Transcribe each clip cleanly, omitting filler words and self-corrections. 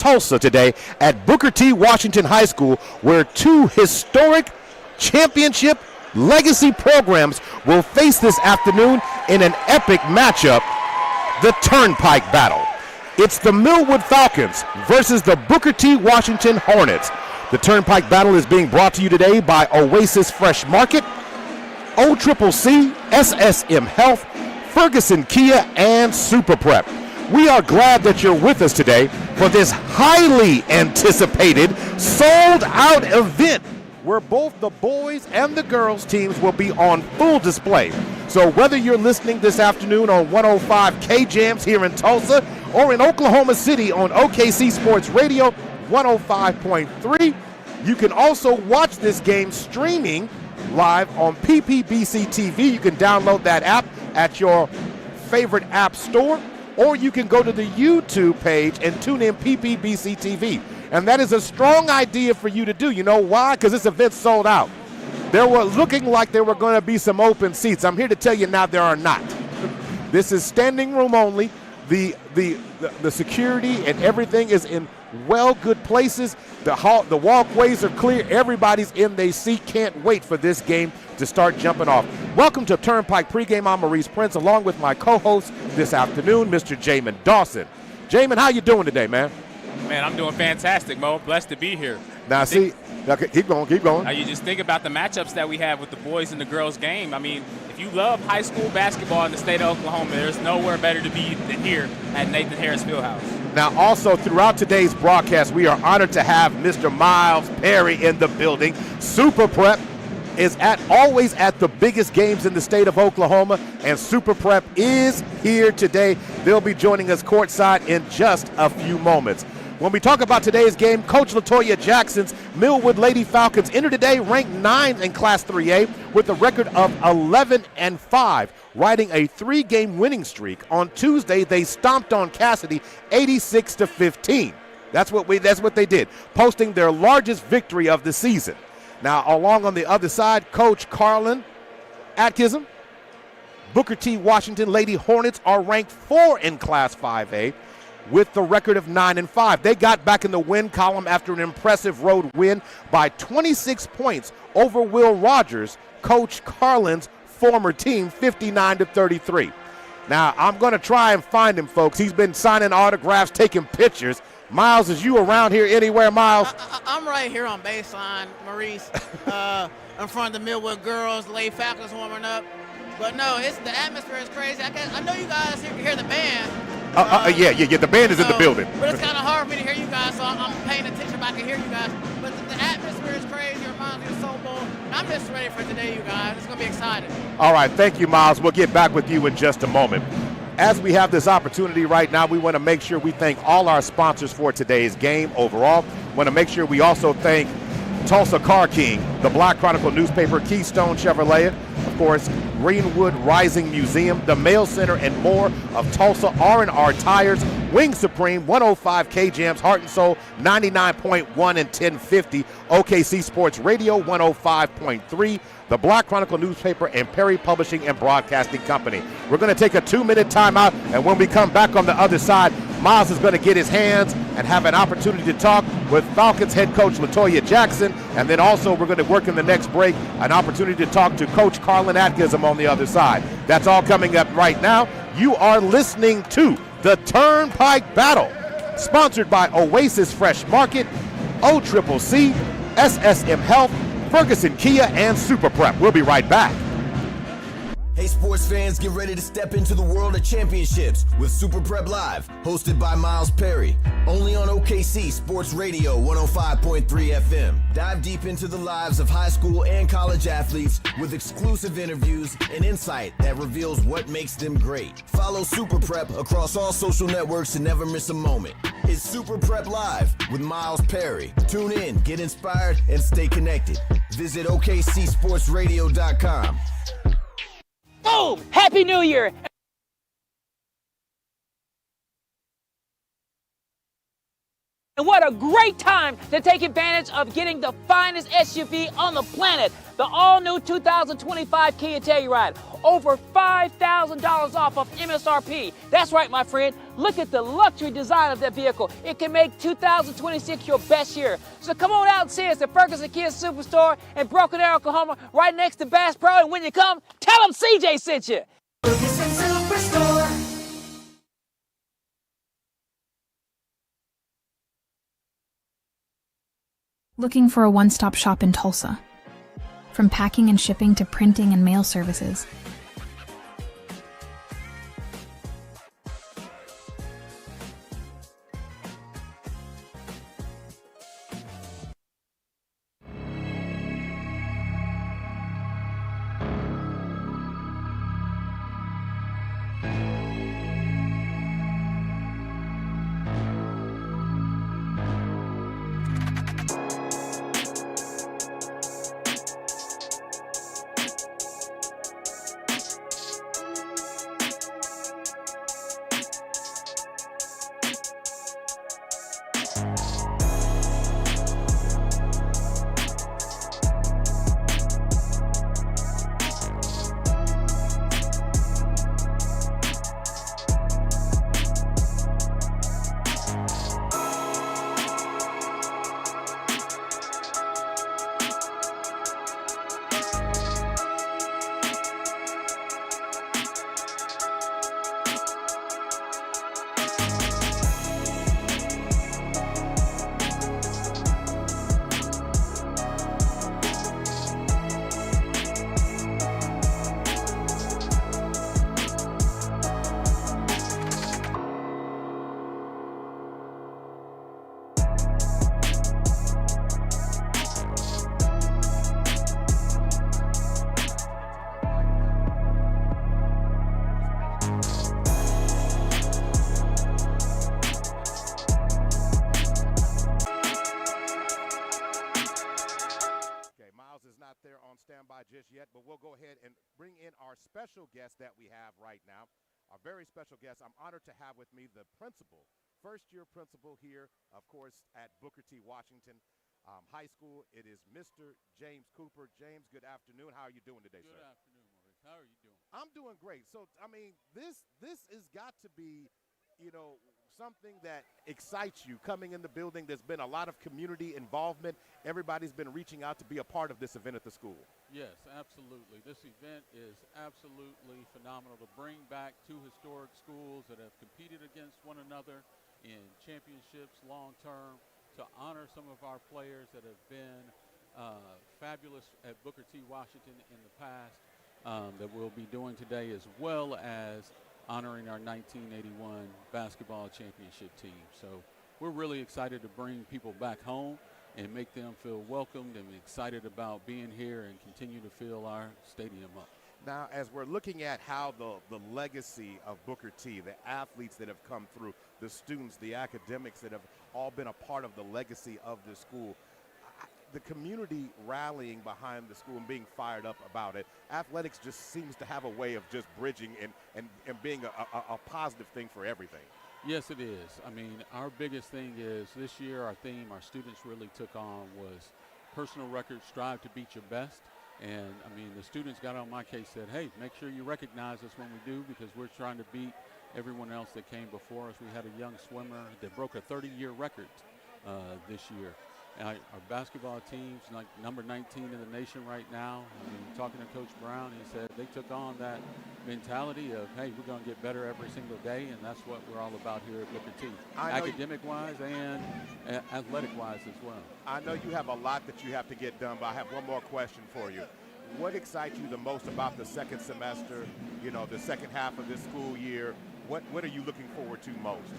Tulsa today at Booker T. Washington High School, where two historic championship legacy programs will face this afternoon in an epic matchup, the Turnpike Battle. It's the Millwood Falcons versus the Booker T. Washington Hornets. The Turnpike Battle is being brought to you today by Oasis Fresh Market, OCCC, SSM Health, Ferguson Kia, and Super Prep. We are glad that you're with us today for this highly anticipated, sold-out event where both the boys and the girls teams will be on full display. So whether you're listening this afternoon on 105 K-Jams here in Tulsa or in Oklahoma City on OKC Sports Radio 105.3, you can also watch this game streaming live on PPBC TV. You can download that app at your favorite app store, or you can go to the YouTube page and tune in PPBC TV. And that is a strong idea for you to do. You know why? Because this event's sold out. There were looking like there were going to be some open seats. I'm here to tell you now there are not. This is standing room only. The security and everything is in good places. The walkways are clear. Everybody's in their seat. Can't wait for this game to start jumping off. Welcome to Turnpike Pregame. I'm Maurice Prince, along with my co-host this afternoon, Mr. Jamin Dawson. Jamin, how you doing today, man? Man, I'm doing fantastic, Mo. Blessed to be here. Now, okay, keep going. Now, you just think about the matchups that we have with the boys and the girls game. I mean, if you love high school basketball in the state of Oklahoma, there's nowhere better to be than here at Nathan Harris Fieldhouse. Now, also, throughout today's broadcast, we are honored to have Mr. Miles Perry in the building. Super Prep is always at the biggest games in the state of Oklahoma, and Super Prep is here today. They'll be joining us courtside in just a few moments. When we talk about today's game, Coach LaToya Jackson's Millwood Lady Falcons enter today ranked 9th in Class 3A with a record of 11-5, riding a 3-game winning streak. On Tuesday, they stomped on Cassidy 86-15. That's what they did, posting their largest victory of the season. Now, along on the other side, Coach Carlin Atkinson, Booker T. Washington Lady Hornets are ranked 4 in Class 5A with the record of 9-5. They got back in the win column after an impressive road win by 26 points over Will Rogers, Coach Carlin's former team, 59-33. Now, I'm going to try and find him, folks. He's been signing autographs, taking pictures. Miles, is you around here anywhere, Miles? I'm right here on baseline, Maurice, in front of the Millwood girls, Lady Falcons warming up. But no, the atmosphere is crazy. I know you guys can hear the band. Yeah, the band is in the building. But it's kind of hard for me to hear you guys, so I'm paying attention if I can hear you guys. But the atmosphere is crazy. Your minds are so bold. I'm just ready for today, you guys. It's going to be exciting. All right, thank you, Miles. We'll get back with you in just a moment. As we have this opportunity right now, we want to make sure we thank all our sponsors for today's game overall. Want to make sure we also thank Tulsa Car King, the Black Chronicle newspaper, Keystone Chevrolet, of course, Greenwood Rising Museum, the Mail Center, and more of Tulsa R&R Tires, Wing Supreme, 105 K-Jams, Heart and Soul, 99.1 and 1050, OKC Sports Radio, 105.3, the Black Chronicle newspaper, and Perry Publishing and Broadcasting Company. We're going to take a 2-minute timeout, and when we come back on the other side, Miles is going to get his hands and have an opportunity to talk with Falcons head coach LaToya Jackson, and then also we're going to work in the next break, an opportunity to talk to Coach Carlin Atkinson on the other side. That's all coming up right now. You are listening to the Turnpike Battle, sponsored by Oasis Fresh Market, OCCC, SSM Health, Ferguson Kia, and Super Prep. We'll be right back. Hey sports fans, get ready to step into the world of championships with Super Prep Live, hosted by Miles Perry, only on OKC Sports Radio 105.3 FM. Dive deep into the lives of high school and college athletes with exclusive interviews and insight that reveals what makes them great. Follow Super Prep across all social networks to never miss a moment. It's Super Prep Live with Miles Perry. Tune in, get inspired, and stay connected. Visit OKCSportsRadio.com. Boom! Happy New Year! And what a great time to take advantage of getting the finest SUV on the planet, the all-new 2025 Kia Telluride. Over $5,000 off of MSRP. That's right, my friend. Look at the luxury design of that vehicle. It can make 2026 your best year. So come on out and see us at Ferguson Kia Superstore in Broken Arrow, Oklahoma, right next to Bass Pro. And when you come, tell them CJ sent you. Ferguson Superstore. Looking for a one-stop shop in Tulsa. From packing and shipping to printing and mail services. Just yet, but we'll go ahead and bring in our special guest that we have right now, our very special guest. I'm honored to have with me the principal, first-year principal here, of course, at Booker T. Washington High School. It is Mr. James Cooper. James, good afternoon. How are you doing today, sir? Good afternoon, Maurice. How are you doing? I'm doing great. So, I mean, this has got to be, you know, something that excites you coming in the building. There's been a lot of community involvement. Everybody's been reaching out to be a part of this event at the school. Yes, absolutely. This event is absolutely phenomenal to bring back two historic schools that have competed against one another in championships long term, to honor some of our players that have been fabulous at Booker T. Washington in the past, that we'll be doing today, as well as honoring our 1981 basketball championship team. So we're really excited to bring people back home and make them feel welcomed and excited about being here and continue to fill our stadium up. Now, as we're looking at how the legacy of Booker T, the athletes that have come through, the students, the academics that have all been a part of the legacy of this school, the community rallying behind the school and being fired up about it, athletics just seems to have a way of just bridging and being a positive thing for everything. Yes, it is. I mean, our biggest thing is this year, our theme, our students really took on was personal record, strive to beat your best. And, I mean, the students got on my case, said, hey, make sure you recognize us when we do, because we're trying to beat everyone else that came before us. We had a young swimmer that broke a 30-year record this year. And our basketball team's like number 19 in the nation right now. I mean, talking to Coach Brown, he said they took on that mentality of, hey, we're going to get better every single day, and that's what we're all about here at Booker T, academic-wise and athletic-wise as well. I know you have a lot that you have to get done, but I have one more question for you. What excites you the most about the second semester, you know, the second half of this school year? What are you looking forward to most?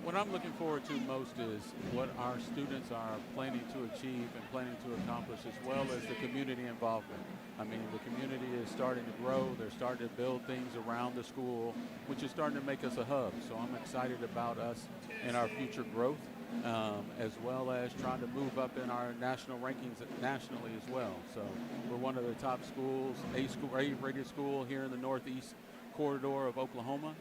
What I'm looking forward to most is what our students are planning to achieve and planning to accomplish, as well as the community involvement. I mean, the community is starting to grow. They're starting to build things around the school, which is starting to make us a hub. So I'm excited about us and our future growth, as well as trying to move up in our national rankings nationally as well. So we're one of the top schools, A-rated school here in the Northeast corridor of Oklahoma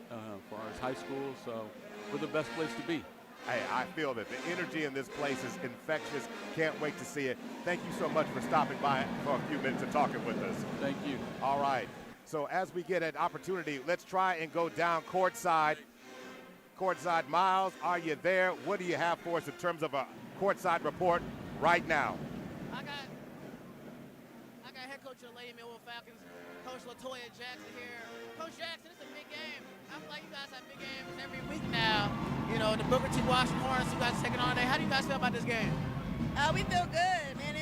for our high school, so we're the best place to be. Hey, I feel that the energy in this place is infectious. Can't wait to see it. Thank you so much for stopping by for a few minutes and talking with us. Thank you. All right. So as we get an opportunity, let's try and go down courtside. Courtside. Miles, are you there? What do you have for us in terms of a Courtside report right now? I got head coach of the Lady Millwood Falcons, Coach LaToya Jackson here. Coach Jackson, it's a big game. I feel like you guys have big games every week now. You know, the Booker T. Washington Hornets, you guys taking on today. How do you guys feel about this game? We feel good, man.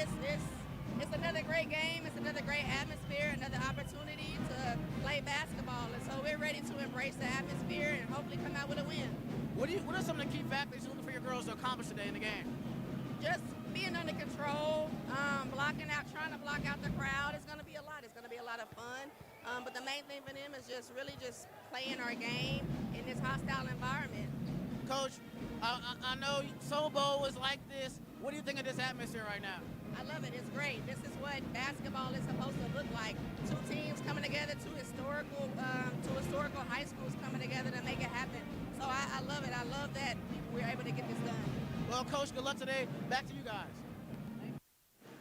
It's another great game. It's another great atmosphere, another opportunity to play basketball. And so we're ready to embrace the atmosphere and hopefully come out with a win. What are some of the key factors you're looking for your girls to accomplish today in the game? Just being under control, trying to block out the crowd. It's going to be a lot. It's going to be a lot of fun. But the main thing for them is just really just playing our game in this hostile environment. Coach, I know Soul Bowl is like this. What do you think of this atmosphere right now? I love it. It's great. This is what basketball is supposed to look like. Two teams coming together, two historical high schools coming together to make it happen. So I love it. I love that we're able to get this done. Well, Coach, good luck today. Back to you guys.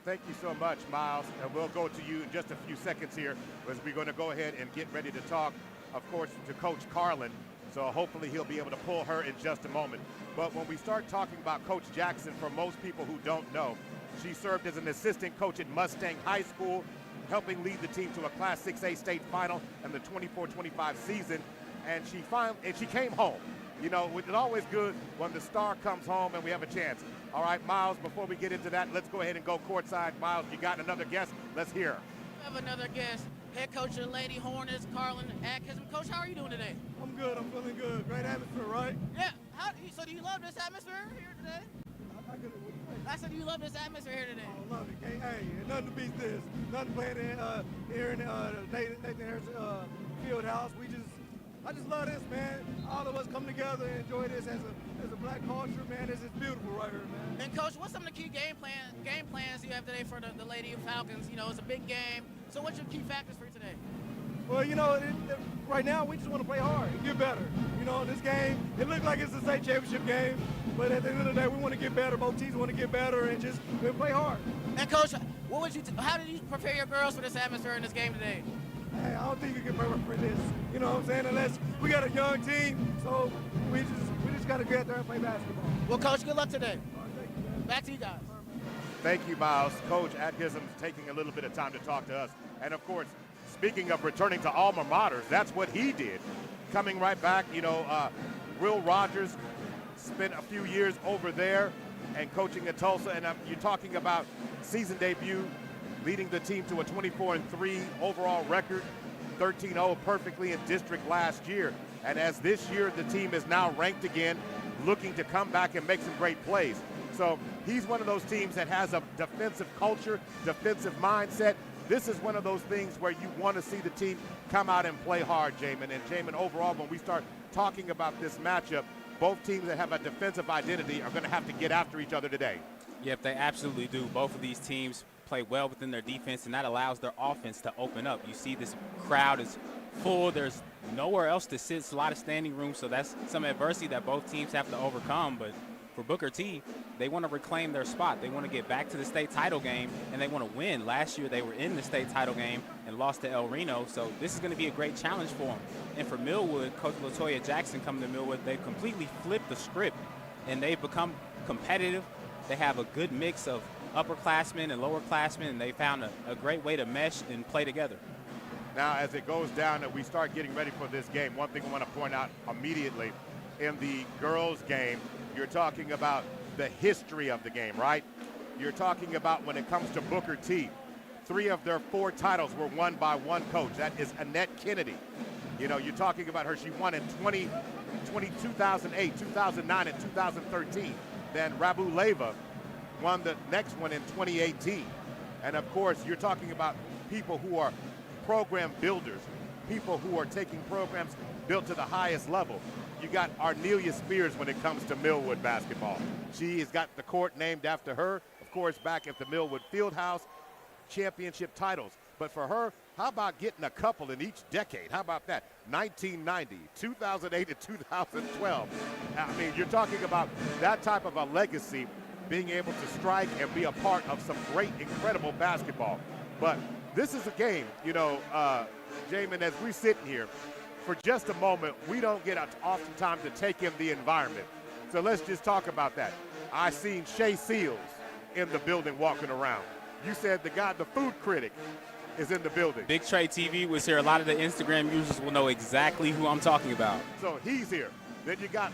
Thank you so much, Miles. And we'll go to you in just a few seconds here as we're going to go ahead and get ready to talk, of course, to Coach Carlin. So hopefully he'll be able to pull her in just a moment. But when we start talking about Coach Jackson, for most people who don't know, she served as an assistant coach at Mustang High School, helping lead the team to a Class 6A state final in the 24-25 season. And she came home. You know, it's always good when the star comes home and we have a chance. All right, Miles, before we get into that, let's go ahead and go courtside. Miles, you got another guest? Let's hear her. We have another guest, head coach of the Lady Hornets, Carlin Atkinson. Coach, how are you doing today? I'm good. I'm feeling good. Great atmosphere, right? Yeah. So do you love this atmosphere here today? I said, do you love this atmosphere here today? I love it. Hey, nothing to beat this. Nothing playing here in Nathan Harris field house. I just love this, man. All of us come together and enjoy this as a black culture, man. This is beautiful right here, man. And Coach, what's some of the key game plans you have today for the Lady Falcons? You know, it's a big game. So what's your key factors for today? Well, you know, right now we just want to play hard and get better. You know, this game, it looked like it's a state championship game, but at the end of the day, we want to get better. Both teams want to get better and just play hard. And Coach, how did you prepare your girls for this atmosphere in this game today? Hey, I don't think you can prepare for this. You know what I'm saying? Unless we got a young team, so we just got to get out there and play basketball. Well, Coach, good luck today. Thank you, man. Back to you guys. Thank you, Miles. Coach Atkinson's taking a little bit of time to talk to us. And, of course, speaking of returning to alma maters, that's what he did. Coming right back, you know, Will Rogers spent a few years over there and coaching at Tulsa. And you're talking about season debut, leading the team to a 24-3 overall record, 13-0 perfectly in district last year. And as this year, the team is now ranked again, looking to come back and make some great plays. So he's one of those teams that has a defensive culture, defensive mindset. This is one of those things where you want to see the team come out and play hard, Jamin. And Jamin, overall, when we start talking about this matchup, both teams that have a defensive identity are going to have to get after each other today. Yep, they absolutely do. Both of these teams play well within their defense, and that allows their offense to open up. You see this crowd is full. There's nowhere else to sit. It's a lot of standing room, so that's some adversity that both teams have to overcome. But for Booker T, they want to reclaim their spot. They want to get back to the state title game, and they want to win. Last year, they were in the state title game and lost to El Reno, so this is going to be a great challenge for them. And for Millwood, Coach LaToya Jackson coming to Millwood, they've completely flipped the script, and they've become competitive. They have a good mix of upperclassmen and lowerclassmen, and they found a great way to mesh and play together. Now, as it goes down and we start getting ready for this game, one thing I want to point out immediately, in the girls' game, you're talking about the history of the game, right? You're talking about when it comes to Booker T, 3 of their 4 titles were won by one coach. That is Annette Kennedy. You know, you're talking about her. She won in 2008, 2009, and 2013. Then Rabu Leva won the next one in 2018. And, of course, you're talking about people who are program builders, people who are taking programs built to the highest level. You got Arnelia Spears when it comes to Millwood basketball. She has got the court named after her, of course, back at the Millwood Fieldhouse, championship titles. But for her, how about getting a couple in each decade? How about that? 1990, 2008, and 2012. I mean, you're talking about that type of a legacy, being able to strike and be a part of some great, incredible basketball. But this is a game, you know, Jamin, as we're sitting here, for just a moment, we don't get oftentimes to take in the environment. So let's just talk about that. I seen Shay Seals in the building walking around. You said the food critic, is in the building. Big Trey TV was here. A lot of the Instagram users will know exactly who I'm talking about. So he's here. Then you got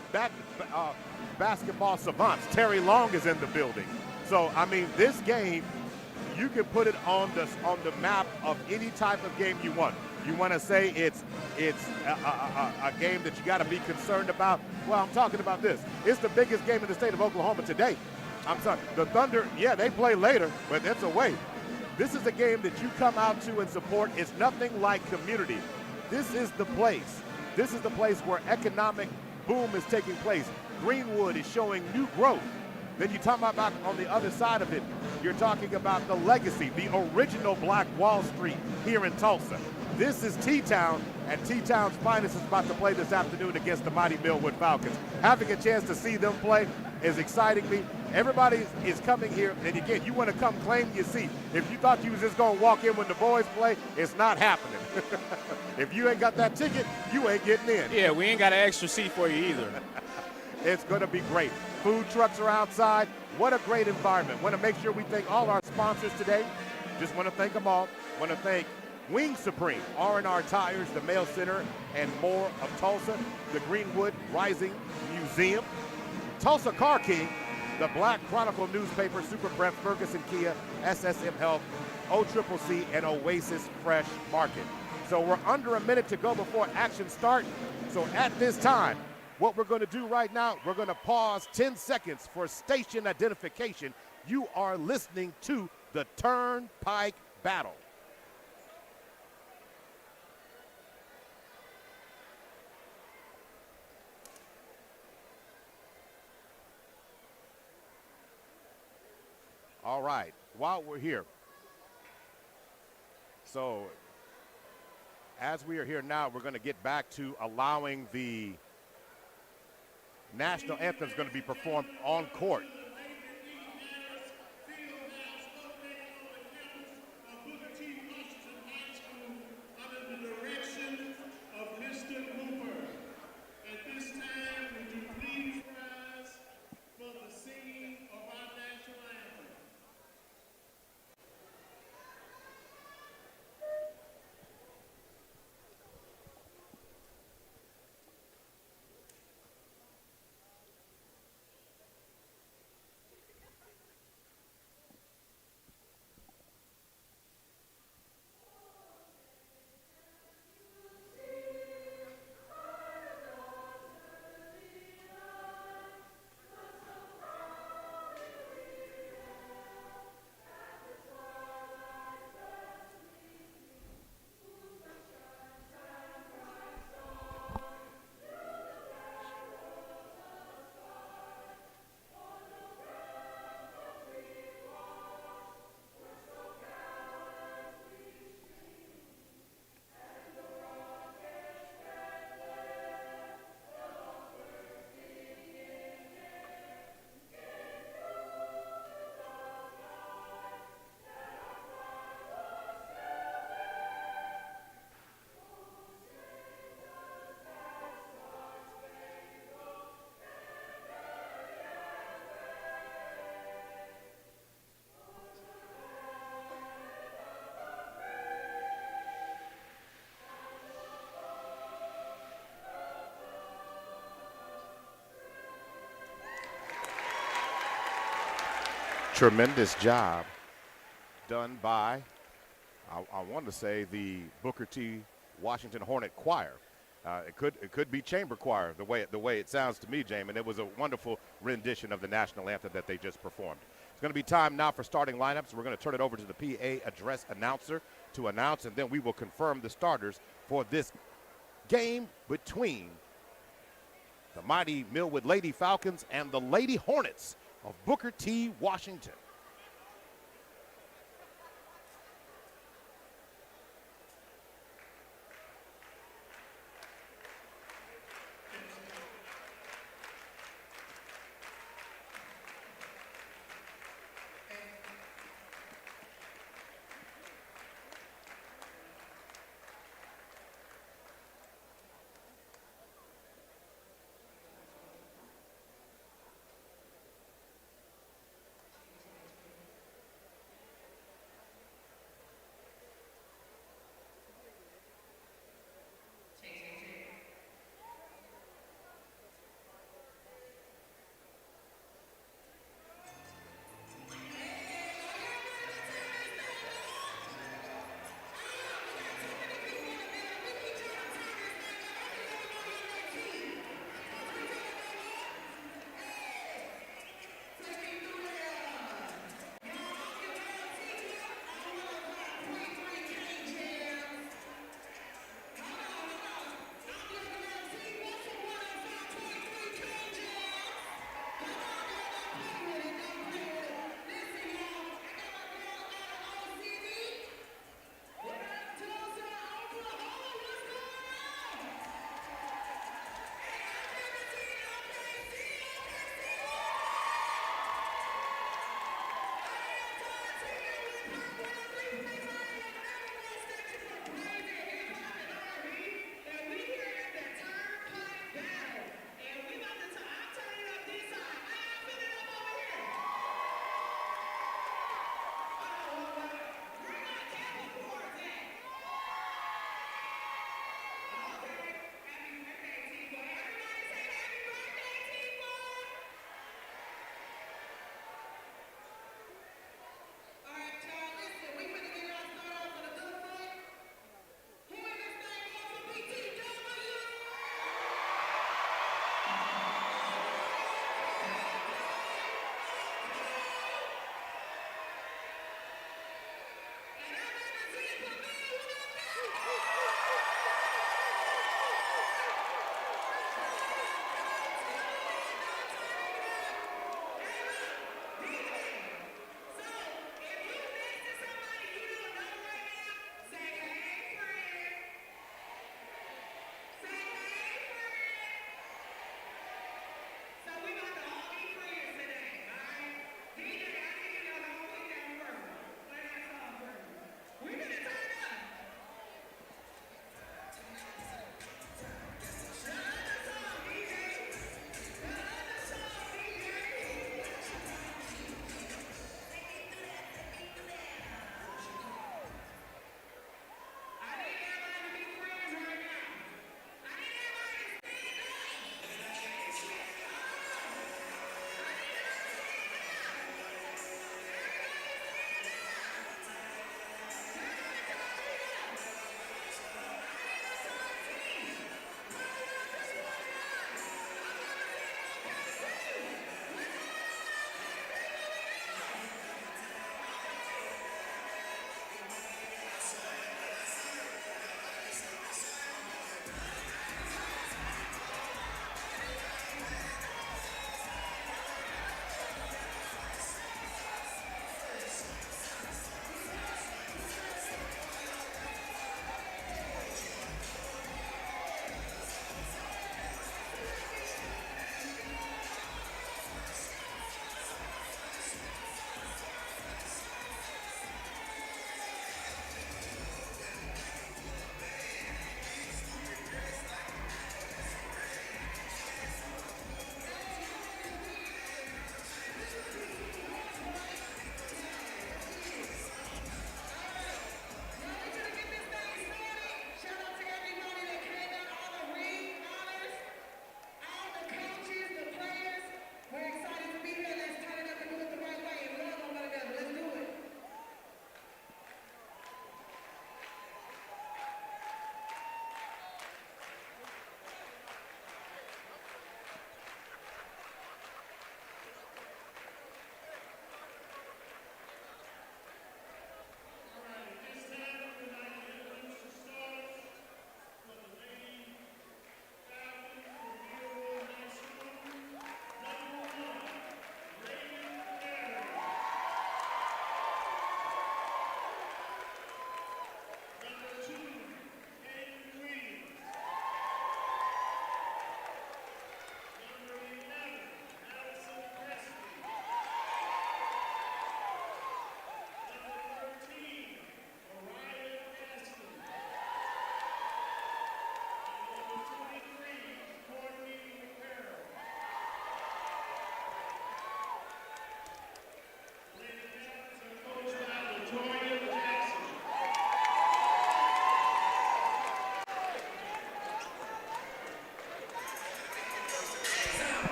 basketball savants. Terry Long is in the building. So, I mean, this game, you can put it on the map of any type of game you want. You want to say it's a game that you got to be concerned about? Well, I'm talking about this. It's the biggest game in the state of Oklahoma today. I'm sorry. The Thunder, yeah, they play later, but that's away. This is a game that you come out to and support. It's nothing like community. This is the place. This is the place where economic boom is taking place. Greenwood is showing new growth. Then you talk about on the other side of it, you're talking about the legacy, the original Black Wall Street here in Tulsa. This is T-Town, and T-Town's finest is about to play this afternoon against the mighty Millwood Falcons. Having a chance to see them play is exciting me. Everybody is coming here, and again, you want to come claim your seat. If you thought you was just going to walk in when the boys play, it's not happening. If you ain't got that ticket, you ain't getting in. Yeah, we ain't got an extra seat for you either. It's going to be great. Food trucks are outside. What a great environment. Want to make sure we thank all our sponsors today. Just want to thank them all. Want to thank Wing Supreme, R&R Tires, the Mail Center, and more of Tulsa, the Greenwood Rising Museum, Tulsa Car King, the Black Chronicle newspaper, Super Prep, Ferguson Kia, SSM Health, OCCC, and Oasis Fresh Market. So we're under a minute to go before action starts. So at this time, what we're going to do right now, we're going to pause 10 seconds for station identification. You are listening to the Turnpike Battle. All right, while we're here, so as we are here now, we're going to get back to allowing the national anthem is going to be performed on court. Tremendous job done by, I want to say, the Booker T. Washington Hornet Choir. It could be chamber choir, the way it sounds to me, Jamin. It was a wonderful rendition of the national anthem that they just performed. It's going to be time now for starting lineups. We're going to turn it over to the PA address announcer to announce, and then we will confirm the starters for this game between the mighty Millwood Lady Falcons and the Lady Hornets of Booker T. Washington.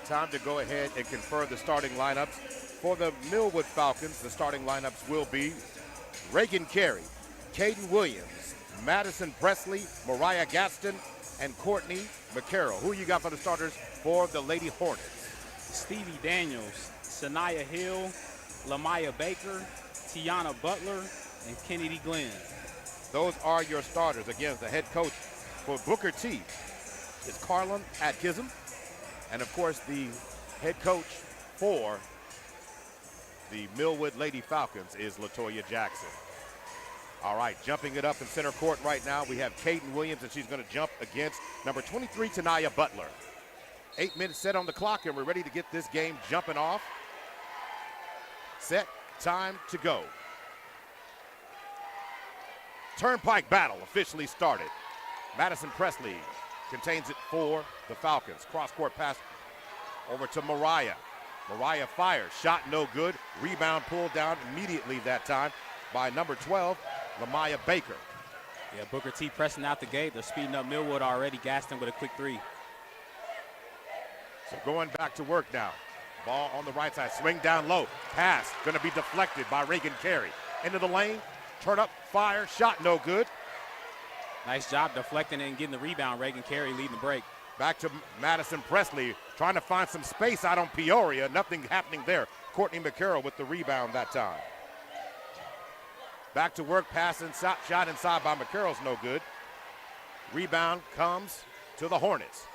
Time to go ahead and confer the starting lineups. For the Millwood Falcons, the starting lineups will be Reagan Carey, Caden Williams, Madison Presley, Mariah Gaston, and Courtney McCarroll. Who you got for the starters for the Lady Hornets? Stevie Daniels, Sanaya Hill, Lamaya Baker, Tiana Butler, and Kennedy Glenn. Those are your starters. Again, the head coach for Booker T is Carlin Atkinson. And of course, the head coach for the Millwood Lady Falcons is LaToya Jackson. All right, jumping it up in center court right now, we have Caden Williams, and she's going to jump against number 23, Tanaya Butler. 8 minutes set on the clock, and we're ready to get this game jumping off. Set, time to go. Turnpike battle officially started. Madison Presley contains it for the Falcons. Cross-court pass over to Mariah. Mariah fires, shot no good. Rebound pulled down immediately that time by number 12, Lamaya Baker. Yeah, Booker T pressing out the gate. They're speeding up Millwood already. Gaston with a quick three. So going back to work now. Ball on the right side, swing down low. Pass going to be deflected by Reagan Carey. Into the lane, turn up, fire, shot no good. Nice job deflecting it and getting the rebound. Reagan Carey leading the break. Back to Madison Presley, trying to find some space out on Peoria. Nothing happening there. Courtney McCarroll with the rebound that time. Back to work, pass inside, shot inside by McCarroll's no good. Rebound comes to the Hornets.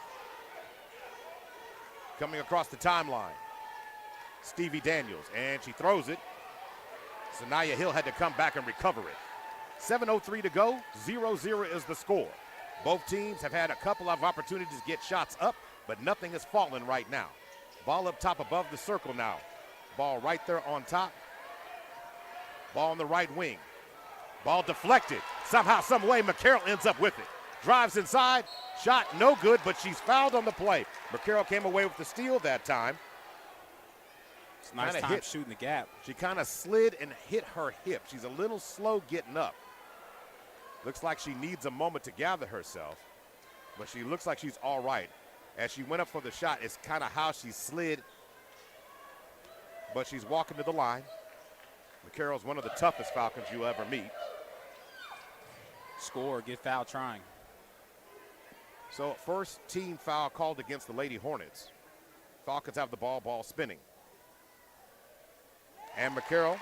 Coming across the timeline, Stevie Daniels, and she throws it. Sanaya Hill had to come back and recover it. 7:03 to go, 0-0 is the score. Both teams have had a couple of opportunities to get shots up, but nothing has fallen right now. Ball up top above the circle now. Ball right there on top. Ball on the right wing. Ball deflected. Somehow, some way, McCarroll ends up with it. Drives inside. Shot no good, but she's fouled on the play. McCarroll came away with the steal that time. It's a nice time shooting the gap. She kind of slid and hit her hip. She's a little slow getting up. Looks like she needs a moment to gather herself, but she looks like she's all right. As she went up for the shot, it's kind of how she slid, but she's walking to the line. McCarroll's one of the toughest Falcons you'll ever meet. Score, get fouled trying. So first team foul called against the Lady Hornets. Falcons have the ball spinning. And McCarroll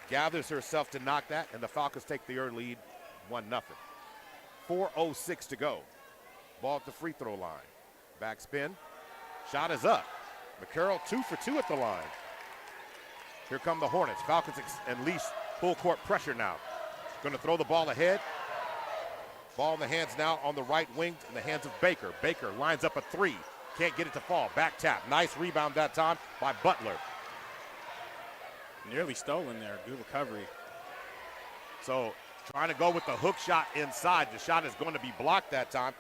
gathers herself to knock that, and the Falcons take the early lead 1-0. 4:06 to go. Ball at the free throw line. Backspin. Shot is up. McCarroll 2 for 2 at the line. Here come the Hornets. Falcons unleash full court pressure now. Going to throw the ball ahead. Ball in the hands now on the right wing in the hands of Baker. Baker lines up a three. Can't get it to fall. Back tap. Nice rebound that time by Butler. Nearly stolen there. Good recovery. So trying to go with the hook shot inside. The shot is going to be blocked that time,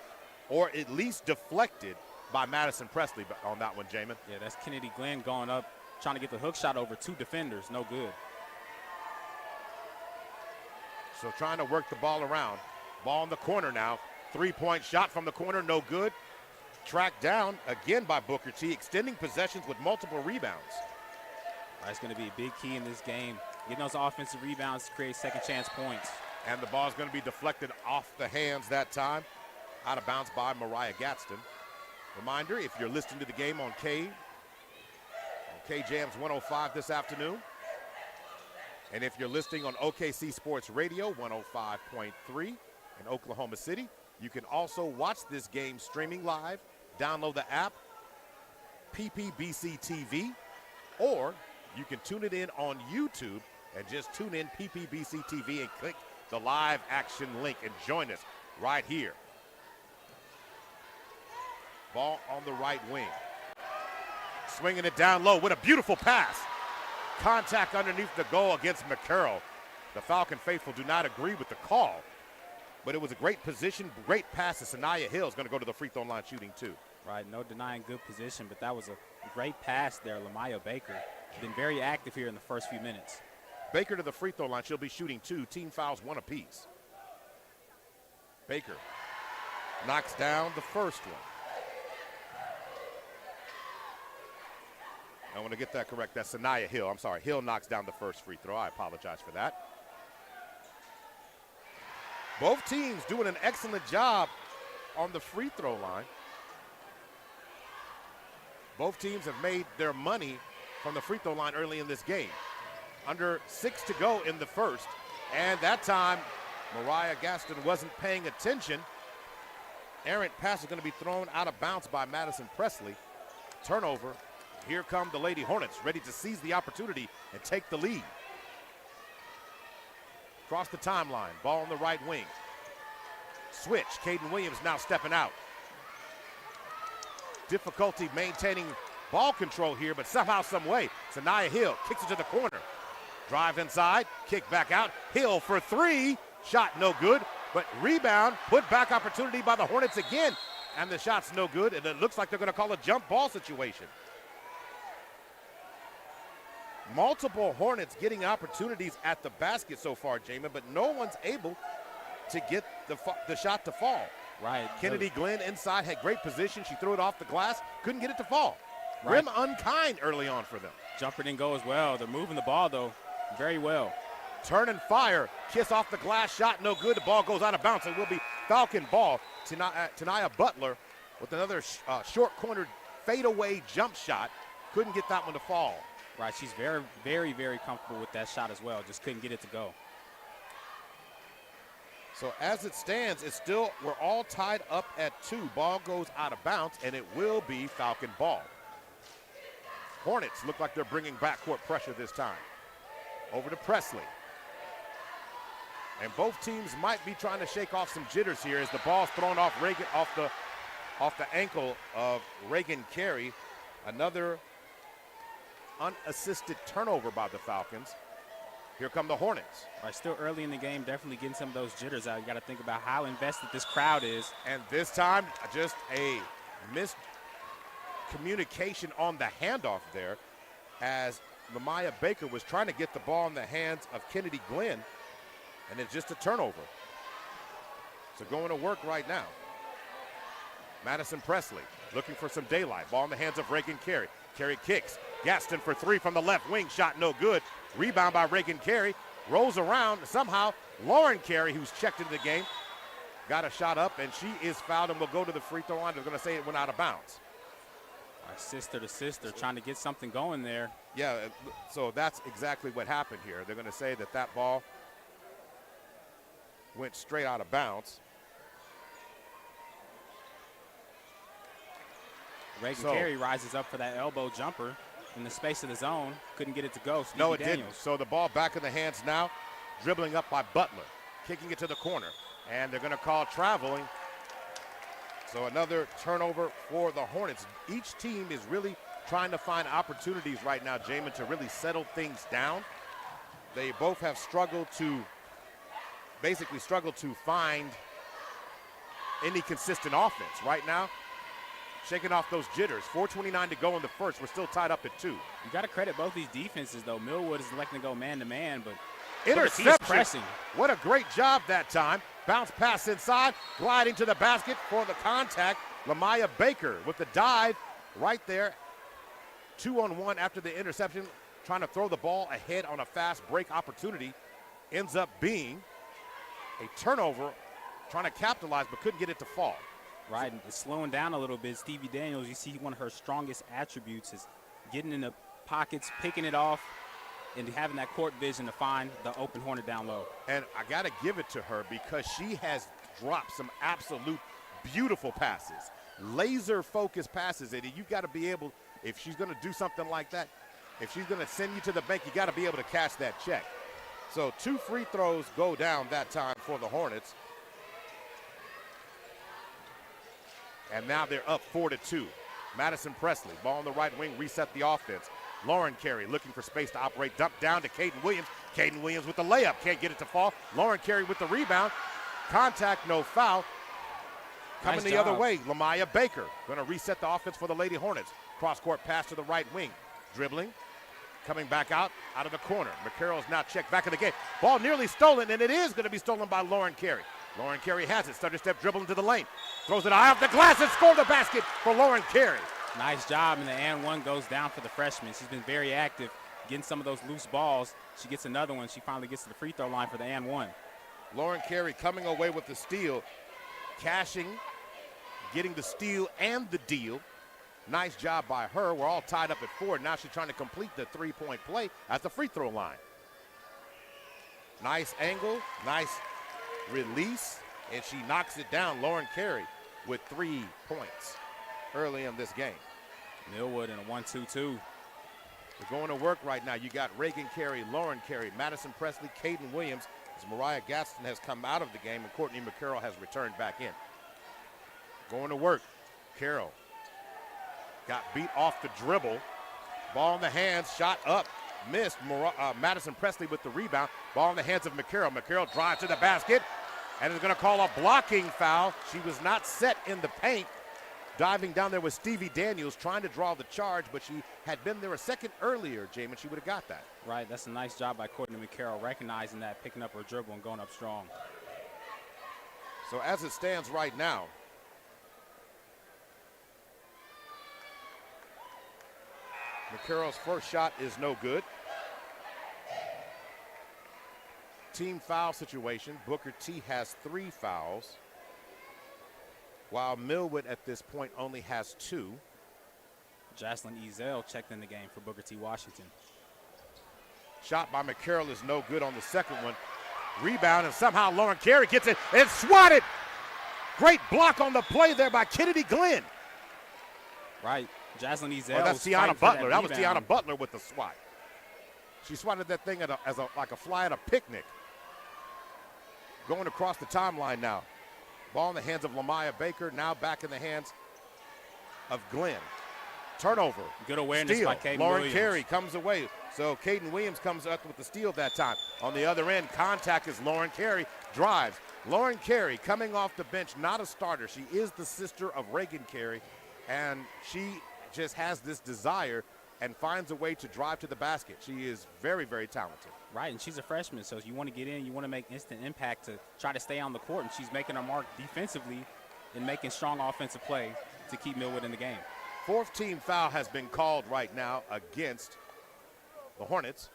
or at least deflected by Madison Presley on that one, Jamin. Yeah, that's Kennedy Glenn going up, trying to get the hook shot over two defenders. No good. So trying to work the ball around. Ball in the corner now. Three-point shot from the corner, no good. Tracked down again by Booker T, extending possessions with multiple rebounds. That's going to be a big key in this game. Getting those offensive rebounds to create second chance points. And the ball is going to be deflected off the hands that time. Out of bounds by Mariah Gadsden. Reminder, if you're listening to the game on KJAM's 105 this afternoon, and if you're listening on OKC Sports Radio 105.3 in Oklahoma City, you can also watch this game streaming live. Download the app, PPBC TV, or you can tune it in on YouTube and just tune in PPBC TV and click the live action link and join us right here. Ball on the right wing. Swinging it down low with a beautiful pass. Contact underneath the goal against McCarroll. The Falcon faithful do not agree with the call, but it was a great position, great pass to Sanaya Hill. Is going to go to the free throw line shooting too. Right, no denying good position, but that was a great pass there. Lamaya Baker been very active here in the first few minutes. Baker to the free throw line. She'll be shooting 2. Team fouls 1 apiece. Baker knocks down the first one. I want to get that correct. That's Sanaya Hill. I'm sorry. Hill knocks down the first free throw. I apologize for that. Both teams doing an excellent job on the free throw line. Both teams have made their money from the free throw line early in this game. Under 6 to go in the first. And that time, Mariah Gaston wasn't paying attention. Errant pass is going to be thrown out of bounds by Madison Presley. Turnover. Here come the Lady Hornets, ready to seize the opportunity and take the lead. Across the timeline, ball on the right wing. Switch, Caden Williams now stepping out. Difficulty maintaining ball control here, but somehow, some way, Sanaya Hill kicks it to the corner. Drive inside, kick back out. Hill for three, shot no good, but rebound, put back opportunity by the Hornets again, and the shot's no good, and it looks like they're going to call a jump ball situation. Multiple Hornets getting opportunities at the basket so far, Jamin, but no one's able to get the shot to fall. Right. Kennedy Glenn inside had great position. She threw it off the glass, couldn't get it to fall. Right. Rim unkind early on for them. Jumper didn't go as well. They're moving the ball, though, very well. Turn and fire. Kiss off the glass, shot no good. The ball goes out of bounds. It will be Falcon ball. Tanaya Butler with another short cornered fadeaway jump shot. Couldn't get that one to fall. Right, she's very, very, very comfortable with that shot as well. Just couldn't get it to go. So as it stands, we're all tied up at 2. Ball goes out of bounds, and it will be Falcon ball. Hornets look like they're bringing backcourt pressure this time. Over to Presley. And both teams might be trying to shake off some jitters here as the ball's thrown off Reagan, off the ankle of Reagan Carey. Another unassisted turnover by the Falcons. Here come the Hornets. Right, still early in the game, definitely getting some of those jitters out. You got to think about how invested this crowd is. And this time, just a missed communication on the handoff there as Lamaya Baker was trying to get the ball in the hands of Kennedy Glenn, and it's just a turnover. So going to work right now. Madison Presley looking for some daylight. Ball in the hands of Reagan Carey. Carey kicks. Gaston for three from the left wing. Shot no good. Rebound by Reagan Carey. Rolls around. Somehow Lauren Carey, who's checked into the game, got a shot up, and she is fouled and will go to the free throw line. They're going to say it went out of bounds. Sister to sister, trying to get something going there. Yeah, so that's exactly what happened here. They're going to say that ball went straight out of bounds. Reagan Carey rises up for that elbow jumper in the space of the zone. Couldn't get it to go. No, it didn't. So the ball back in the hands now. Dribbling up by Butler. Kicking it to the corner. And they're going to call traveling. So another turnover for the Hornets. Each team is really trying to find opportunities right now, Jamin, to really settle things down. They both have basically struggled to find any consistent offense. Right now, shaking off those jitters. 4:29 to go in the first. We're still tied up at 2. You got to credit both these defenses, though. Millwood is electing to go man-to-man, but interception. Pressing. What a great job that time. Bounce pass inside, gliding to the basket for the contact. Lamaya Baker with the dive right there. 2-on-1 after the interception, trying to throw the ball ahead on a fast break opportunity. Ends up being a turnover, trying to capitalize, but couldn't get it to fall. Right, and slowing down a little bit. Stevie Daniels, you see one of her strongest attributes is getting in the pockets, picking it off, and having that court vision to find the open Hornet down low. And I got to give it to her because she has dropped some absolute beautiful passes, laser-focused passes. And you got to be able, if she's going to do something like that, if she's going to send you to the bank, you got to be able to cash that check. So 2 free throws go down that time for the Hornets. And now they're up 4-2. Madison Presley, ball on the right wing, reset the offense. Lauren Carey looking for space to operate. Dump down to Caden Williams. Caden Williams with the layup. Can't get it to fall. Lauren Carey with the rebound. Contact, no foul. Coming the other way, Lamaya Baker. Going to reset the offense for the Lady Hornets. Cross-court pass to the right wing. Dribbling. Coming back out of the corner. McCarroll's now checked back in the game. Ball nearly stolen, and it is going to be stolen by Lauren Carey. Lauren Carey has it. Stutter step dribble into the lane. Throws it eye off the glass and score the basket for Lauren Carey. Nice job, and the and one goes down for the freshman. She's been very active, getting some of those loose balls. She gets another one. She finally gets to the free throw line for the and one. Lauren Carey coming away with the steal, cashing, getting the steal and the deal. Nice job by her. We're all tied up at 4. Now she's trying to complete the three-point play at the free throw line. Nice angle, nice release, and she knocks it down. Lauren Carey with 3 points early in this game. Millwood in a 1-2-2. They're going to work right now. You got Reagan Carey, Lauren Carey, Madison Presley, Caden Williams, as Mariah Gaston has come out of the game and Courtney McCarroll has returned back in. Going to work. Carroll got beat off the dribble. Ball in the hands, shot up, missed. Madison Presley with the rebound. Ball in the hands of McCarroll. McCarroll drives to the basket and is going to call a blocking foul. She was not set in the paint. Diving down there with Stevie Daniels trying to draw the charge, but she had been there a second earlier, Jamin. She would have got that. Right, that's a nice job by Courtney McCarroll, recognizing that, picking up her dribble and going up strong. So as it stands right now, McCarroll's first shot is no good. Team foul situation. Booker T has 3 fouls, while Millwood at this point only has 2. Jocelyn Ezel checked in the game for Booker T. Washington. Shot by McCarroll is no good on the second one. Rebound, and somehow Lauren Carey gets it and swatted. Great block on the play there by Kennedy Glenn. Right, Jocelyn Ezel. Oh, that's Tiana Butler. That was Tiana Butler with the swat. She swatted that thing like a fly at a picnic. Going across the timeline now. Ball in the hands of Lamaya Baker, now back in the hands of Glenn. Turnover. Good awareness steal. by Caden Lauren Williams. Carey comes away. So Caden Williams comes up with the steal that time. On the other end, contact is Lauren Carey. Drives. Lauren Carey coming off the bench, not a starter. She is the sister of Reagan Carey, and she just has this desire and finds a way to drive to the basket. She is very, very talented. Right, and she's a freshman, so you want to get in, you want to make instant impact to try to stay on the court, and she's making her mark defensively and making strong offensive play to keep Millwood in the game. 4th team foul has been called right now against the Hornets.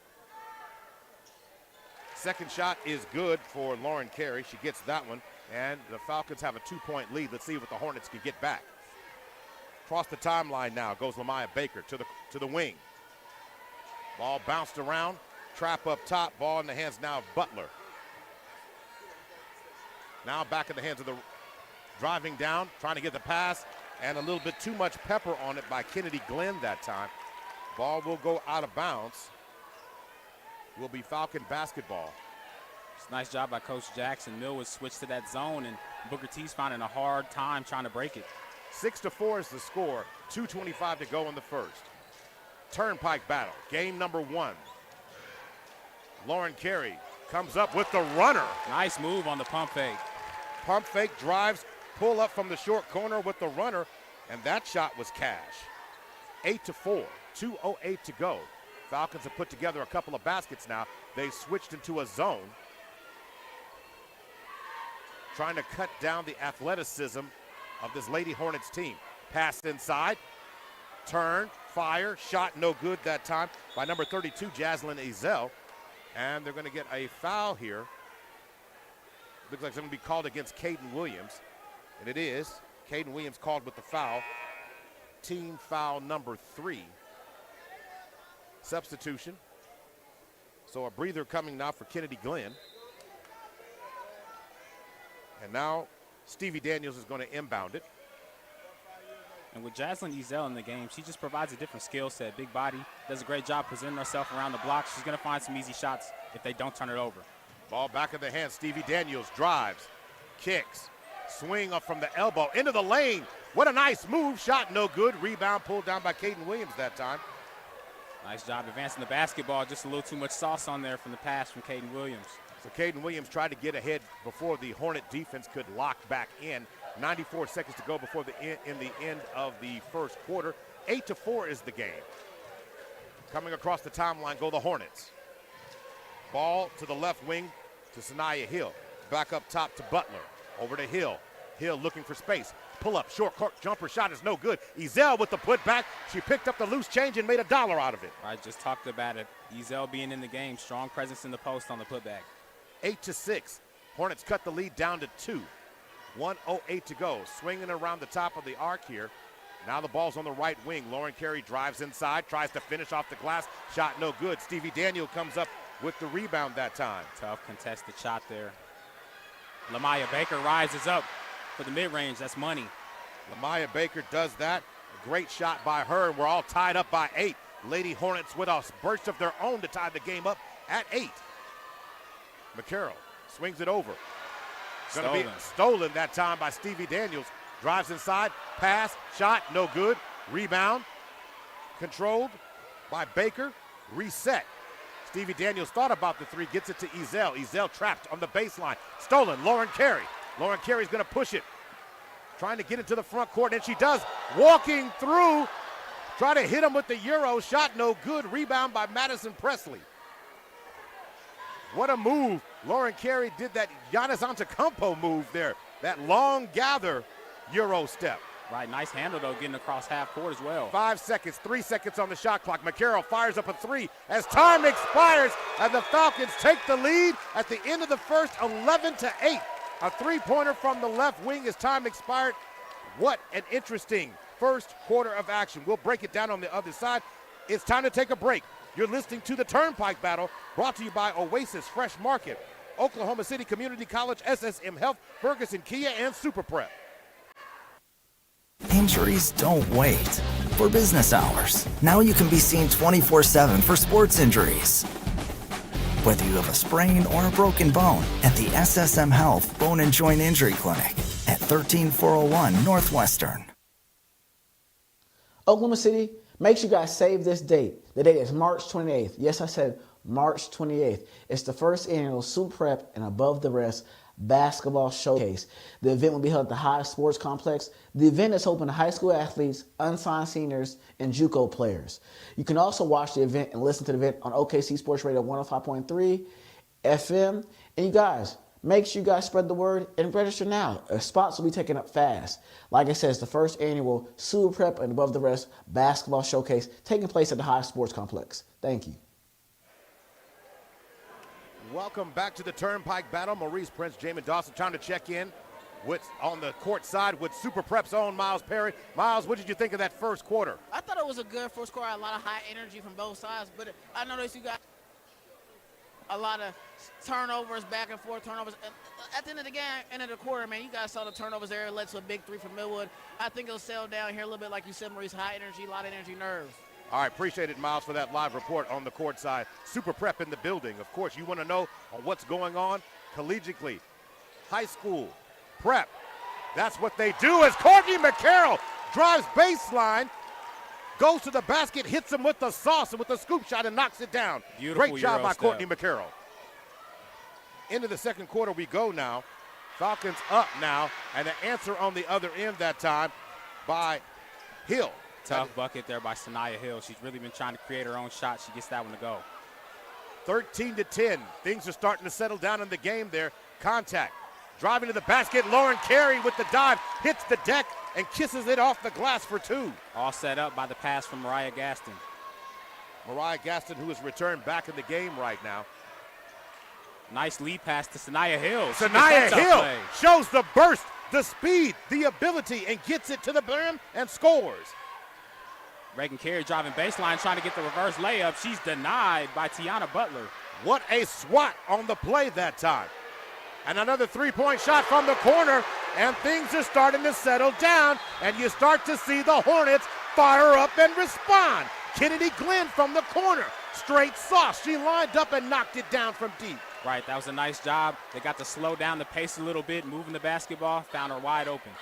Second shot is good for Lauren Carey. She gets that one, and the Falcons have a 2-point lead. Let's see what the Hornets can get back. Across the timeline now goes Lamaya Baker to the wing. Ball bounced around. Trap up top, ball in the hands now of Butler. Now back in the hands of the driving down, trying to get the pass, and a little bit too much pepper on it by Kennedy Glenn that time. Ball will go out of bounds. Will be Falcon basketball. It's a nice job by Coach Jackson. Millwood switched to that zone, and Booker T's finding a hard time trying to break it. 6-4 is the score, 2:25 to go in the first. Turnpike battle, game number 1. Lauren Carey comes up with the runner. Nice move on the pump fake. Pump fake, drives, pull up from the short corner with the runner, and that shot was cash. 8-4, 2:08 to go. Falcons have put together a couple of baskets now. They switched into a zone, trying to cut down the athleticism of this Lady Hornets team. Pass inside, turn, fire, shot no good that time by number 32, Jocelyn Ezel. And they're going to get a foul here. Looks like it's going to be called against Caden Williams. And it is. Caden Williams called with the foul. Team foul number 3. Substitution. So a breather coming now for Kennedy Glenn. And now Stevie Daniels is going to inbound it. And with Jocelyn Ezel in the game, she just provides a different skill set. Big body, does a great job presenting herself around the block. She's going to find some easy shots if they don't turn it over. Ball back in the hand. Stevie Daniels drives, kicks, swing up from the elbow into the lane. What a nice move. Shot no good. Rebound pulled down by Caden Williams that time. Nice job advancing the basketball. Just a little too much sauce on there from the pass from Caden Williams. So Caden Williams tried to get ahead before the Hornet defense could lock back in. 94 seconds to go before the end of the first quarter. 8-4 is the game. Coming across the timeline go the Hornets. Ball to the left wing to Sanaya Hill. Back up top to Butler. Over to Hill. Hill looking for space. Pull up, short court jumper shot is no good. Ezel with the putback. She picked up the loose change and made $1 out of it. I just talked about it. Ezel being in the game, strong presence in the post on the putback. 8-6. Hornets cut the lead down to 2. 1:08 to go. Swinging around the top of the arc here. Now the ball's on the right wing. Lauren Carey drives inside, tries to finish off the glass. Shot no good. Stevie Daniel comes up with the rebound that time. Tough contested shot there. Lamaya Baker rises up for the mid-range. That's money. Lamaya Baker does that. A great shot by her, and we're all tied up by 8. Lady Hornets with a burst of their own to tie the game up at 8. McCarroll swings it over. Going to be stolen that time by Stevie Daniels. Drives inside, pass, shot, no good. Rebound, controlled by Baker, reset. Stevie Daniels thought about the 3, gets it to Ezel. Ezel trapped on the baseline. Stolen, Lauren Carey. Lauren Carey's going to push it. Trying to get it to the front court, and she does. Walking through, try to hit him with the Euro. Shot no good. Rebound by Madison Presley. What a move. Lauren Carey did that Giannis Antetokounmpo move there. That long gather Euro step. Right, nice handle, though, getting across half court as well. 5 seconds, 3 seconds on the shot clock. McCarroll fires up a 3 as time expires, and the Falcons take the lead at the end of the first, 11-8. A three-pointer from the left wing as time expired. What an interesting first quarter of action. We'll break it down on the other side. It's time to take a break. You're listening to the Turnpike Battle, brought to you by Oasis Fresh Market, Oklahoma City Community College, SSM Health, Ferguson Kia, and Super Prep. Injuries don't wait. For business hours, now you can be seen 24/7 for sports injuries. Whether you have a sprain or a broken bone, at the SSM Health Bone and Joint Injury Clinic at 13401 Northwestern. Oklahoma City, make sure you guys save this date. The date is March 28th. Yes, I said March 28th. It's the first annual Super Prep and Above the Rest basketball showcase. The event will be held at the High Sports Complex. The event is open to high school athletes, unsigned seniors, and JUCO players. You can also watch the event and listen to the event on OKC Sports Radio 105.3 FM. And you guys, make sure you guys spread the word and register now. Spots will be taken up fast. Like I said, it's the first annual Super Prep and Above the Rest basketball showcase taking place at the High Sports Complex. Thank you. Welcome back to the Turnpike Battle. Maurice Prince, Jamin Dawson trying to check in with on the court side with Super Prep's own Miles Perry. Miles, what did you think of that first quarter? I thought it was a good first quarter. A lot of high energy from both sides, but I noticed you got a lot of turnovers, back and forth turnovers. At the end of the game, end of the quarter, man, you guys saw the turnovers there. It led to a big 3 from Millwood. I think it'll settle down here a little bit, like you said, Maurice. High energy, a lot of energy, nerves. All right, appreciate it, Miles, for that live report on the court side. Super Prep in the building. Of course, you want to know what's going on collegiately. High school, prep. That's what they do as Courtney McCarroll drives baseline, goes to the basket, hits him with the sauce and with the scoop shot and knocks it down. Beautiful Great job Euro by step. Courtney McCarroll. Into the second quarter we go now. Falcons up now, and the answer on the other end that time by Hill. Tough bucket there by Sanaya Hill. She's really been trying to create her own shot. She gets that one to go. 13-10. Things are starting to settle down in the game there. Contact. Driving to the basket. Lauren Carey with the dive. Hits the deck and kisses it off the glass for 2. All set up by the pass from Mariah Gaston. Mariah Gaston, who has returned back in the game right now. Nice lead pass to Sanaya Hill. Sanaya Hill shows the burst, the speed, the ability, and gets it to the brim and scores. Reagan Carey driving baseline, trying to get the reverse layup. She's denied by Tiana Butler. What a swat on the play that time. And another three-point shot from the corner, and things are starting to settle down, and you start to see the Hornets fire up and respond. Kennedy Glenn from the corner, straight sauce. She lined up and knocked it down from deep. Right, that was a nice job. They got to slow down the pace a little bit, moving the basketball, found her wide open.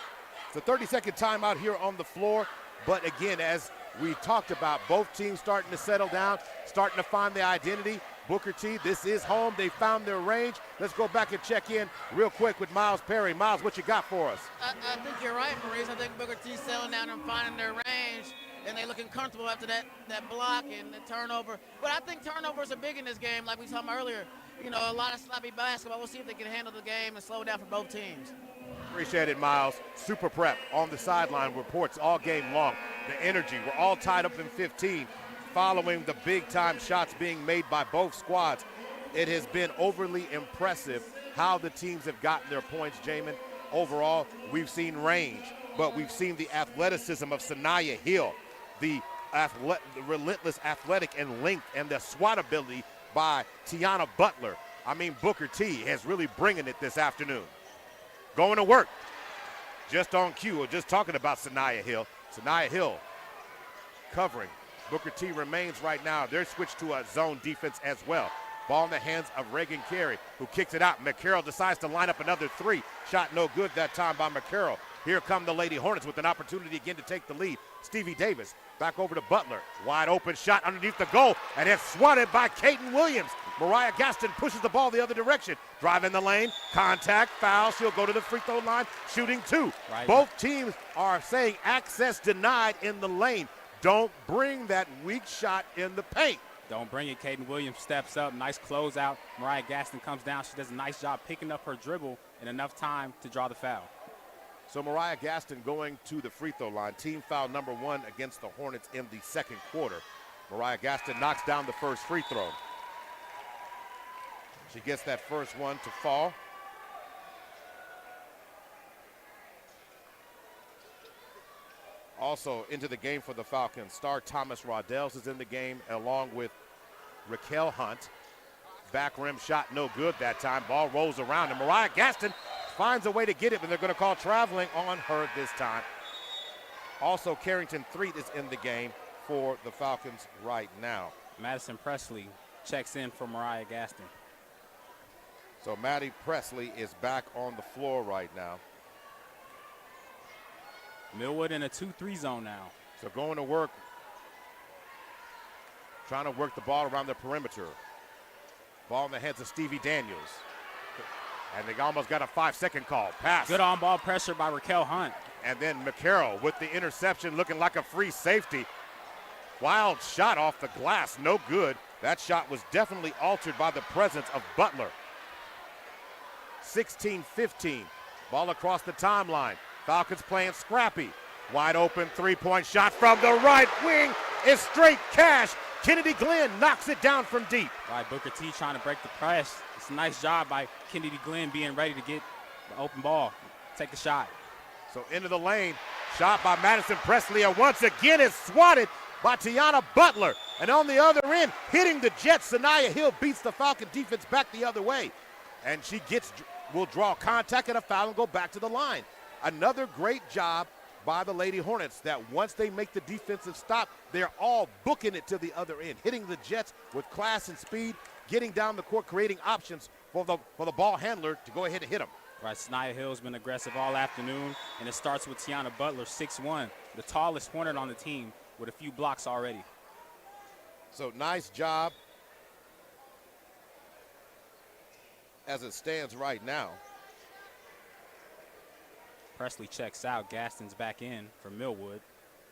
It's a 30-second timeout here on the floor, but again, as we talked about, both teams starting to settle down, starting to find their identity. Booker T, this is home. They found their range. Let's go back and check in real quick with Miles Perry. Miles, what you got for us? I think you're right, Maurice. I think Booker T's settling down and finding their range, and they're looking comfortable after that block and the turnover. But I think turnovers are big in this game, like we talked about earlier. You know, a lot of sloppy basketball. We'll see if they can handle the game and slow down for both teams. Appreciate it, Miles. Super Prep on the sideline reports all game long. The energy, we're all tied up in 15 following the big-time shots being made by both squads. It has been overly impressive how the teams have gotten their points, Jamin. Overall, we've seen range, but we've seen the athleticism of Sanaya Hill, the relentless athletic and length and the SWAT ability by Tiana Butler. I mean, Booker T is really bringing it this afternoon. Going to work. Just on cue, we're just talking about Sanaya Hill. Sanaya Hill covering. Booker T remains right now. They're switched to a zone defense as well. Ball in the hands of Reagan Carey, who kicks it out. McCarroll decides to line up another three. Shot no good that time by McCarroll. Here come the Lady Hornets with an opportunity again to take the lead. Stevie Davis back over to Butler. Wide open shot underneath the goal, and it's swatted by Kaden Williams. Mariah Gaston pushes the ball the other direction. Drive in the lane, contact, foul. She'll go to the free throw line, shooting two. Right. Both teams are saying access denied in the lane. Don't bring that weak shot in the paint. Don't bring it. Kaden Williams steps up. Nice closeout. Mariah Gaston comes down. She does a nice job picking up her dribble in enough time to draw the foul. So Mariah Gaston going to the free throw line. Team foul number 1 against the Hornets in the second quarter. Mariah Gaston knocks down the first free throw. She gets that first one to fall. Also into the game for the Falcons, star Thomas Roddells is in the game along with Raquel Hunt. Back rim shot no good that time. Ball rolls around and Mariah Gaston finds a way to get it, but they're going to call traveling on her this time. Also, Carrington Threet is in the game for the Falcons right now. Madison Presley checks in for Mariah Gaston. So Maddie Presley is back on the floor right now. Millwood in a 2-3 zone now. So going to work, trying to work the ball around the perimeter. Ball in the hands of Stevie Daniels. And they almost got a 5-second call. Pass. Good on-ball pressure by Raquel Hunt. And then McCarroll with the interception looking like a free safety. Wild shot off the glass, no good. That shot was definitely altered by the presence of Butler. 16-15, ball across the timeline. Falcons playing scrappy. Wide open three-point shot from the right wing is straight cash. Kennedy Glenn knocks it down from deep. Right, Booker T trying to break the press. It's a nice job by Kennedy Glenn being ready to get the open ball. Take the shot. So into the lane, shot by Madison Presley, and once again is swatted by Tiana Butler. And on the other end, hitting the Jets, Sanaya Hill beats the Falcon defense back the other way. And she will draw contact and a foul and go back to the line. Another great job by the Lady Hornets that once they make the defensive stop, they're all booking it to the other end, hitting the Jets with class and speed, getting down the court, creating options for the ball handler to go ahead and hit them. Right, Sanaya Hill's been aggressive all afternoon, and it starts with Tiana Butler, 6'1", the tallest Hornet on the team with a few blocks already. So nice job as it stands right now. Presley checks out. Gaston's back in for Millwood.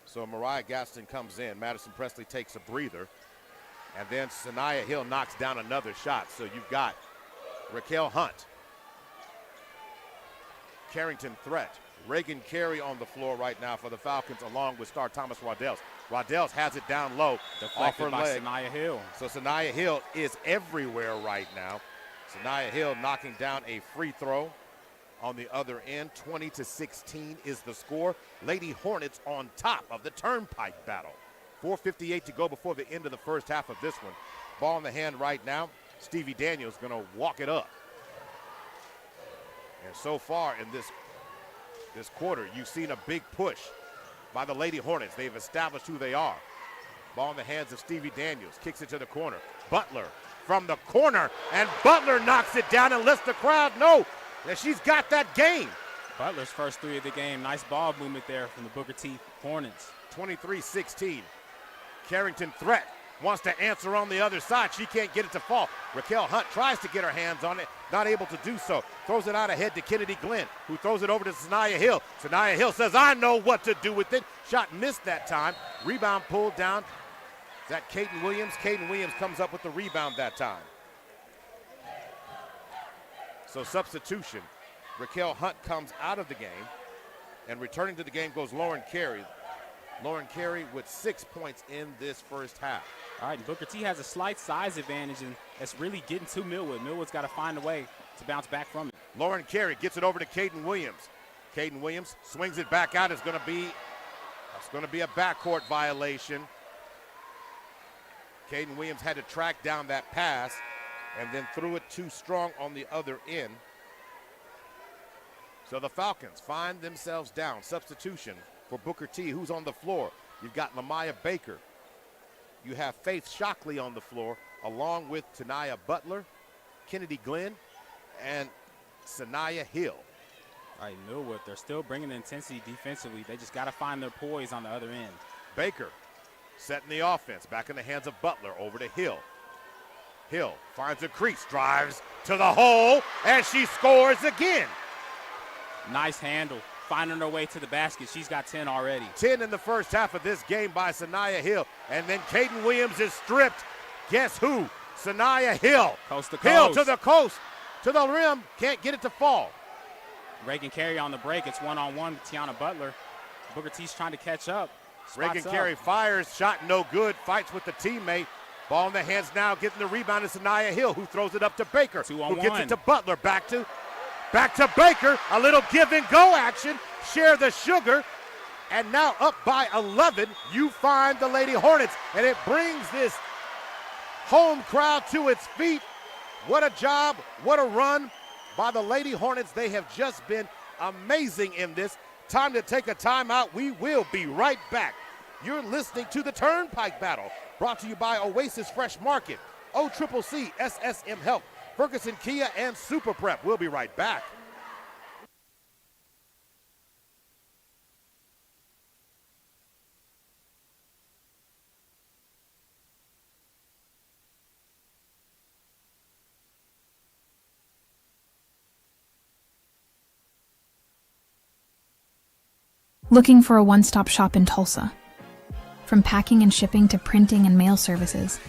So Mariah Gaston comes in. Madison Presley takes a breather. And then Sanaya Hill knocks down another shot. So you've got Raquel Hunt, Carrington Threat, Reagan Carey on the floor right now for the Falcons, along with star Thomas Roddells. Roddells has it down low. Deflected by Sanaya Hill. So Sanaya Hill is everywhere right now. Sanaya Hill knocking down a free throw. On the other end, 20-16 is the score. Lady Hornets on top of the Turnpike battle. 4:58 to go before the end of the first half of this one. Ball in the hand right now. Stevie Daniels going to walk it up. And so far in this quarter, you've seen a big push by the Lady Hornets. They've established who they are. Ball in the hands of Stevie Daniels. Kicks it to the corner. Butler from the corner. And Butler knocks it down and lets the crowd know that she's got that game. Butler's first three of the game. Nice ball movement there from the Booker T Hornets. 23-16. Carrington Threat wants to answer on the other side. She can't get it to fall. Raquel Hunt tries to get her hands on it, not able to do so. Throws it out ahead to Kennedy Glenn, who throws it over to Sanaya Hill. Sanaya Hill says, I know what to do with it. Shot missed that time. Rebound pulled down. Is that Kaden Williams? Kaden Williams comes up with the rebound that time. So substitution. Raquel Hunt comes out of the game, and returning to the game goes Lauren Carey. Lauren Carey with 6 points in this first half. All right, Booker T has a slight size advantage, and that's really getting to Millwood. Millwood's got to find a way to bounce back from it. Lauren Carey gets it over to Caden Williams. Caden Williams swings it back out. It's going to be a backcourt violation. Caden Williams had to track down that pass and then threw it too strong on the other end. So the Falcons find themselves down. Substitution for Booker T, who's on the floor. You've got Lamaya Baker. You have Faith Shockley on the floor, along with Tanaya Butler, Kennedy Glenn, and Sanaya Hill. All right, Millwood, they're still bringing the intensity defensively. They just got to find their poise on the other end. Baker setting the offense back in the hands of Butler, over to Hill. Hill finds a crease, drives to the hole, and she scores again. Nice handle, finding her way to the basket. She's got 10 already. 10 in the first half of this game by Sanaya Hill. And then Caden Williams is stripped. Guess who? Sanaya Hill. Coast to Hill coast. to the coast, to the rim, can't get it to fall. Reagan Carey on the break. It's one-on-one with Tiana Butler. Booker T's trying to catch up. Reagan Carey fires, shot no good, fights with the teammate. Ball in the hands now, getting the rebound is Sanaya Hill, who throws it up to Baker, who gets it to Butler. Back to Baker, a little give and go action, share the sugar, and now up by 11, you find the Lady Hornets, and it brings this home crowd to its feet. What a job, what a run by the Lady Hornets. They have just been amazing in this. Time to take a timeout. We will be right back. You're listening to the Turnpike Battle, brought to you by Oasis Fresh Market, OCCC, SSM Health, Ferguson Kia, and Super Prep. We'll be right back. Looking for a one-stop shop in Tulsa? From packing and shipping to printing and mail services,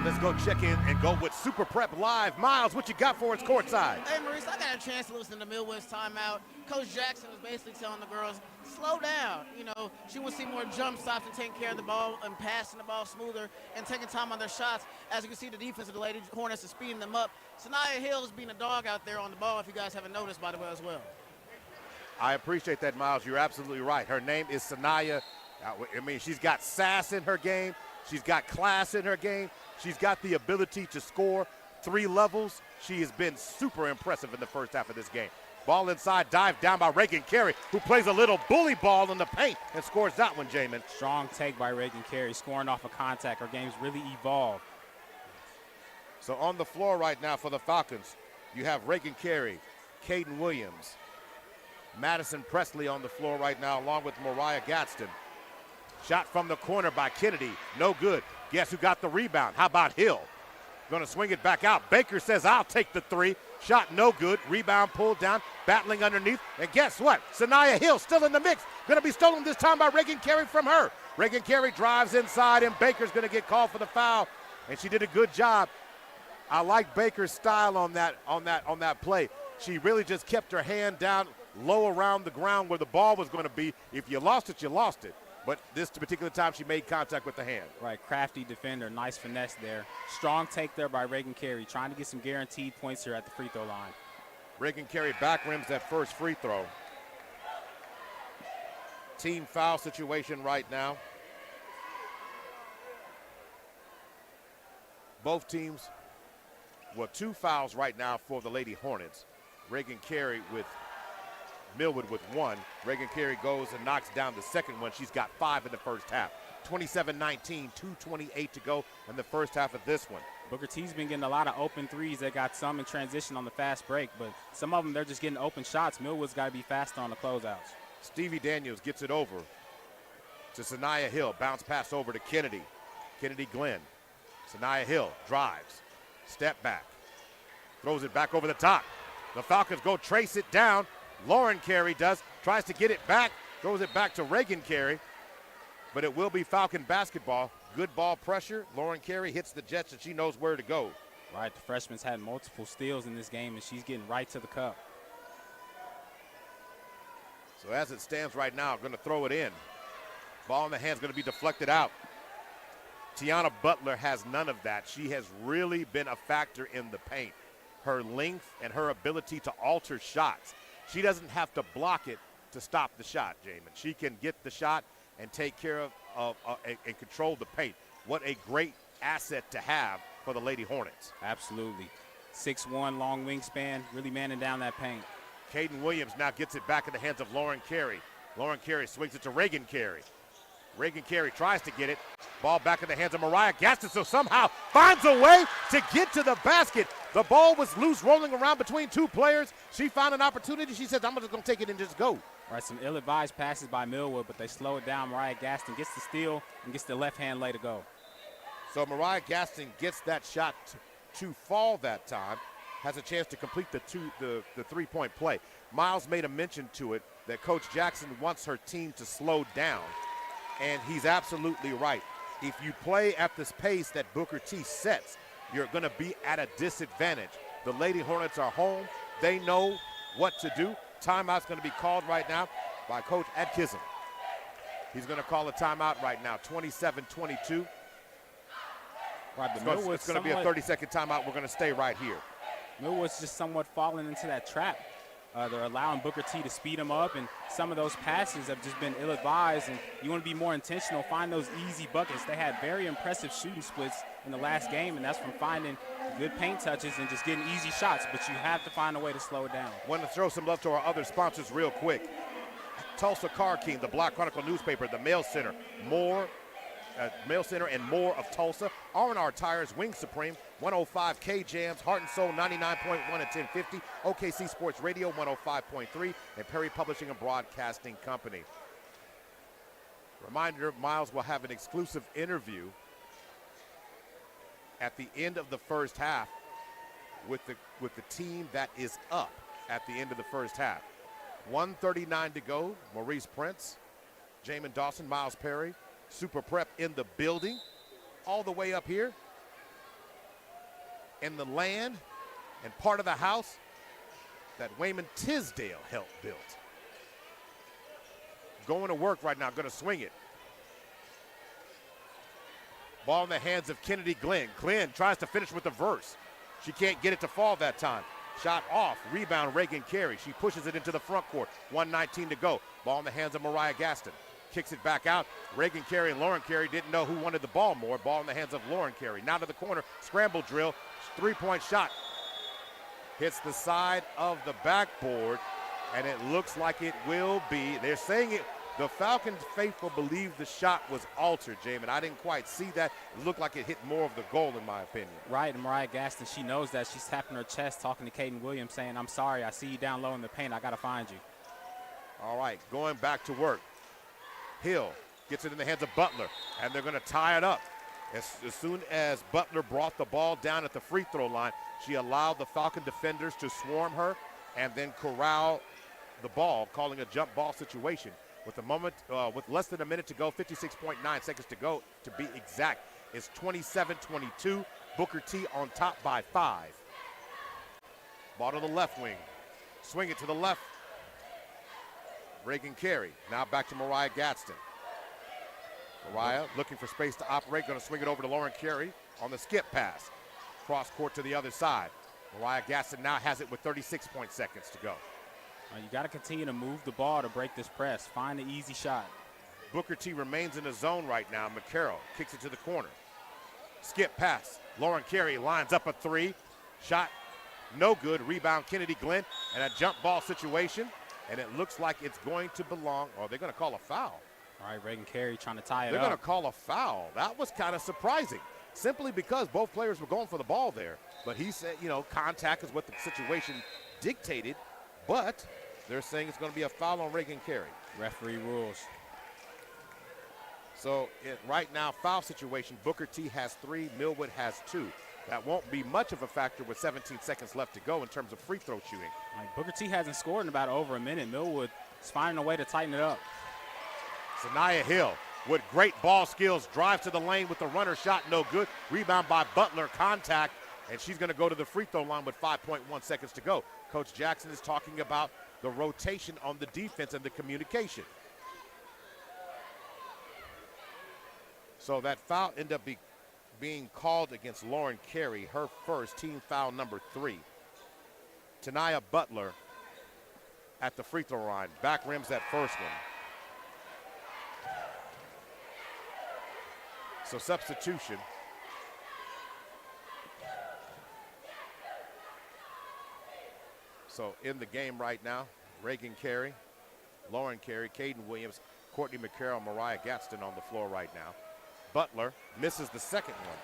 Let's go check in and go with Super Prep Live. Miles, what you got for us courtside? Hey, Maurice, I got a chance to listen to Millwood's timeout. Coach Jackson was basically telling the girls, slow down. You know, she wants to see more jump stops and taking care of the ball and passing the ball smoother and taking time on their shots. As you can see, the defense of the Lady Hornets is speeding them up. Sanaya Hill is being a dog out there on the ball, if you guys haven't noticed, by the way, as well. I appreciate that, Miles. You're absolutely right. Her name is Sanaya. I mean, she's got sass in her game. She's got class in her game. She's got the ability to score 3 levels. She has been super impressive in the first half of this game. Ball inside, dive down by Reagan Carey, who plays a little bully ball in the paint and scores that one, Jamin. Strong take by Reagan Carey, scoring off of contact. Her game's really evolved. So on the floor right now for the Falcons, you have Reagan Carey, Caden Williams, Madison Presley on the floor right now, along with Mariah Gadsden. Shot from the corner by Kennedy, no good. Guess who got the rebound? How about Hill? Gonna swing it back out. Baker says, I'll take the 3. Shot no good. Rebound pulled down, battling underneath. And guess what? Sanaya Hill still in the mix. Gonna be stolen this time by Reagan Carey from her. Reagan Carey drives inside, and Baker's gonna get called for the foul. And she did a good job. I like Baker's style on that play. She really just kept her hand down low around the ground where the ball was gonna be. If you lost it, you lost it. But this particular time, she made contact with the hand. Right, crafty defender, nice finesse there. Strong take there by Reagan Carey, trying to get some guaranteed points here at the free throw line. Reagan Carey back rims that first free throw. Team foul situation right now. Both teams, well, 2 fouls right now for the Lady Hornets. Reagan Carey with Millwood with 1. Reagan Carey goes and knocks down the second one. She's got 5 in the first half. 27-19, 2:28 to go in the first half of this one. Booker T's been getting a lot of open threes. They got some in transition on the fast break, but some of them they're just getting open shots. Millwood's got to be faster on the closeouts. Stevie Daniels gets it over to Sanaya Hill. Bounce pass over to Kennedy. Kennedy Glenn. Sanaya Hill drives. Step back. Throws it back over the top. The Falcons go trace it down. Lauren Carey does. Tries to get it back. Throws it back to Reagan Carey. But it will be Falcon basketball. Good ball pressure. Lauren Carey hits the Jets and she knows where to go. Right, the freshman's had multiple steals in this game, and she's getting right to the cup. So as it stands right now, going to throw it in. Ball in the hand's going to be deflected out. Tiana Butler has none of that. She has really been a factor in the paint. Her length and her ability to alter shots. She doesn't have to block it to stop the shot, Jamin. She can get the shot and take care of and control the paint. What a great asset to have for the Lady Hornets. Absolutely. 6'1", long wingspan, really manning down that paint. Caden Williams now gets it back in the hands of Lauren Carey. Lauren Carey swings it to Reagan Carey. Reagan Carey tries to get it. Ball back in the hands of Mariah Gaston, so somehow finds a way to get to the basket. The ball was loose, rolling around between two players. She found an opportunity. She says, I'm just going to take it and just go. All right, some ill-advised passes by Millwood, but they slow it down. Mariah Gaston gets the steal and gets the left-hand lay to go. So Mariah Gaston gets that shot to fall that time, has a chance to complete the three-point play. Miles made a mention to it that Coach Jackson wants her team to slow down, and he's absolutely right. If you play at this pace that Booker T sets, you're going to be at a disadvantage. The Lady Hornets are home. They know what to do. Timeout's going to be called right now by Coach Atkinson. He's going to call a timeout right now, 27-22. Right, it's going to be a 30-second timeout. We're going to stay right here. Millwood's just somewhat falling into that trap. They're allowing Booker T to speed them up, and some of those passes have just been ill-advised, and you want to be more intentional, find those easy buckets. They had very impressive shooting splits in the last game, and that's from finding good paint touches and just getting easy shots, but you have to find a way to slow it down. Want to throw some love to our other sponsors real quick. Tulsa Car King, the Black Chronicle newspaper, the Mail Center, and more of Tulsa. R&R Tires, Wing Supreme, 105 K-Jams, Heart and Soul 99.1 and 1050, OKC Sports Radio 105.3, and Perry Publishing and Broadcasting Company. Reminder, Miles will have an exclusive interview at the end of the first half with the team that is up at the end of the first half. 1:39 to go. Maurice Prince, Jamin Dawson, Miles Perry, Super Prep in the building, all the way up here in the land and part of the house that Wayman Tisdale helped build. Going to work right now, going to swing it. Ball in the hands of Kennedy Glenn. Glenn tries to finish with the verse. She can't get it to fall that time. Shot off, rebound Reagan Carey. She pushes it into the front court, 1:19 to go. Ball in the hands of Mariah Gaston. Kicks it back out. Reagan Carey and Lauren Carey didn't know who wanted the ball more. Ball in the hands of Lauren Carey. Now to the corner, scramble drill, three-point shot. Hits the side of the backboard, and it looks like it will be. They're saying it. The Falcons faithful believe the shot was altered, Jamin. I didn't quite see that. It looked like it hit more of the goal, in my opinion. Right, and Mariah Gaston, she knows that. She's tapping her chest, talking to Caden Williams, saying, I'm sorry, I see you down low in the paint. I got to find you. All right, going back to work. Hill gets it in the hands of Butler, and they're going to tie it up. As soon as Butler brought the ball down at the free throw line, she allowed the Falcon defenders to swarm her and then corral the ball, calling a jump ball situation. With less than a minute to go, 56.9 seconds to go, to be exact, it's 27-22. Booker T on top by 5. Ball to the left wing. Swing it to the left. Reagan Carey. Now back to Mariah Gaston. Mariah looking for space to operate. Going to swing it over to Lauren Carey on the skip pass. Cross court to the other side. Mariah Gaston now has it with 36 seconds to go. You got to continue to move the ball to break this press. Find the easy shot. Booker T remains in the zone right now. McCarroll kicks it to the corner. Skip pass. Lauren Carey lines up a three. Shot no good. Rebound Kennedy Glenn. And a jump ball situation. And it looks like it's going to belong. Oh, they're going to call a foul. All right, Reagan Carey trying to tie it up. They're going to call a foul. That was kind of surprising. simply because both players were going for the ball there. But he said, you know, contact is what the situation dictated, but they're saying it's going to be a foul on Reagan Carey. Referee rules. So right now, foul situation, Booker T has 3, Millwood has 2. That won't be much of a factor with 17 seconds left to go in terms of free throw shooting. Like, Booker T hasn't scored in about over a minute. Millwood is finding a way to tighten it up. Sanaya Hill with great ball skills, drives to the lane with the runner shot, no good. Rebound by Butler, contact, and she's going to go to the free throw line with 5.1 seconds to go. Coach Jackson is talking about the rotation on the defense and the communication. So that foul ended up being called against Lauren Carey, her first, team foul number 3. Tanaya Butler at the free throw line, back rims that first one. So substitution. So in the game right now, Reagan Carey, Lauren Carey, Caden Williams, Courtney McCarroll, Mariah Gadsden on the floor right now. Butler misses the second one.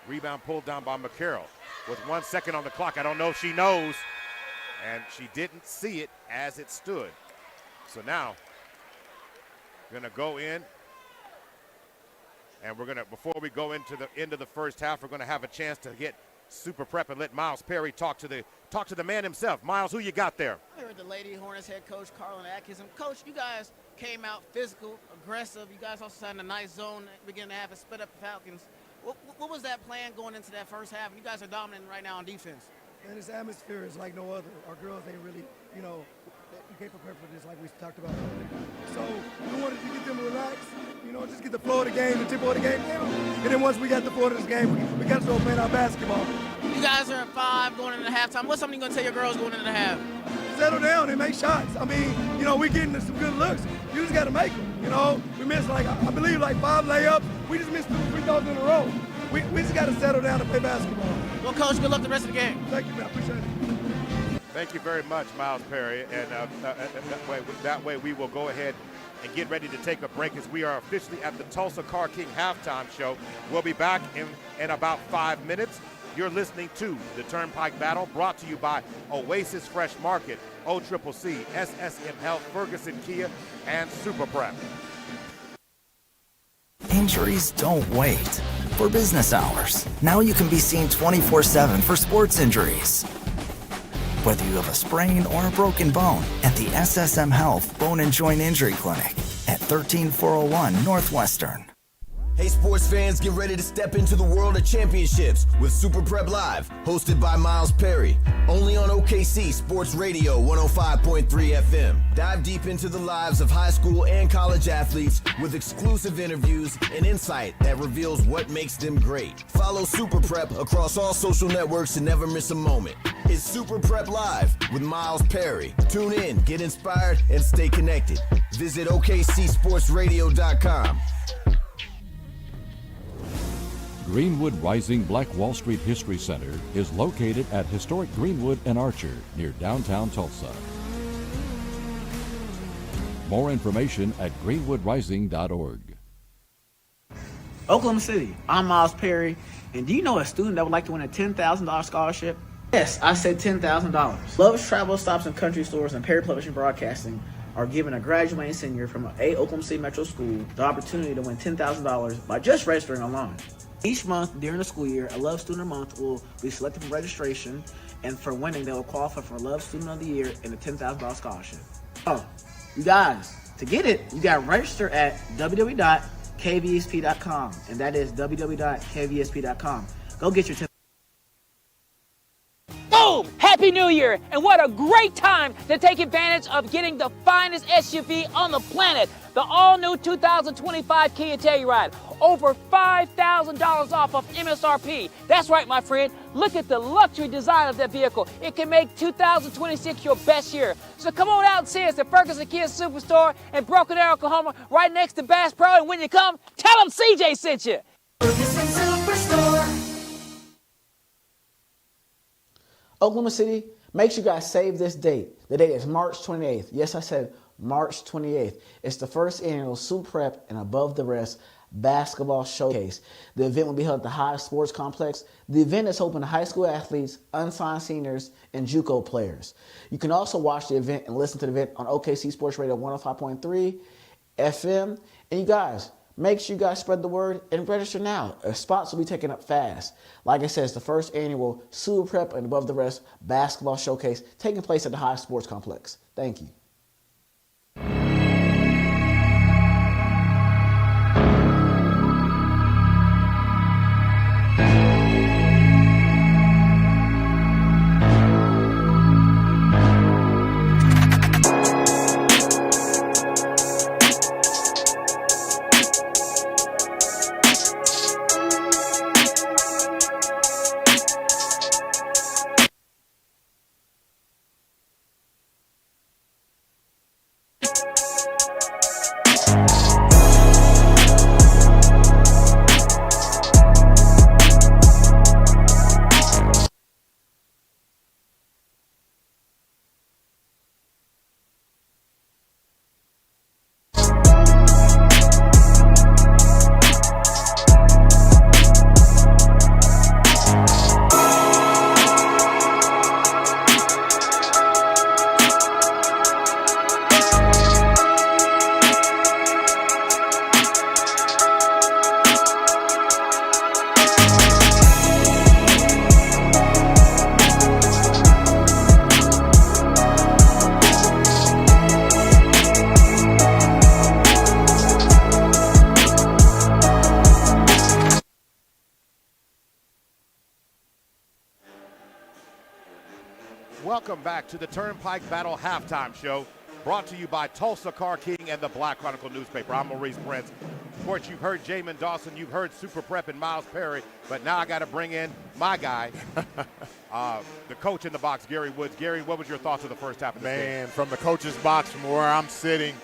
Rebound pulled down by McCarroll with 1 second on the clock. I don't know if she knows, and she didn't see it as it stood. So now, gonna go in, and we're gonna, before we go into the end of the first half, we're gonna have a chance to get Super Prep and let Miles Perry talk to the man himself. Miles, who you got there? I heard the Lady Hornets head coach, Carlin Atkinson. Coach, you guys came out physical, aggressive. You guys also signed a nice zone, beginning to have a split up the Falcons. What was that plan going into that first half? You guys are dominant right now on defense. And this atmosphere is like no other. Our girls, they really, you know, you can't prepare for this like we talked about earlier. So we wanted to get them relaxed, you know, just get the flow of the game, the tempo of the game down. And then once we got the flow of this game, we got to start playing our basketball. You guys are at 5 going into halftime. What's something you're going to tell your girls going into the half? Settle down and make shots. I mean, you know, we getting some good looks. You just got to make them, you know. We missed, like, I believe, like 5 layups. We just missed 2 free throws in a row. We just got to settle down and play basketball. Well, Coach, good luck the rest of the game. Thank you, man. I appreciate it. Thank you very much, Miles Perry. And that way we will go ahead and get ready to take a break as we are officially at the Tulsa Car King halftime show. We'll be back in about 5 minutes. You're listening to the Turnpike Battle, brought to you by Oasis Fresh Market, OCCC, SSM Health, Ferguson Kia, and Super Prep. Injuries don't wait. For business hours, now you can be seen 24/7 for sports injuries. Whether you have a sprain or a broken bone, at the SSM Health Bone and Joint Injury Clinic at 13401 Northwestern. Hey sports fans, get ready to step into the world of championships with Super Prep Live, hosted by Miles Perry, only on OKC Sports Radio 105.3 FM. Dive deep into the lives of high school and college athletes with exclusive interviews and insight that reveals what makes them great. Follow Super Prep across all social networks to never miss a moment. It's Super Prep Live with Miles Perry. Tune in, get inspired, and stay connected. Visit OKCSportsRadio.com. Greenwood Rising Black Wall Street History Center is located at historic Greenwood and Archer near downtown Tulsa. More information at greenwoodrising.org. Oklahoma City, I'm Miles Perry, and do you know a student that would like to win a $10,000 scholarship? Yes, I said $10,000. Love's Travel Stops and Country Stores and Perry Publishing Broadcasting are giving a graduating senior from a Oklahoma City Metro school the opportunity to win $10,000 by just registering online. Each month during the school year, a Love Student of the Month will be selected for registration, and for winning, they will qualify for Love Student of the Year and a $10,000 scholarship. Oh, you guys, to get it, you got to register at www.kvsp.com, and that is www.kvsp.com. Go get your $10,000. Boom! Happy New Year! And what a great time to take advantage of getting the finest SUV on the planet, the all-new 2025 Kia Telluride. Over $5,000 off of MSRP. That's right, my friend. Look at the luxury design of that vehicle. It can make 2026 your best year. So come on out and see us at Ferguson Kia Superstore in Broken Arrow, Oklahoma, right next to Bass Pro. And when you come, tell them CJ sent you. Ferguson Superstore. Oklahoma City, make sure you guys save this date. The date is March 28th. Yes, I said March 28th. It's the first annual Super Prep and Above the Rest Basketball Showcase. The event will be held at the Hive Sports Complex. The event is open to high school athletes, unsigned seniors, and JUCO players. You can also watch the event and listen to the event on OKC Sports Radio 105.3 FM. And you guys, make sure you guys spread the word and register now. Spots will be taken up fast. Like I said, it's the first annual Super Prep and Above the Rest Basketball Showcase taking place at the Hive Sports Complex. Thank you. Welcome back to the Turnpike Battle Halftime Show, brought to you by Tulsa Car King and the Black Chronicle newspaper. I'm Maurice Prince. Of course, you've heard Jamin Dawson, you've heard Super Prep and Miles Perry, but now I got to bring in my guy, the coach in the box, Gary Woods. Gary, what was your thoughts of the first half of the game? Man, from the coach's box, from where I'm sitting,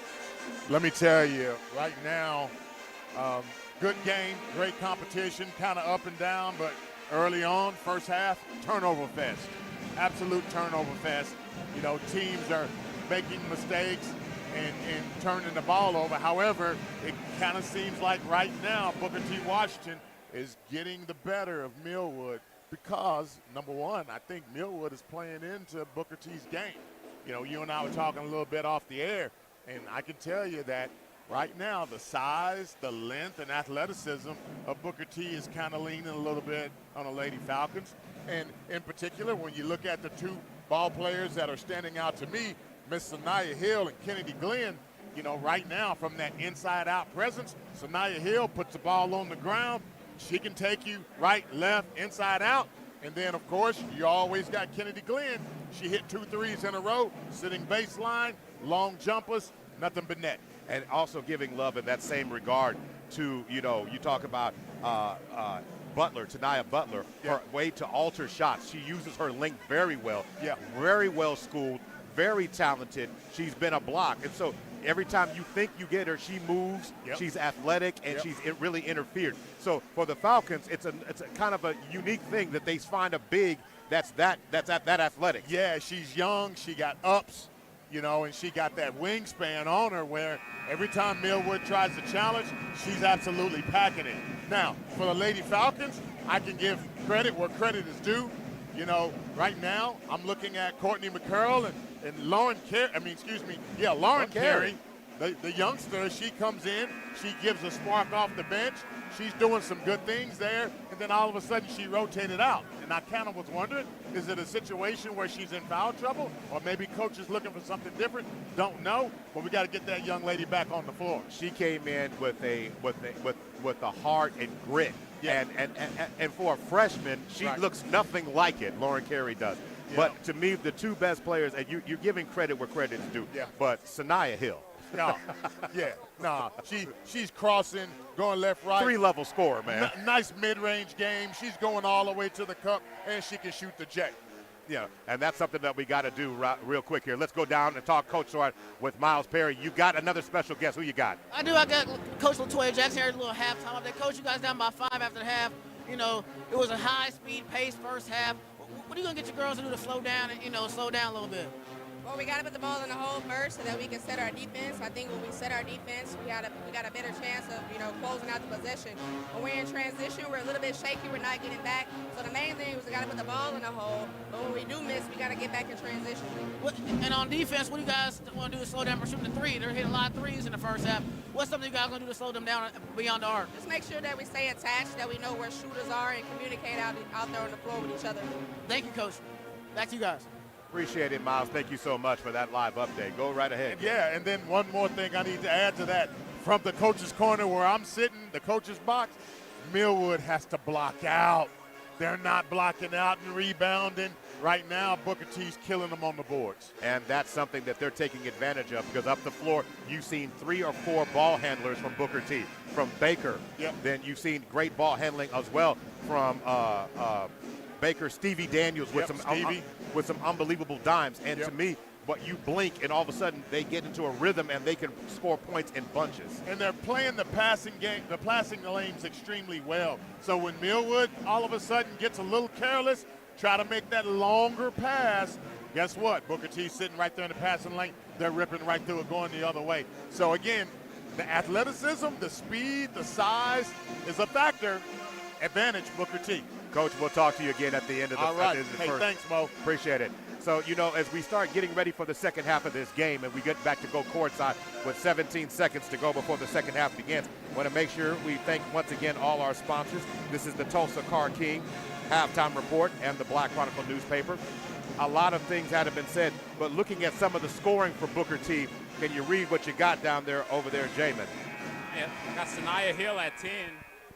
let me tell you, right now, good game, great competition, kind of up and down, but early on, first half, turnover fest. Absolute turnover fest. You know, teams are making mistakes and turning the ball over. However, it kind of seems like right now Booker T. Washington is getting the better of Millwood because, number one, I think Millwood is playing into Booker T's game. You know, you and I were talking a little bit off the air, and I can tell you that right now the size, the length, and athleticism of Booker T is kind of leaning a little bit on the Lady Falcons. And in particular, when you look at the two ball players that are standing out to me, Miss Sanaya Hill and Kennedy Glenn, you know, right now from that inside-out presence, Sanaya Hill puts the ball on the ground. She can take you right, left, inside out. And then, of course, you always got Kennedy Glenn. She hit 2 threes in a row, sitting baseline, long jumpers, nothing but net. And also giving love in that same regard to, you know, you talk about Butler, Tanaya Butler, her way to alter shots. She uses her length very well. Yeah. Very well schooled, very talented. She's been a block. And so every time you think you get her, she moves. Yep. She's athletic, and she's really interfered. So for the Falcons, it's a kind of a unique thing that they find a big that's athletic. Yeah, she's young. She got ups, you know, and she got that wingspan on her where every time Millwood tries to challenge, she's absolutely packing it. Now, for the Lady Falcons, I can give credit where credit is due. You know, right now, I'm looking at Courtney McCurl and Lauren Carey. Lauren Carey, the youngster. She comes in, she gives a spark off the bench. She's doing some good things there, and then all of a sudden she rotated out. And I kind of was wondering, is it a situation where she's in foul trouble, or maybe coach is looking for something different? Don't know, but we got to get that young lady back on the floor. She came in with the heart and grit. Yeah. And for a freshman, she looks nothing like it. Lauren Carey does. Yeah. But to me, the two best players, and you're giving credit where credit is due. Yeah. But Sanaya Hill. She's crossing, going left, right. 3-level scorer, man. Nice mid-range game. She's going all the way to the cup, and she can shoot the J. Yeah, and that's something that we got to do real quick here. Let's go down and talk Courtside with Miles Perry. You got another special guest. Who you got? I do. I got Coach LaToya Jackson here, a little halftime up there. Coach, you guys down by 5 after the half. You know, it was a high-speed pace first half. What are you going to get your girls to do to slow down and, slow down a little bit? Well, we got to put the ball in the hole first so that we can set our defense. I think when we set our defense, we got a better chance of, closing out the possession. When we're in transition, we're a little bit shaky. We're not getting back. So the main thing is we got to put the ball in the hole. But when we do miss, we got to get back in transition. And on defense, what do you guys want to do to slow down from shooting the three? They're hitting a lot of threes in the first half. What's something you guys going to do to slow them down beyond the arc? Just make sure that we stay attached, that we know where shooters are, and communicate out there on the floor with each other. Thank you, Coach. Back to you guys. Appreciate it, Miles. Thank you so much for that live update. Go right ahead. Yeah, and then one more thing I need to add to that. From the coach's corner where I'm sitting, the coach's box, Millwood has to block out. They're not blocking out and rebounding. Right now, Booker T's killing them on the boards. And that's something that they're taking advantage of because up the floor, you've seen 3 or 4 ball handlers from Booker T. From Baker, then you've seen great ball handling as well from Baker, Stevie Daniels with some unbelievable dimes. And to me, but you blink and all of a sudden they get into a rhythm and they can score points in bunches. And they're playing the passing game, the passing lanes extremely well. So when Millwood all of a sudden gets a little careless, try to make that longer pass, guess what? Booker T's sitting right there in the passing lane. They're ripping right through it, going the other way. So again, the athleticism, the speed, the size is a factor. Advantage Booker T. Coach, we'll talk to you again at the end of the, all right. Hey, first. Thanks, Mo. Appreciate it. So, as we start getting ready for the second half of this game and we get back to go courtside with 17 seconds to go before the second half begins, I want to make sure we thank once again all our sponsors. This is the Tulsa Car King halftime report and the Black Chronicle newspaper. A lot of things had been said, but looking at some of the scoring for Booker T, can you read what you got down there over there, Jamin? Yeah, I got Sanaya Hill at 10.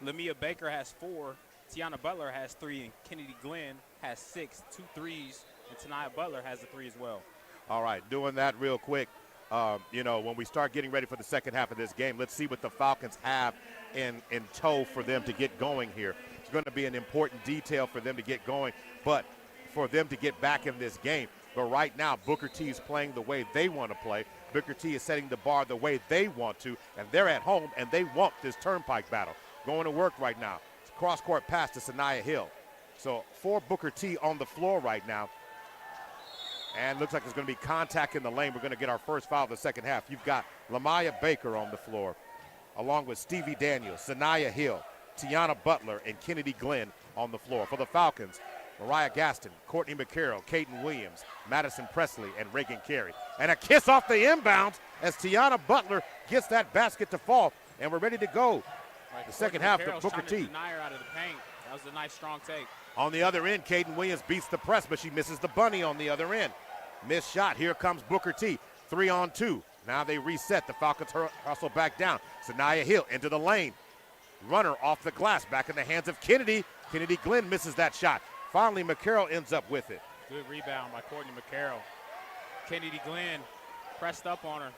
Lamia Baker has 4. Tiana Butler has 3, and Kennedy Glenn has 6, 2 threes, and Tanaya Butler has a 3 as well. All right, doing that real quick. When we start getting ready for the second half of this game, let's see what the Falcons have in tow for them to get going here. It's going to be an important detail for them to get going, but for them to get back in this game. But right now, Booker T is playing the way they want to play. Booker T is setting the bar the way they want to, and they're at home, and they want this turnpike battle. Going to work right now. Cross-court pass to Sanaya Hill. So for Booker T on the floor right now. And looks like there's going to be contact in the lane. We're going to get our first foul of the second half. You've got Lamia Baker on the floor, along with Stevie Daniels, Sanaya Hill, Tiana Butler, and Kennedy Glenn on the floor. For the Falcons, Mariah Gaston, Courtney McCarroll, Kaden Williams, Madison Presley, and Reagan Carey. And a kiss off the inbounds as Tiana Butler gets that basket to fall. And we're ready to go. The second half to Booker T. Deny her out of the paint. That was a nice, strong take. On the other end, Kaden Williams beats the press, but she misses the bunny on the other end. Missed shot. Here comes Booker T. 3-on-2. Now they reset. The Falcons hustle back down. Sanaya Hill into the lane. Runner off the glass. Back in the hands of Kennedy. Kennedy Glenn misses that shot. Finally, McCarroll ends up with it. Good rebound by Courtney McCarroll. Kennedy Glenn pressed up on her.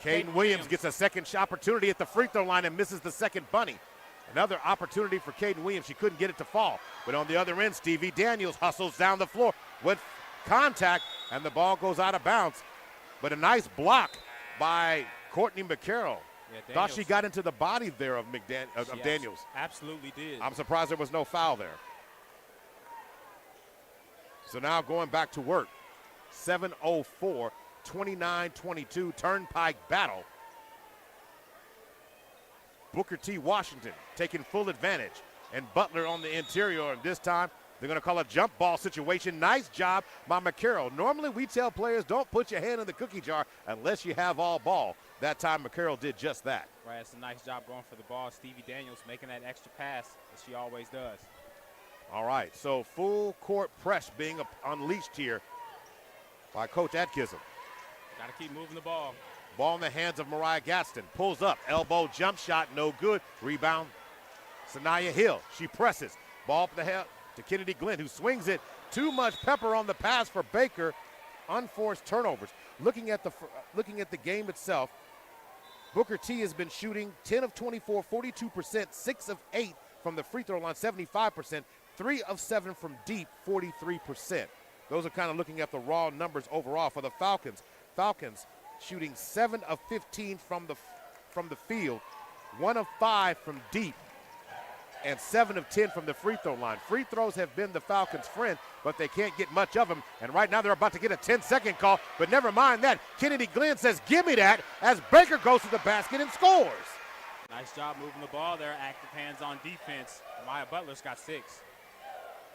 Kaden Williams gets a second shot opportunity at the free throw line and misses the second bunny. Another opportunity for Kaden Williams. She couldn't get it to fall. But on the other end, Stevie Daniels hustles down the floor with contact, and the ball goes out of bounds. But a nice block by Courtney McCarroll. Yeah, thought she got into the body there of Daniels. Absolutely did. I'm surprised there was no foul there. So now going back to work. 7:04. 29-22 turnpike battle. Booker T. Washington taking full advantage, and Butler on the interior, and this time they're going to call a jump ball situation. Nice job by McCarroll. Normally we tell players don't put your hand in the cookie jar unless you have all ball. That time McCarroll did just that. Right, it's a nice job going for the ball. Stevie Daniels making that extra pass as she always does. All right, so full court press being unleashed here by Coach Atkinson. Got to keep moving the ball. Ball in the hands of Mariah Gaston. Pulls up. Elbow jump shot. No good. Rebound. Sanaya Hill. She presses. Ball up the head to Kennedy Glenn, who swings it. Too much pepper on the pass for Baker. Unforced turnovers. Looking at the game itself, Booker T has been shooting 10 of 24, 42%, 6 of 8 from the free throw line, 75%, 3 of 7 from deep, 43%. Those are kind of looking at the raw numbers overall for the Falcons. Falcons shooting 7 of 15 from the field, 1 of 5 from deep. and 7 of 10 from the free throw line. Free throws have been the Falcons' friend, but they can't get much of them. And right now they're about to get a 10-second call, but never mind that. Kennedy Glenn says, give me that, as Baker goes to the basket and scores. Nice job moving the ball there. Active hands on defense. Maya Butler's got 6.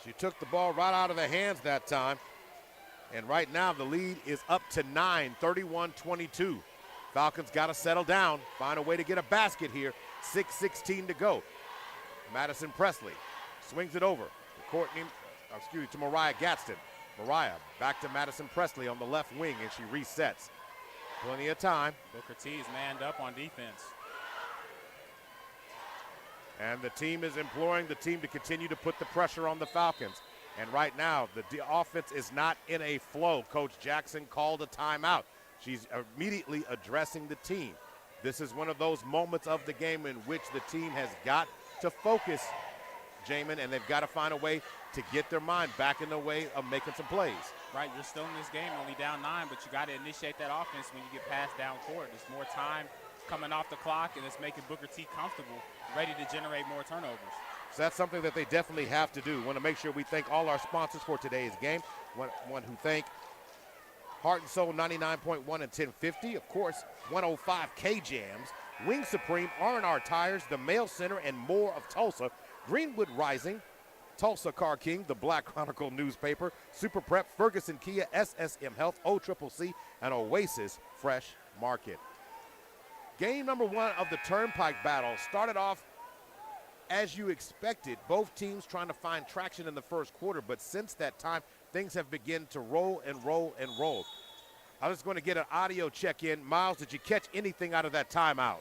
She took the ball right out of the hands that time. And right now the lead is up to 9, 31-22. Falcons got to settle down, find a way to get a basket here. 6:16 to go. Madison Presley swings it over to Mariah Gadsden. Mariah back to Madison Presley on the left wing, and she resets. Plenty of time. Booker T is manned up on defense. And the team is imploring the team to continue to put the pressure on the Falcons. And right now, the offense is not in a flow. Coach Jackson called a timeout. She's immediately addressing the team. This is one of those moments of the game in which the team has got to focus, Jamin, and they've got to find a way to get their mind back in the way of making some plays. Right, you're still in this game, only down 9, but you got to initiate that offense when you get past down court. There's more time coming off the clock, and it's making Booker T comfortable, ready to generate more turnovers. So that's something that they definitely have to do. Want to make sure we thank all our sponsors for today's game. One who thank Heart and Soul 99.1 and 1050. Of course, 105 K-Jams, Wing Supreme, R&R Tires, the Mail Center, and more of Tulsa. Greenwood Rising, Tulsa Car King, the Black Chronicle newspaper, Super Prep, Ferguson Kia, SSM Health, OCCC, and Oasis Fresh Market. Game number 1 of the Turnpike Battle started off as you expected. Both teams trying to find traction in the first quarter, but since that time, things have begun to roll and roll and roll. I was going to get an audio check-in. Miles, did you catch anything out of that timeout?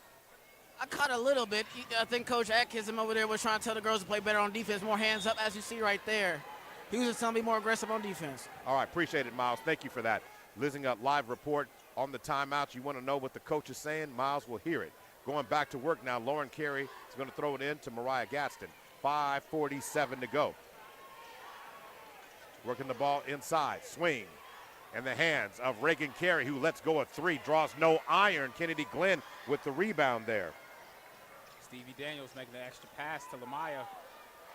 I caught a little bit. I think Coach Atkinson over there was trying to tell the girls to play better on defense, more hands up, as you see right there. He was just telling me be more aggressive on defense. All right, appreciate it, Miles. Thank you for that. Listening a live report on the timeouts. You want to know what the coach is saying? Miles will hear it. Going back to work now, Lauren Carey is going to throw it in to Mariah Gadsden. 5:47 to go. Working the ball inside. Swing in the hands of Reagan Carey, who lets go of 3, draws no iron. Kennedy Glenn with the rebound there. Stevie Daniels making the extra pass to Lamaya.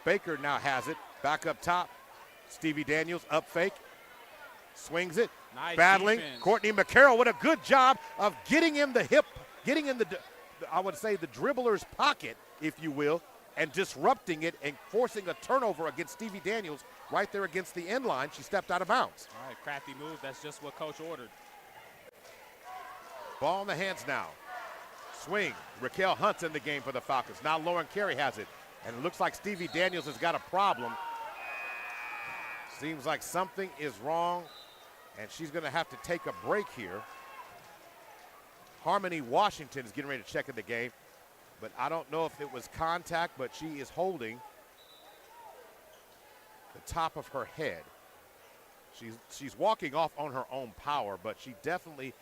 Baker now has it. Back up top. Stevie Daniels up fake. Swings it. Nice battling. Defense. Courtney McCarroll, what a good job of getting him the hip, getting in the, I would say, the dribbler's pocket, if you will, and disrupting it and forcing a turnover against Stevie Daniels right there against the end line. She stepped out of bounds. All right, crafty move. That's just what Coach ordered. Ball in the hands now. Swing. Raquel Hunt's in the game for the Falcons. Now Lauren Carey has it. And it looks like Stevie Daniels has got a problem. Seems like something is wrong, and she's going to have to take a break here. Harmony Washington is getting ready to check in the game, but I don't know if it was contact, but she is holding the top of her head. She's walking off on her own power, but she's definitely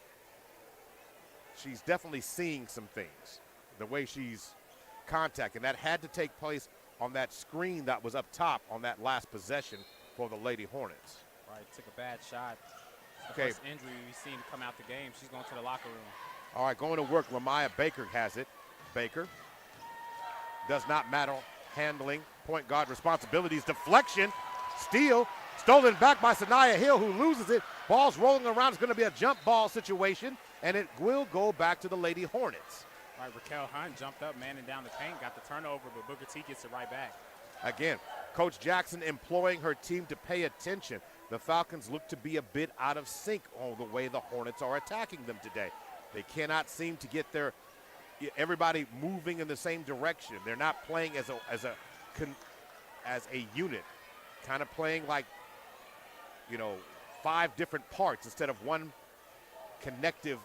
seeing some things, the way she's contacting. That had to take place on that screen that was up top on that last possession for the Lady Hornets. Right, took a bad shot. Okay. First injury we've seen come out the game. She's going to the locker room. All right, going to work. Lamaya Baker has it. Baker does not matter. Handling, point guard responsibilities, deflection, steal, stolen back by Sanaya Hill, who loses it. Ball's rolling around. It's going to be a jump ball situation, and it will go back to the Lady Hornets. All right, Raquel Hunt jumped up, manning down the paint, got the turnover, but Booker T gets it right back. Again, Coach Jackson employing her team to pay attention. The Falcons look to be a bit out of sync on the way the Hornets are attacking them today. They cannot seem to get everybody moving in the same direction. They're not playing as a unit, kind of playing like, 5 different parts instead of one connective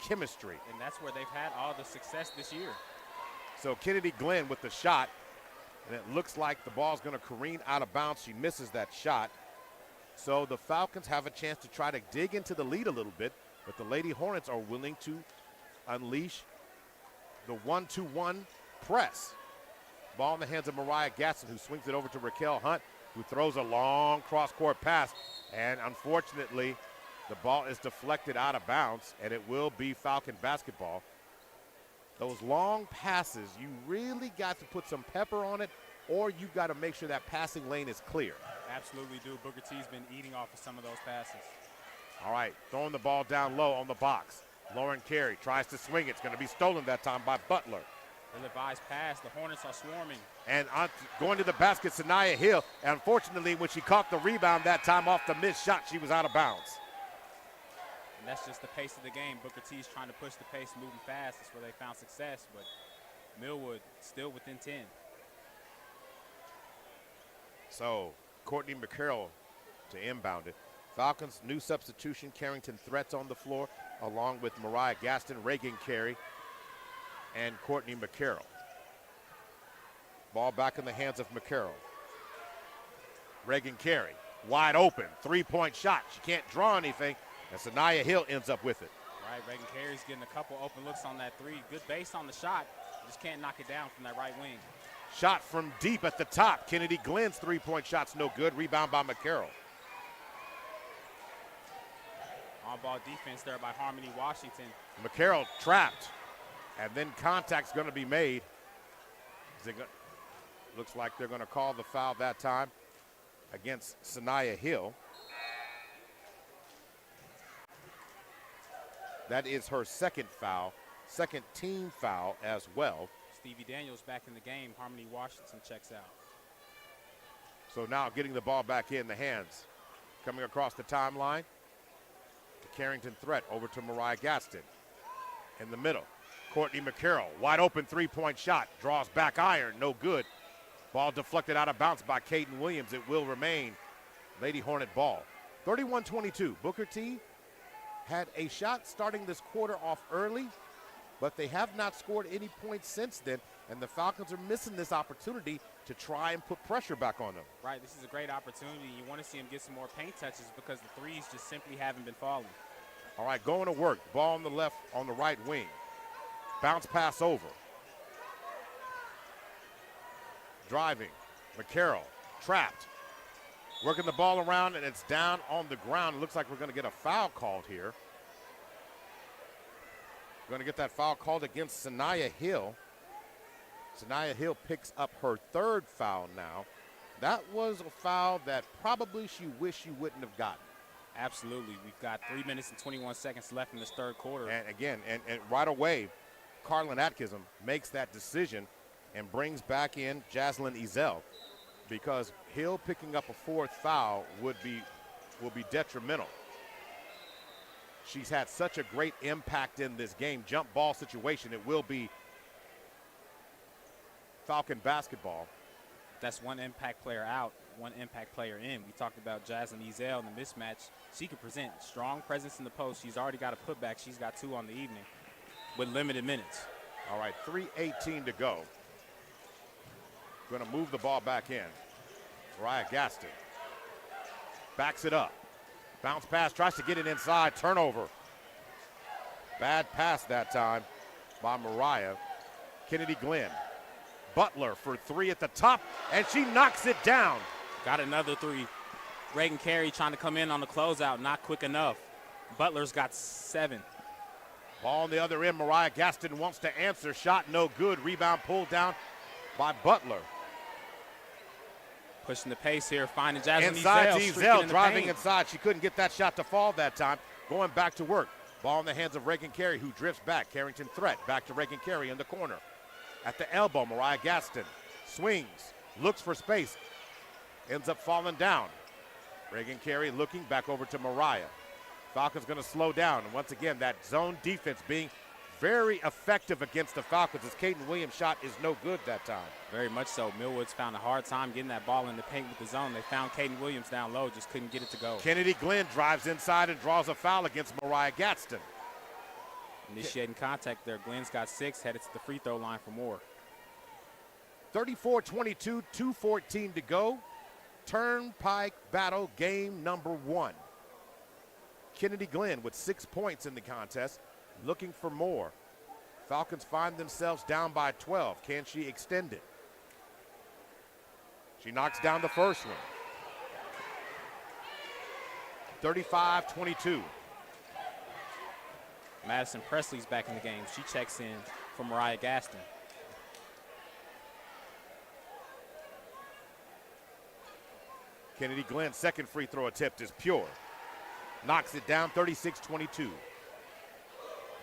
chemistry. And that's where they've had all the success this year. So Kennedy Glenn with the shot, and it looks like the ball's going to careen out of bounds. She misses that shot. So the Falcons have a chance to try to dig into the lead a little bit, but the Lady Hornets are willing to unleash the 1-2-1 press. Ball in the hands of Mariah Gadsden, who swings it over to Raquel Hunt, who throws a long cross-court pass. And unfortunately, the ball is deflected out of bounds, and it will be Falcon basketball. Those long passes, you really got to put some pepper on it or you've got to make sure that passing lane is clear. Absolutely do. Booker T's been eating off of some of those passes. All right, throwing the ball down low on the box. Lauren Carey tries to swing it. It's going to be stolen that time by Butler. Ill-advised pass. The Hornets are swarming. And going to the basket, Sanaya Hill. And unfortunately, when she caught the rebound that time off the missed shot, she was out of bounds. And that's just the pace of the game. Booker T's trying to push the pace, moving fast. That's where they found success. But Millwood still within 10. So Courtney McCarroll to inbound it. Falcons, new substitution, Carrington Threats on the floor, along with Mariah Gaston, Reagan Carey, and Courtney McCarroll. Ball back in the hands of McCarroll. Reagan Carey, wide open, three-point shot. She can't draw anything, and Sanaya Hill ends up with it. Right, Reagan Carey's getting a couple open looks on that three. Good base on the shot, just can't knock it down from that right wing. Shot from deep at the top. Kennedy Glenn's three-point shot's no good. Rebound by McCarroll. On-ball defense there by Harmony Washington. McCarroll trapped, and then contact's going to be made. Looks like they're going to call the foul that time against Sanaya Hill. That is her second foul, second team foul as well. Stevie Daniels back in the game. Harmony Washington checks out. So now getting the ball back in the hands. Coming across the timeline. The Carrington Threat over to Mariah Gaston. In the middle, Courtney McCarroll. Wide open three-point shot. Draws back iron. No good. Ball deflected out of bounds by Caden Williams. It will remain Lady Hornet ball. 31-22. Booker T had a shot starting this quarter off early, but they have not scored any points since then, and the Falcons are missing this opportunity to try and put pressure back on them. Right, this is a great opportunity. You want to see them get some more paint touches because the threes just simply haven't been falling. All right, going to work. Ball on the left, on the right wing. Bounce pass over. Driving. McCarroll trapped. Working the ball around, and it's down on the ground. It looks like we're going to get a foul called here. Going to get that foul called against Sanaya Hill. Sanaya Hill picks up her third foul now. That was a foul that probably she wished she wouldn't have gotten. Absolutely. We've got 3 minutes and 21 seconds left in this third quarter. And again, and right away, Carlin Atkinson makes that decision and brings back in Jaslyn Ezel, because Hill picking up a fourth foul will be detrimental. She's had such a great impact in this game. Jump ball situation, it will be Falcon basketball. That's one impact player out, one impact player in. We talked about Jaslyn Ezel in the mismatch. She can present strong presence in the post. She's already got a putback. She's got 2 on the evening with limited minutes. All right, 3:18 to go. Going to move the ball back in. Mariah Gaston backs it up. Bounce pass, tries to get it inside, turnover. Bad pass that time by Mariah. Kennedy Glenn. Butler for 3 at the top, and she knocks it down. Got another 3. Reagan Carey trying to come in on the closeout, not quick enough. Butler's got 7. Ball on the other end, Mariah Gaston wants to answer, shot no good. Rebound pulled down by Butler. Pushing the pace here, finding Jaslyn inside Ezel. to Ezel, driving inside. She couldn't get that shot to fall that time. Going back to work. Ball in the hands of Reagan Carey, who drifts back. Carrington Threat, back to Reagan Carey in the corner. At the elbow, Mariah Gaston swings, looks for space, ends up falling down. Reagan Carey looking back over to Mariah. Falcons going to slow down, and once again, that zone defense being very effective against the Falcons, as Caden Williams' shot is no good that time. Very much so. Millwood's found a hard time getting that ball in the paint with the zone. They found Caden Williams down low, just couldn't get it to go. Kennedy Glenn drives inside and draws a foul against Mariah Gaston. Initiating contact there. Glenn's got 6, headed to the free throw line for more. 34-22, 2:14 to go. Turnpike battle game number 1. Kennedy Glenn with 6 points in the contest, looking for more. Falcons find themselves down by 12. Can she extend it? She knocks down the first one. 35-22. Madison Presley's back in the game. She checks in for Mariah Gaston. Kennedy Glenn's second free throw attempt is pure. Knocks it down, 36-22.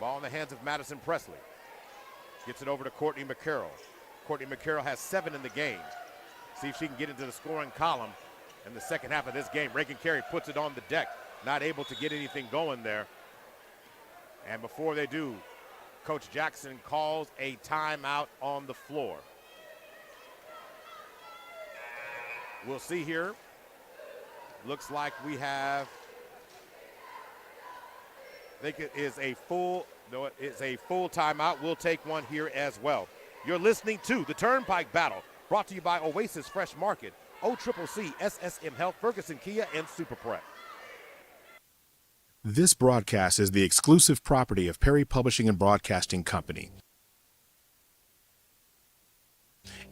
Ball in the hands of Madison Presley. Gets it over to Courtney McCarroll. Courtney McCarroll has 7 in the game. See if she can get into the scoring column in the second half of this game. Reagan Carey puts it on the deck. Not able to get anything going there. And before they do, Coach Jackson calls a timeout on the floor. We'll see here. Looks like we have, I think it is a full timeout. We'll take one here as well. You're listening to the Turnpike Battle, brought to you by Oasis Fresh Market, OCCC, SSM Health, Ferguson Kia, and Super Prep. This broadcast is the exclusive property of Perry Publishing and Broadcasting Company.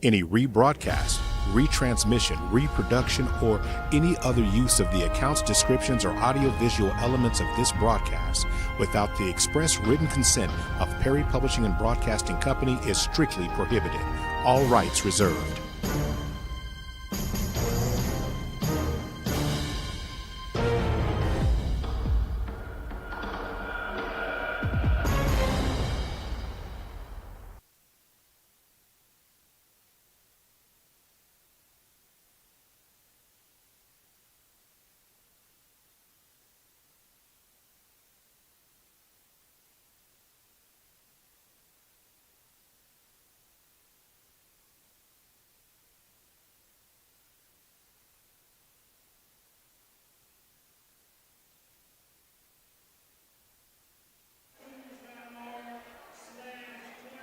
Any rebroadcast, retransmission, reproduction, or any other use of the accounts, descriptions, or audiovisual elements of this broadcast without the express written consent of Perry Publishing and Broadcasting Company is strictly prohibited. All rights reserved.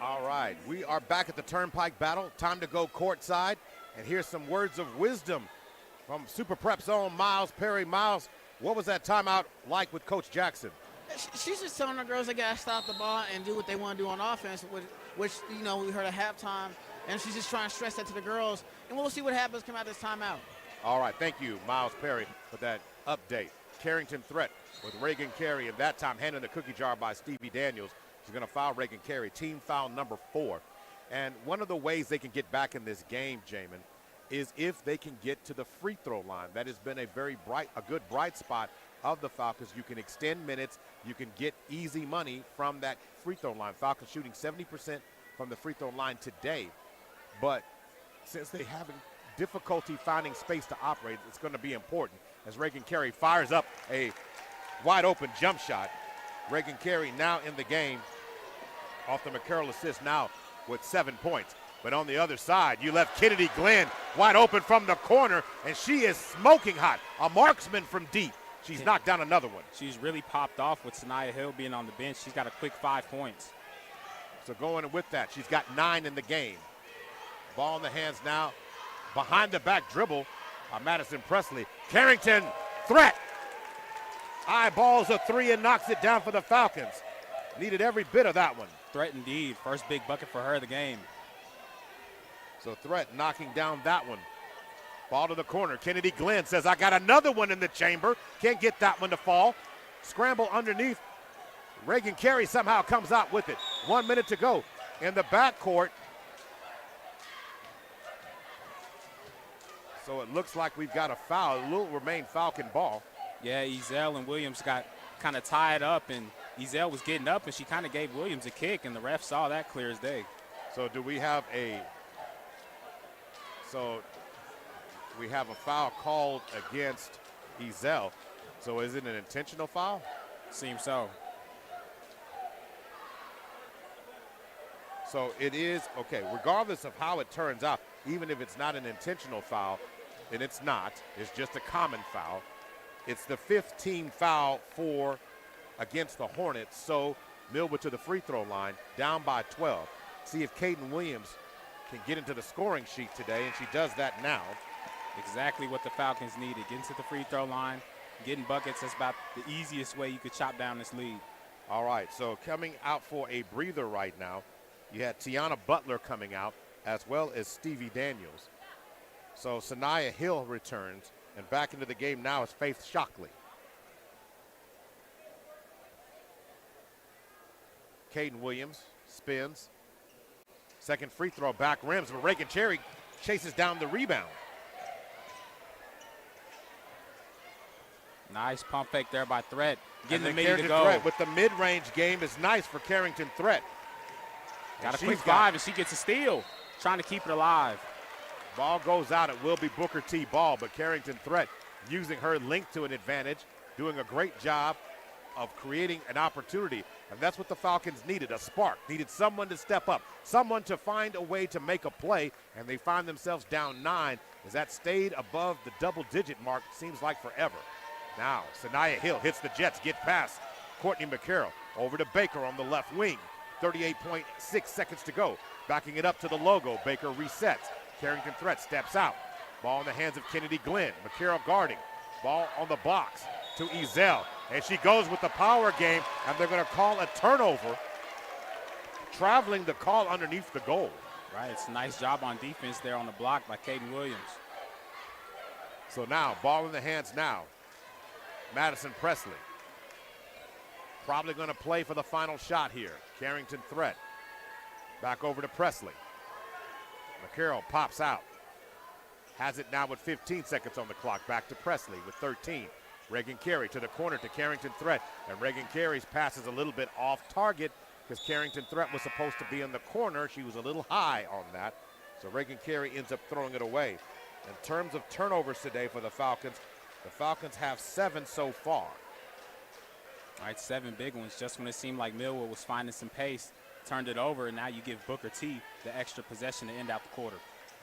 All right, we are back at the Turnpike Battle. Time to go courtside, and here's some words of wisdom from Super Prep's own Miles Perry. Miles, what was that timeout like with Coach Jackson? She's just telling the girls they got to stop the ball and do what they want to do on offense, which we heard at halftime, and she's just trying to stress that to the girls, and we'll see what happens come out this timeout. All right, thank you, Miles Perry, for that update. Carrington threat with Reagan Carey, and that time handed the cookie jar by Stevie Daniels. She's going to foul Reagan Carey, team foul number 4. And one of the ways they can get back in this game, Jamin, is if they can get to the free throw line. That has been a good bright spot of the Falcons. You can extend minutes. You can get easy money from that free throw line. Falcons shooting 70% from the free throw line today. But since they having difficulty finding space to operate, it's going to be important as Reagan Carey fires up a wide open jump shot. Reagan Carey now in the game off the McCarroll assist now with 7 points. But on the other side, you left Kennedy Glenn wide open from the corner, and she is smoking hot. A marksman from deep. She's knocked down another one. She's really popped off with Sanaya Hill being on the bench. She's got a quick 5 points. So going with that, she's got 9 in the game. Ball in the hands now. Behind the back dribble, Madison Presley. Carrington, threat. Eyeballs a 3 and knocks it down for the Falcons. Needed every bit of that one. Threat indeed. First big bucket for her of the game. So Threat knocking down that one. Ball to the corner. Kennedy Glenn says, I got another one in the chamber. Can't get that one to fall. Scramble underneath. Reagan Carey somehow comes out with it. 1 minute to go in the backcourt. So it looks like we've got a foul. It will remain Falcon ball. Yeah, Ezell and Williams got kind of tied up, and Ezell was getting up, and she kind of gave Williams a kick, and the ref saw that clear as day. So we have a foul called against Ezell. So is it an intentional foul? Seems so. So it is, okay, regardless of how it turns out, even if it's not an intentional foul, and it's not, it's just a common foul. It's the 15th foul against the Hornets. So Millwood to the free throw line, down by 12. See if Kaden Williams can get into the scoring sheet today, and she does that now. Exactly what the Falcons needed. Getting to the free throw line, getting buckets. That's about the easiest way you could chop down this lead. All right, so coming out for a breather right now, you had Tiana Butler coming out, as well as Stevie Daniels. So Sanaya Hill returns, and back into the game now is Faith Shockley. Kaden Williams spins. Second free throw back rims, but Reagan Cherry chases down the rebound. Nice pump fake there by Threat. Getting the And meter to Carrington go. Threat with the mid-range game is nice for Carrington Threat. Got a And quick she's got- 5, and she gets a steal. Trying to keep it alive. Ball goes out. It will be Booker T ball, but Carrington Threat using her length to an advantage, doing a great job of creating an opportunity. And that's what the Falcons needed, a spark. Needed someone to step up, someone to find a way to make a play, and they find themselves down 9 as that stayed above the double-digit mark, seems like forever. Now, Sanaya Hill hits the Jets, get past Courtney McCarroll, over to Baker on the left wing. 38.6 seconds to go. Backing it up to the logo, Baker resets. Carrington Threat steps out. Ball in the hands of Kennedy Glenn. McCarroll guarding. Ball on the box to Ezell. And she goes with the power game, and they're going to call a turnover. Traveling the call underneath the goal. Right, it's a nice job on defense there on the block by Caden Williams. So now, ball in the hands now. Madison Presley. Probably going to play for the final shot here. Carrington Threat. Back over to Presley. McCarroll pops out. Has it now with 15 seconds on the clock. Back to Presley with 13. Reagan Carey to the corner to Carrington Threat. And Reagan Carey's pass is a little bit off target because Carrington Threat was supposed to be in the corner. She was a little high on that. So Reagan Carey ends up throwing it away. In terms of turnovers today for the Falcons have 7 so far. All right, 7 big ones. Just when it seemed like Millwood was finding some pace, turned it over, and now you give Booker T the extra possession to end out the quarter.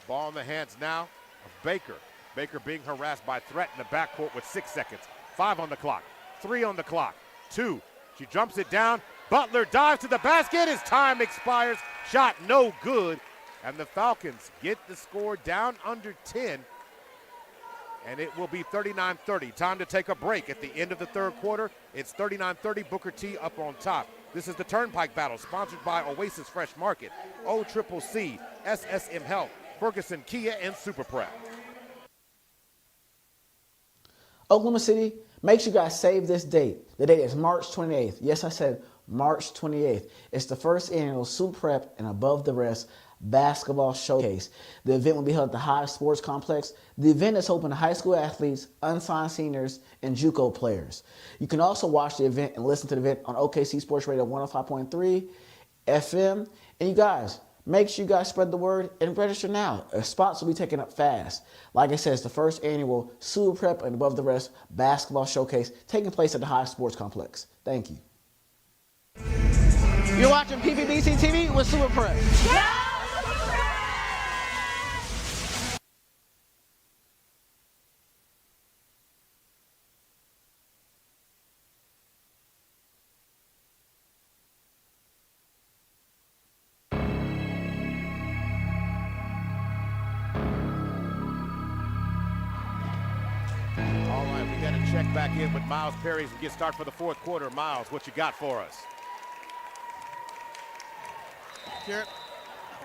Ball in the hands now of Baker. Baker being harassed by Threat in the backcourt with 6 seconds. 5 on the clock, 3 on the clock, 2. She jumps it down. Butler dives to the basket as time expires. Shot no good. And the Falcons get the score down under 10. And it will be 39-30. Time to take a break at the end of the third quarter. It's 39-30, Booker T up on top. This is the Turnpike Battle, sponsored by Oasis Fresh Market, OCCC, SSM Health, Ferguson Kia, and Super Prep. Oklahoma City, make sure you guys save this date. The date is March 28th. Yes, I said March 28th. It's the first annual Super Prep and Above the Rest basketball showcase. The event will be held at the Hive Sports Complex. The event is open to high school athletes, unsigned seniors, and JUCO players. You can also watch the event and listen to the event on OKC Sports Radio 105.3 FM. And you guys, make sure you guys spread the word and register now. Spots will be taken up fast. Like I said, it's the first annual Super Prep and Above the Rest basketball showcase taking place at the Hive Sports Complex. Thank you. You're watching PPBC TV with Super Prep. All right, we got to check back in with Miles Perry as we get started for the fourth quarter. Miles, what you got for us? Sure.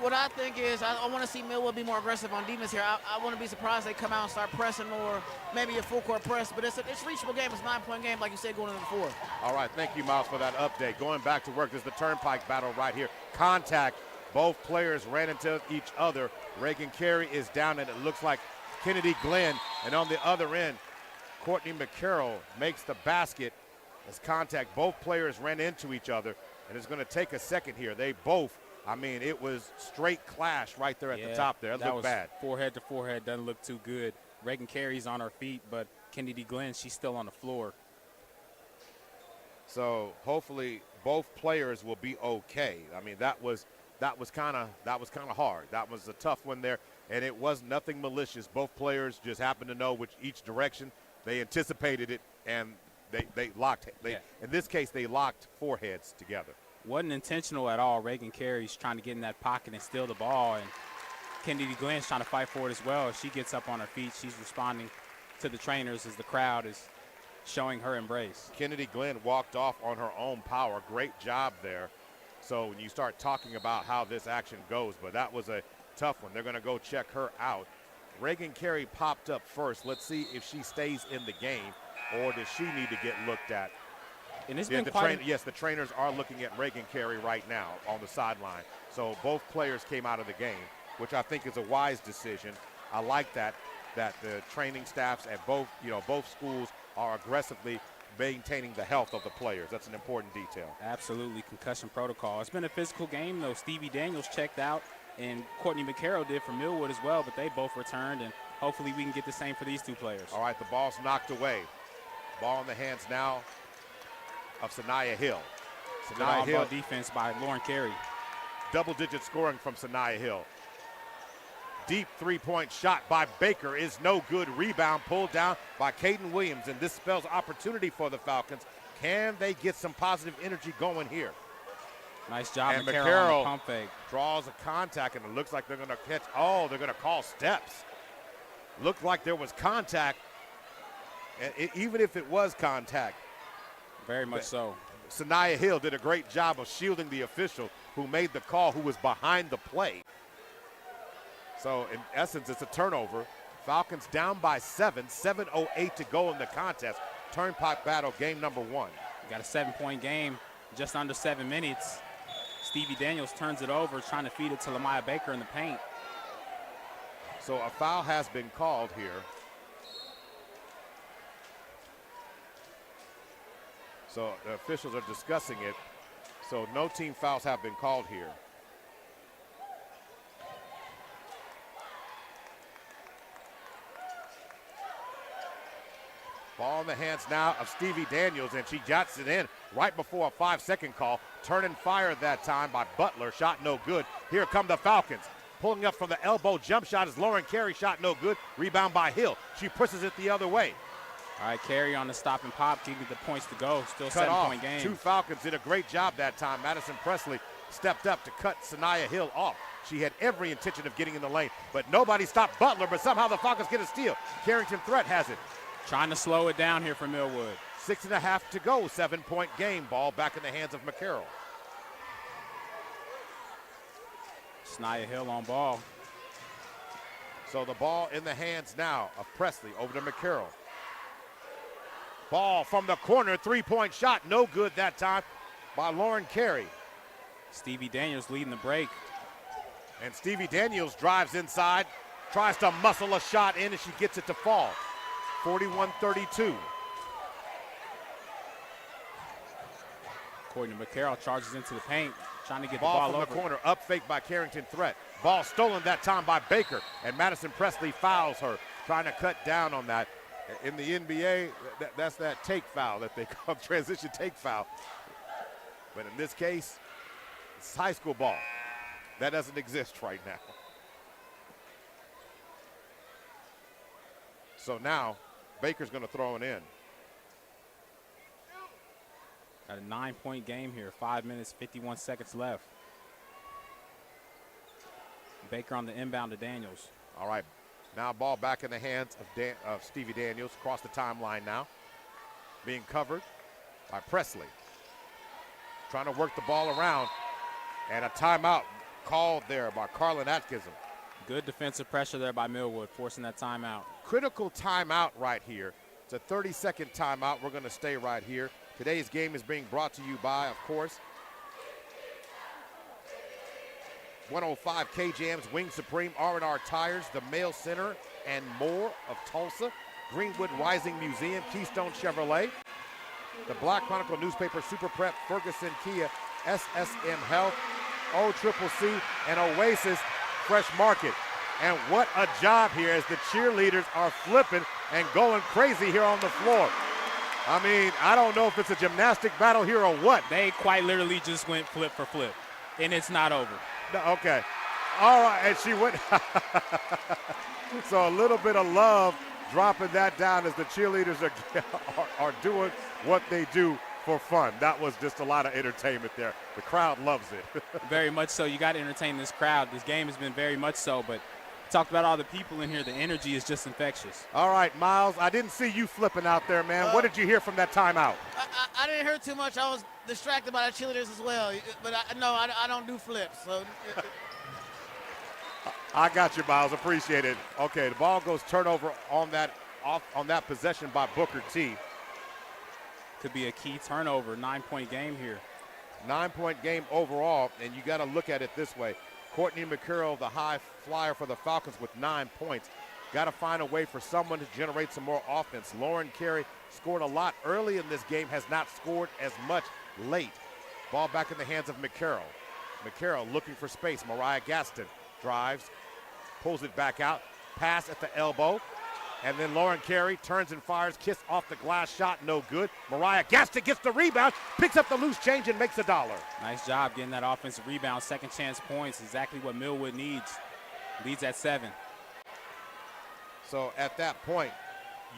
What I think is I want to see Millwood be more aggressive on defense here. I want to be surprised they come out and start pressing more, maybe a full court press, but it's a reachable game. It's a 9-point game, like you said, going into the fourth. All right, thank you, Miles, for that update. Going back to work, there's the Turnpike Battle right here. Contact. Both players ran into each other. Reagan Carey is down, and it looks like Kennedy Glenn. And on the other end, Courtney McCarroll makes the basket as contact. Both players ran into each other, and it's going to take a second here. They both, I mean, it was straight clash right there at the top there. That looked bad. Forehead to forehead, doesn't look too good. Reagan Carey's on her feet, but Kennedy Glenn, she's still on the floor. So hopefully both players will be okay. I mean, that was kind of hard. That was a tough one there, and it was nothing malicious. Both players just happened to know each direction. They anticipated it, and they locked. In this case, they locked foreheads together. Wasn't intentional at all. Reagan Carey's trying to get in that pocket and steal the ball, and Kennedy Glenn's trying to fight for it as well. She gets up on her feet. She's responding to the trainers as the crowd is showing her embrace. Kennedy Glenn walked off on her own power. Great job there. So when you start talking about how this action goes, but that was a tough one. They're going to go check her out. Reagan Carey popped up first. Let's see if she stays in the game, or does she need to get looked at? And it's been quite yes, the trainers are looking at Reagan Carey right now on the sideline. So both players came out of the game, which I think is a wise decision. I like that the training staffs at both schools are aggressively maintaining the health of the players. That's an important detail. Absolutely, concussion protocol. It's been a physical game, though. Stevie Daniels checked out, and Courtney McCarroll did for Millwood as well, but they both returned, and hopefully we can get the same for these two players. All right, the ball's knocked away. Ball in the hands now of Sanaya Hill. Sanaya Hill defense by Lauren Carey. Double-digit scoring from Sanaya Hill. Deep three-point shot by Baker is no good. Rebound pulled down by Caden Williams, and this spells opportunity for the Falcons. Can they get some positive energy going here? Nice job, and McCarroll on the pump fake. Draws a contact, and it looks like they're going to catch. Oh, they're going to call steps. Looked like there was contact, and even if it was contact. Very much so. Sanaya Hill did a great job of shielding the official who made the call, who was behind the play. So, in essence, it's a turnover. Falcons down by 7, 7:08 to go in the contest. Turnpike battle, game number 1. Got a 7-point game, just under 7 minutes. Stevie Daniels turns it over, trying to feed it to Lamaya Baker in the paint. So a foul has been called here. So the officials are discussing it. So no team fouls have been called here. Ball in the hands now of Stevie Daniels, and she jots it in right before a 5-second call. Turn and fire that time by Butler. Shot no good. Here come the Falcons. Pulling up from the elbow jump shot is Lauren Carey. Shot no good. Rebound by Hill. She pushes it the other way. All right, Carey on the stop and pop, giving the points to go. Still Cut 7-point off. game. 2 Falcons did a great job that time. Madison Presley stepped up to cut Sanaya Hill off. She had every intention of getting in the lane, but nobody stopped Butler, but somehow the Falcons get a steal. Carrington Threat has it. Trying to slow it down here for Millwood. 6.5 to go, 7-point game. Ball back in the hands of McCarroll. Sanaya Hill on ball. So the ball in the hands now of Presley over to McCarroll. Ball from the corner, 3-point shot, no good that time by Lauren Carey. Stevie Daniels leading the break. And Stevie Daniels drives inside, tries to muscle a shot in, and she gets it to fall. 41-32. Courtney McCarroll charges into the paint, trying to get ball the ball from over. the corner, up fake by Carrington Threat. Ball stolen that time by Baker, and Madison Presley fouls her, trying to cut down on that. In the NBA, that's that take foul that they call transition take foul. But in this case, it's high school ball. That doesn't exist right now. So now, Baker's going to throw it in. Got a 9-point game here, 5 minutes, 51 seconds left. Baker on the inbound to Daniels. All right, now ball back in the hands of Stevie Daniels, across the timeline now. Being covered by Presley. Trying to work the ball around, and a timeout called there by Carlin Atkinson. Good defensive pressure there by Millwood, forcing that timeout. Critical timeout right here. It's a 30-second timeout. We're going to stay right here. Today's game is being brought to you by, of course, 105 K-Jams, Wing Supreme, R&R Tires, the Mail Center, and more of Tulsa, Greenwood Rising Museum, Keystone Chevrolet, the Black Chronicle newspaper, Super Prep, Ferguson Kia, SSM Health, OCCC, and Oasis Fresh Market. And what a job here as the cheerleaders are flipping and going crazy here on the floor. I mean, I don't know if it's a gymnastic battle here or what. They quite literally just went flip for flip, and it's not over. No, okay. All right, and she went. So a little bit of love dropping that down as the cheerleaders are doing what they do for fun. That was just a lot of entertainment there. The crowd loves it. Very much so. You got to entertain this crowd. This game has been very much so, but talked about all the people in here. The energy is just infectious. All right, Miles, I didn't see you flipping out there, man. What did you hear from that timeout? I didn't hear too much. I was distracted by the cheerleaders as well. But I don't do flips. So. I got you, Miles. Appreciate it. Okay, the ball goes turnover on that possession by Booker T. Could be a key turnover. 9-point game here. 9-point game overall, and you got to look at it this way. Courtney McCarroll, the high flyer for the Falcons with 9 points. got to find a way for someone to generate some more offense. Lauren Carey scored a lot early in this game, has not scored as much late. Ball back in the hands of McCarroll. McCarroll looking for space. Mariah Gaston drives, pulls it back out, pass at the elbow, and then Lauren Carey turns and fires, kiss off the glass shot, no good. Mariah Gaston gets the rebound, picks up the loose change, and makes $1. Nice job getting that offensive rebound. Second chance points, exactly what Millwood needs. Leads at 7. So at that point,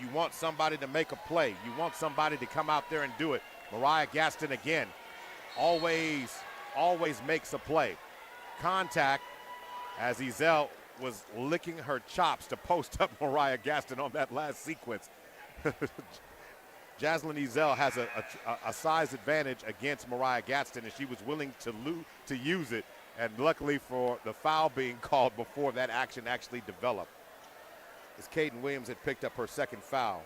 you want somebody to make a play. You want somebody to come out there and do it. Mariah Gaston again, always makes a play. Contact as Ezell was licking her chops to post up Mariah Gaston on that last sequence. Jaslyn Ezell has a size advantage against Mariah Gaston, and she was willing to use it, and luckily for the foul being called before that action actually developed, as Caden Williams had picked up her second foul.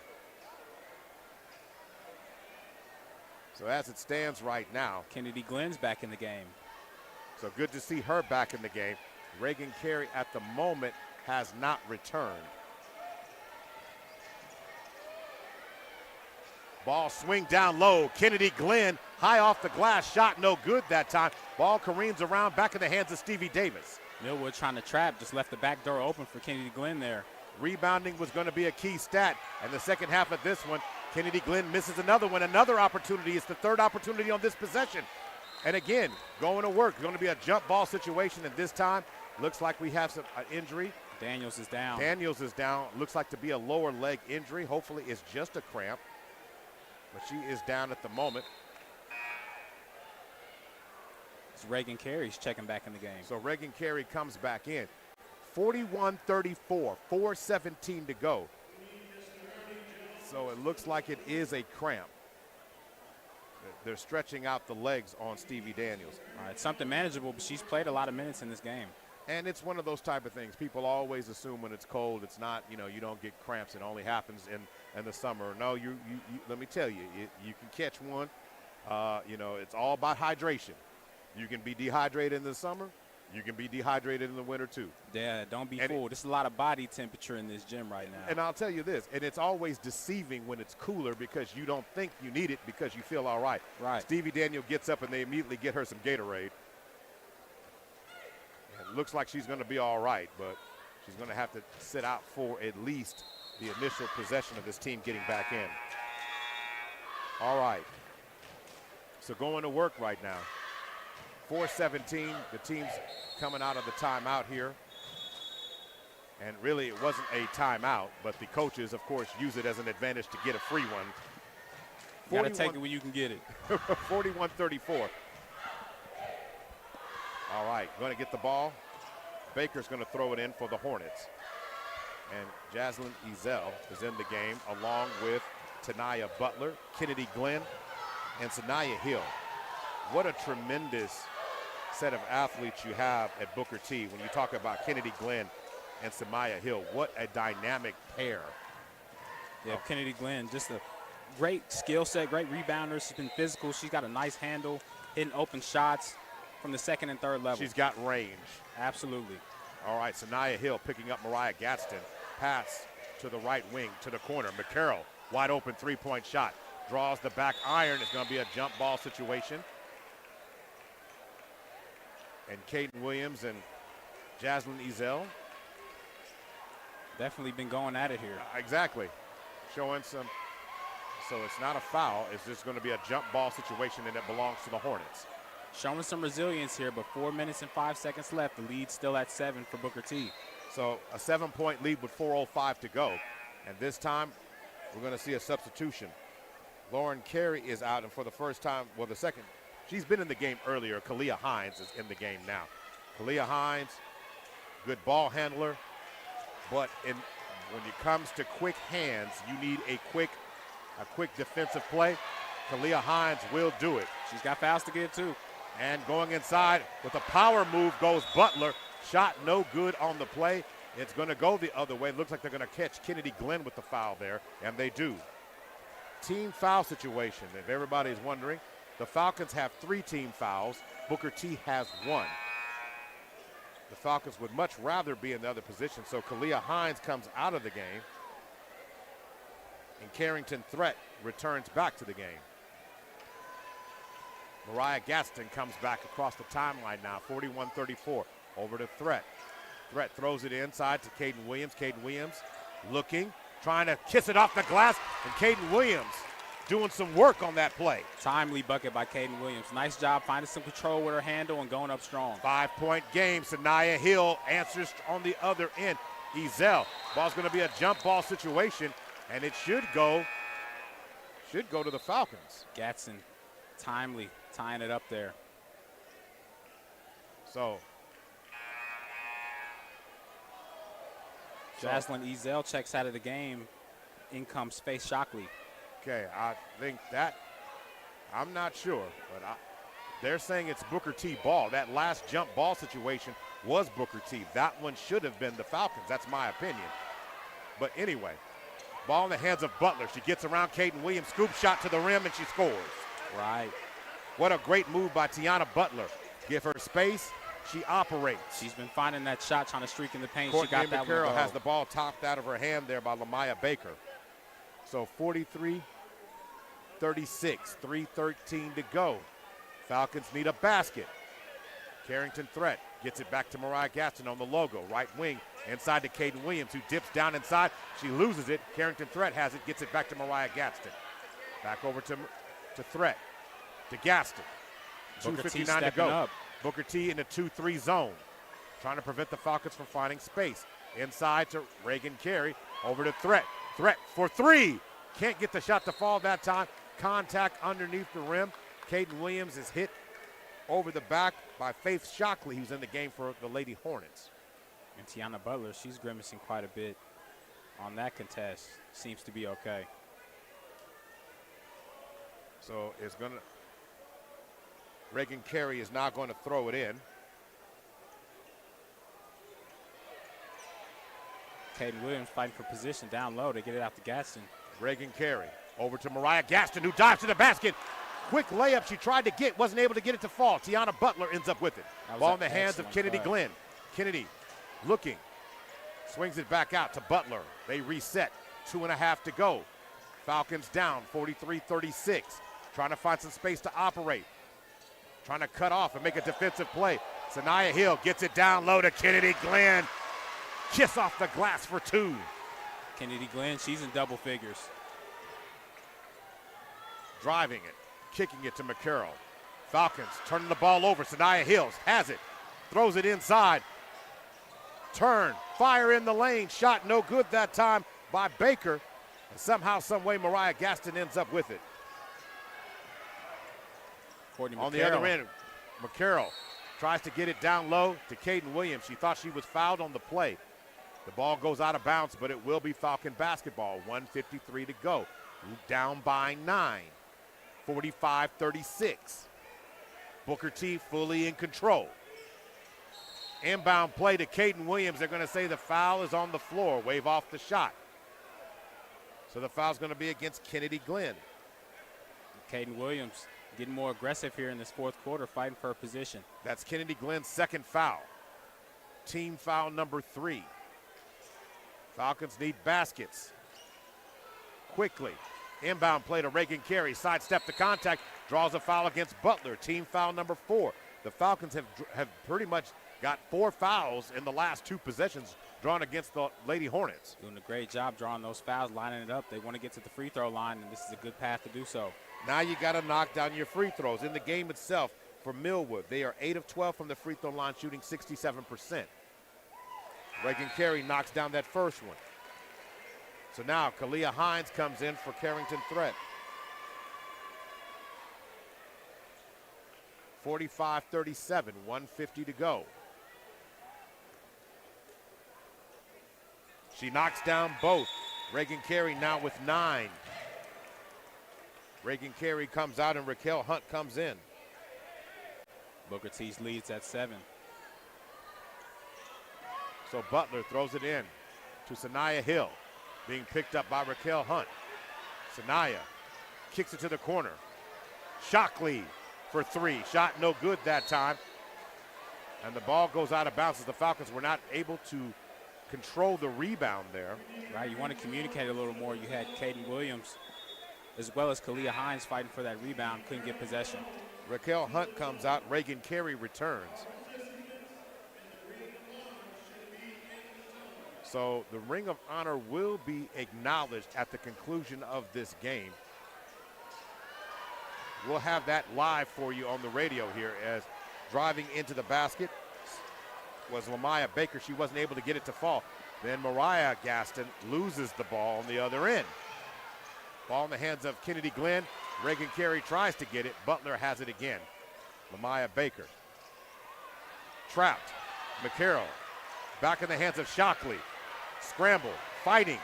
So as it stands right now, Kennedy Glenn's back in the game. So good to see her back in the game. Reagan Carey at the moment has not returned. Ball swing down low. Kennedy Glenn high off the glass, shot no good that time. Ball careens around back in the hands of Stevie Davis. Millwood trying to trap, just left the back door open for Kennedy Glenn there. Rebounding was going to be a key stat. And the second half of this one, Kennedy Glenn misses another one. Another opportunity. It's the third opportunity on this possession. And again, going to work. Going to be a jump ball situation. And this time, looks like we have an injury. Daniels is down. Daniels is down. Looks like to be a lower leg injury. Hopefully it's just a cramp. But she is down at the moment. It's Reagan Carey's checking back in the game. So Reagan Carey comes back in. 41-34, 4:17 to go. So it looks like it is a cramp. They're stretching out the legs on Stevie Daniels. All right, something manageable, but she's played a lot of minutes in this game. And it's one of those type of things. People always assume when it's cold, it's not, you don't get cramps. It only happens in the summer. No, you let me tell you, you can catch one. It's all about hydration. You can be dehydrated in the summer. You can be dehydrated in the winter too. Yeah, don't be fooled. There's a lot of body temperature in this gym right now. And I'll tell you this, and it's always deceiving when it's cooler because you don't think you need it because you feel all right. Right. Stevie Daniel gets up and they immediately get her some Gatorade. It looks like she's going to be all right, but she's going to have to sit out for at least the initial possession of this team getting back in. All right. So going to work right now. 4:17, the team's coming out of the timeout here. And really it wasn't a timeout, but the coaches, of course, use it as an advantage to get a free one. You got to take it when you can get it. 41-34. All right, going to get the ball. Baker's going to throw it in for the Hornets. And Jaslyn Ezell is in the game along with Tanaya Butler, Kennedy Glenn, and Sanaya Hill. What a tremendous set of athletes you have at Booker T when you talk about Kennedy Glenn and Samaya Hill. What a dynamic pair. Yeah, Kennedy Glenn, just a great skill set, great rebounder. She's been physical. She's got a nice handle, hitting open shots from the second and third level. She's got range. Absolutely. All right, Sanaya Hill picking up Mariah Gadsden. Pass to the right wing, to the corner. McCarroll, wide open three-point shot. Draws the back iron. It's going to be a jump ball situation. And Caden Williams and Jaslyn Ezell. Definitely been going at it here. Exactly. Showing some. So it's not a foul. It's just going to be a jump ball situation, and it belongs to the Hornets. Showing some resilience here, but 4 minutes and 5 seconds left. The lead's still at 7 for Booker T. So a 7-point lead with 4:05 to go. And this time, we're going to see a substitution. Lauren Carey is out, and for the first time, well, the second, she's been in the game earlier. Kalia Hines is in the game now. Kalia Hines, good ball handler, but when it comes to quick hands, you need a quick defensive play. Kalia Hines will do it. She's got fouls to get too. And going inside with a power move goes Butler. Shot no good on the play. It's going to go the other way. Looks like they're going to catch Kennedy Glenn with the foul there, and they do. Team foul situation. If everybody's wondering, the Falcons have 3 team fouls. Booker T has 1. The Falcons would much rather be in the other position. So Kalia Hines comes out of the game. And Carrington Threat returns back to the game. Mariah Gaston comes back across the timeline now, 41-34, over to Threat. Threat throws it inside to Caden Williams. Caden Williams looking, trying to kiss it off the glass, and Caden Williams doing some work on that play. Timely bucket by Caden Williams. Nice job finding some control with her handle and going up strong. 5-point game. Sanaya Hill answers on the other end. Ezel. Ball's going to be a jump ball situation, and it should go to the Falcons. Gatson timely tying it up there. So Jaslyn Ezel checks out of the game. In comes Faith Shockley. Okay, I think that, I'm not sure, but they're saying it's Booker T ball. That last jump ball situation was Booker T. That one should have been the Falcons. That's my opinion. But anyway, ball in the hands of Butler. She gets around Caden Williams, scoop shot to the rim, and she scores. Right. What a great move by Tiana Butler. Give her space, she operates. She's been finding that shot, trying to streak in the paint. Courtney She got that McCarroll one. has the ball topped out of her hand there by Lamaya Baker. So 43-36, 3:13 to go. Falcons need a basket. Carrington Threat gets it back to Mariah Gaston on the logo. Right wing inside to Caden Williams, who dips down inside. She loses it. Carrington Threat has it, gets it back to Mariah Gaston. Back over to Threat, to Gaston. 2:59 to go. Up. Booker T in the 2-3 zone, trying to prevent the Falcons from finding space. Inside to Reagan Carey, over to Threat. Threat for three. Can't get the shot to fall that time. Contact underneath the rim. Caden Williams is hit over the back by Faith Shockley, who's in the game for the Lady Hornets. And Tiana Butler, she's grimacing quite a bit on that contest. Seems to be okay. So it's going to, Reagan Carey is now going to throw it in. Caden Williams fighting for position down low to get it out to Gaston. Reagan Carey over to Mariah Gaston, who dives to the basket. Quick layup she tried to get, wasn't able to get it to fall. Tiana Butler ends up with it. Ball in the hands of Kennedy Glenn. Kennedy looking, swings it back out to Butler. They reset, 2.5 to go. Falcons down 43-36, trying to find some space to operate. Trying to cut off and make a defensive play. Sanaya Hill gets it down low to Kennedy Glenn. Kiss off the glass for two. Kennedy Glenn, she's in double figures. Driving it, kicking it to McCarroll. Falcons turning the ball over. Sanaya Hills has it, throws it inside. Turn, fire in the lane. Shot no good that time by Baker. And somehow, some way, Mariah Gaston ends up with it. On the other end, McCarroll tries to get it down low to Caden Williams. She thought she was fouled on the play. The ball goes out of bounds, but it will be Falcon basketball. 1:53 to go. Down by 9. 45-36. Booker T fully in control. Inbound play to Caden Williams. They're going to say the foul is on the floor. Wave off the shot. So the foul's going to be against Kennedy Glenn. Caden Williams getting more aggressive here in this fourth quarter, fighting for a position. That's Kennedy Glenn's second foul. Team foul number 3. Falcons need baskets. Quickly. Inbound play to Reagan Carey. Sidestep to contact. Draws a foul against Butler. Team foul number 4. The Falcons have pretty much got 4 fouls in the last 2 possessions drawn against the Lady Hornets. Doing a great job drawing those fouls, lining it up. They want to get to the free throw line, and this is a good path to do so. Now you got to knock down your free throws. In the game itself, for Millwood, they are 8 of 12 from the free throw line, shooting 67%. Reagan Carey knocks down that first one. So now Kalia Hines comes in for Carrington Threat. 45-37, 1:50 to go. She knocks down both. Reagan Carey now with 9. Reagan Carey comes out and Raquel Hunt comes in. Booker T's leads at 7. So Butler throws it in to Sanaya Hill, being picked up by Raquel Hunt. Sanaya kicks it to the corner. Shockley for 3. Shot no good that time. And the ball goes out of bounds as the Falcons were not able to control the rebound there. Right, you want to communicate a little more. You had Caden Williams as well as Kalia Hines fighting for that rebound, couldn't get possession. Raquel Hunt comes out, Reagan Carey returns. So the Ring of Honor will be acknowledged at the conclusion of this game. We'll have that live for you on the radio here, as driving into the basket was Lamaya Baker. She wasn't able to get it to fall. Then Mariah Gaston loses the ball on the other end. Ball in the hands of Kennedy Glenn. Reagan Carey tries to get it. Butler has it again. Lamaya Baker. Trapped. McCarroll. Back in the hands of Shockley. Scramble. Fighting.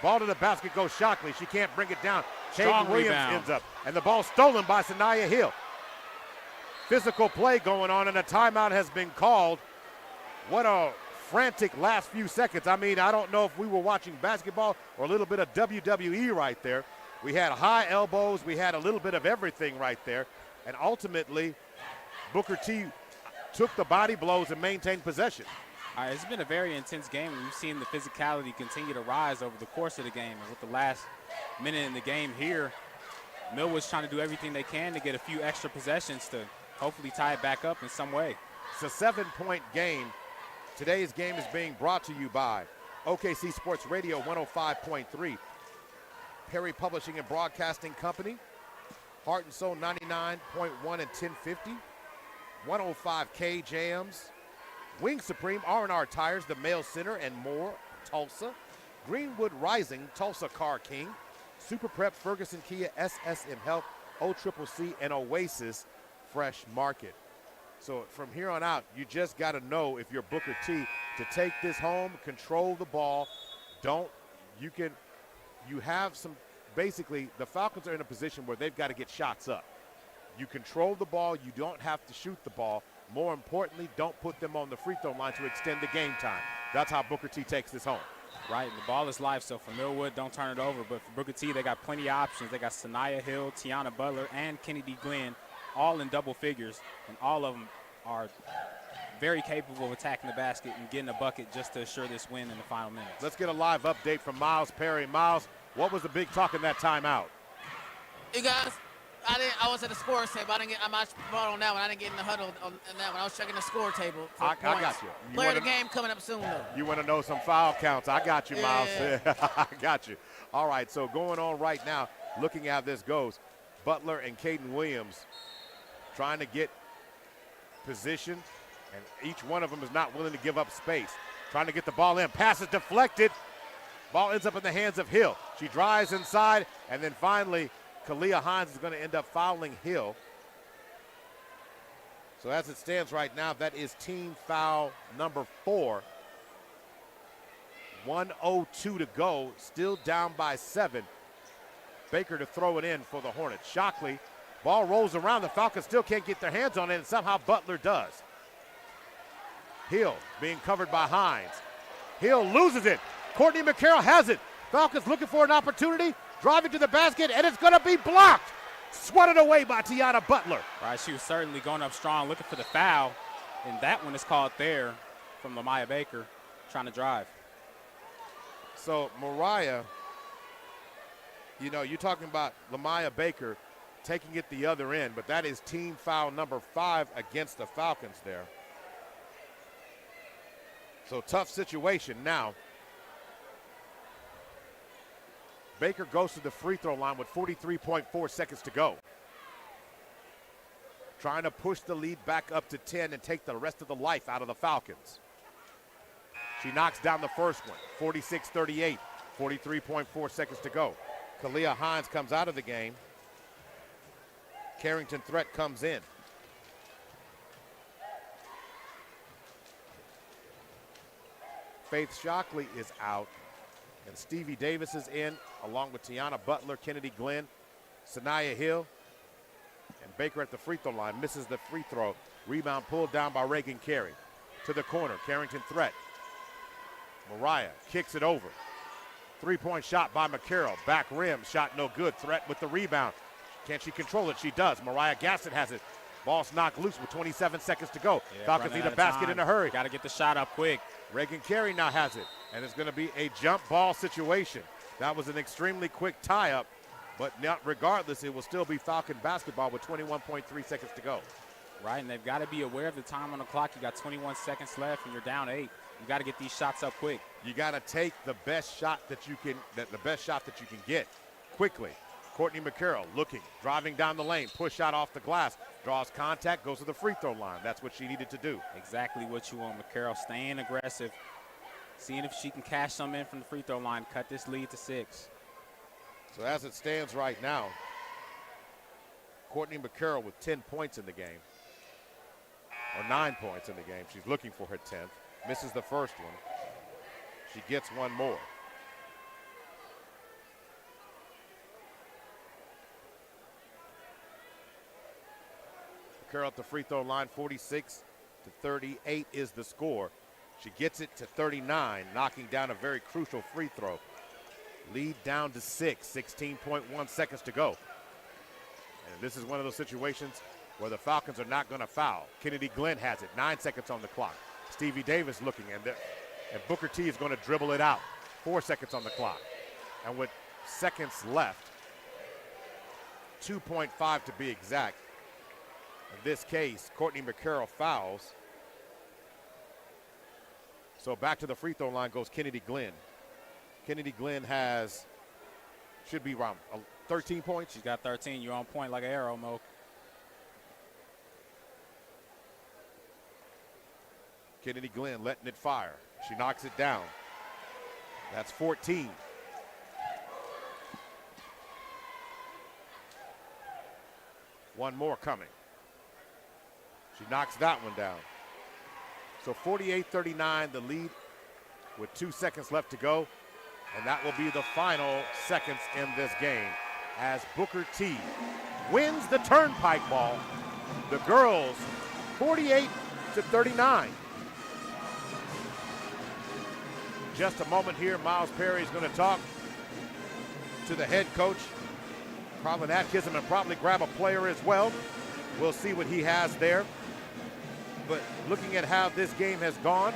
Ball to the basket goes Shockley. She can't bring it down. Strong Williams rebound. ends up. And the ball stolen by Sanaya Hill. Physical play going on, and a timeout has been called. What a frantic last few seconds. I mean, I don't know if we were watching basketball or a little bit of WWE right there. We had high elbows. We had a little bit of everything right there. And ultimately, Booker T took the body blows and maintained possession. All right, it's been a very intense game. We've seen the physicality continue to rise over the course of the game. And with the last minute in the game here, Millwood's trying to do everything they can to get a few extra possessions to hopefully tie it back up in some way. It's a 7-point game. Today's game is being brought to you by OKC Sports Radio 105.3, Perry Publishing and Broadcasting Company, Heart and Soul 99.1 and 1050, 105 KJMs, Wing Supreme, R&R Tires, the Mail Center, and more, Tulsa, Greenwood Rising, Tulsa Car King, Super Prep, Ferguson Kia, SSM Health, OCCC, and Oasis Fresh Market. So from here on out, you just got to know, if you're Booker T, to take this home, control the ball. You have some, basically, the Falcons are in a position where they've got to get shots up. You control the ball. You don't have to shoot the ball. More importantly, don't put them on the free throw line to extend the game time. That's how Booker T takes this home. Right, the ball is live, so for Millwood, don't turn it over. But for Booker T, they got plenty of options. They got Sanaya Hill, Tiana Butler, and Kennedy Glenn, all in double figures, and all of them are very capable of attacking the basket and getting a bucket just to assure this win in the final minutes. Let's get a live update from Miles Perry. Miles, what was the big talk in that timeout? You guys, I was at the score table. I brought on that one. I didn't get in the huddle on that one. I was checking the score table. I got you. Player of the game coming up soon, though. You want to know some foul counts. I got you, Miles. I got you. All right, so going on right now, looking at how this goes, Butler and Caden Williams trying to get position, and each one of them is not willing to give up space. Trying to get the ball in. Pass is deflected. Ball ends up in the hands of Hill. She drives inside, and then finally, Kalia Hines is going to end up fouling Hill. So as it stands right now, that is team foul number 4. 1:02 to go, still down by 7. Baker to throw it in for the Hornets. Shockley, ball rolls around. The Falcons still can't get their hands on it, and somehow Butler does. Hill being covered by Hines. Hill loses it. Courtney McCarroll has it. Falcons looking for an opportunity, driving to the basket, and it's going to be blocked. Swatted away by Tiana Butler. Right, she was certainly going up strong, looking for the foul, and that one is called there from Lamaya Baker, trying to drive. So Mariah, you're talking about Lamaya Baker taking it the other end, but that is team foul number 5 against the Falcons there. So tough situation now. Baker goes to the free throw line with 43.4 seconds to go. Trying to push the lead back up to 10 and take the rest of the life out of the Falcons. She knocks down the first one, 46-38, 43.4 seconds to go. Kalia Hines comes out of the game. Carrington Threat comes in. Faith Shockley is out, and Stevie Davis is in, along with Tiana Butler, Kennedy Glenn, Sanaya Hill, and Baker at the free throw line. Misses the free throw. Rebound pulled down by Reagan Carey. To the corner, Carrington Threat. Mariah kicks it over. Three-point shot by McCarroll. Back rim, shot no good. Threat with the rebound. Can she control it? She does. Mariah Gaston has it. Ball's knocked loose with 27 seconds to go. Yeah, Falcons need a basket in a hurry. Got to get the shot up quick. Reagan Carey now has it, and it's going to be a jump ball situation. That was an extremely quick tie-up, but not regardless, it will still be Falcon basketball with 21.3 seconds to go. Right, and they've got to be aware of the time on the clock. You got 21 seconds left, and you're down 8. You got to get these shots up quick. You got to take the best shot that you can, get quickly. Courtney McCarroll looking, driving down the lane, push shot off the glass, draws contact, goes to the free throw line. That's what she needed to do. Exactly what you want, McCarroll. Staying aggressive, seeing if she can cash some in from the free throw line, cut this lead to 6. So as it stands right now, Courtney McCarroll with 10 points in the game, or 9 points in the game. She's looking for her 10th. Misses the first one. She gets one more. McCarroll at the free throw line, 46-38 is the score. She gets it to 39, knocking down a very crucial free throw. Lead down to 6, 16.1 seconds to go. And this is one of those situations where the Falcons are not going to foul. Kennedy Glenn has it, 9 seconds on the clock. Stevie Davis looking, and Booker T is going to dribble it out. 4 seconds on the clock. And with seconds left, 2.5 to be exact, in this case, Courtney McCarroll fouls. So back to the free throw line goes Kennedy Glenn. Kennedy Glenn should be around 13 points. She's got 13. You're on point like an arrow, Mo. Kennedy Glenn letting it fire. She knocks it down. That's 14. One more coming. She knocks that one down. So 48-39, the lead with 2 seconds left to go. And that will be the final seconds in this game as Booker T wins the turnpike ball. The girls 48-39. Just a moment here, Miles Perry is going to talk to the head coach, Carlin Atkinson, and probably grab a player as well. We'll see what he has there. But looking at how this game has gone,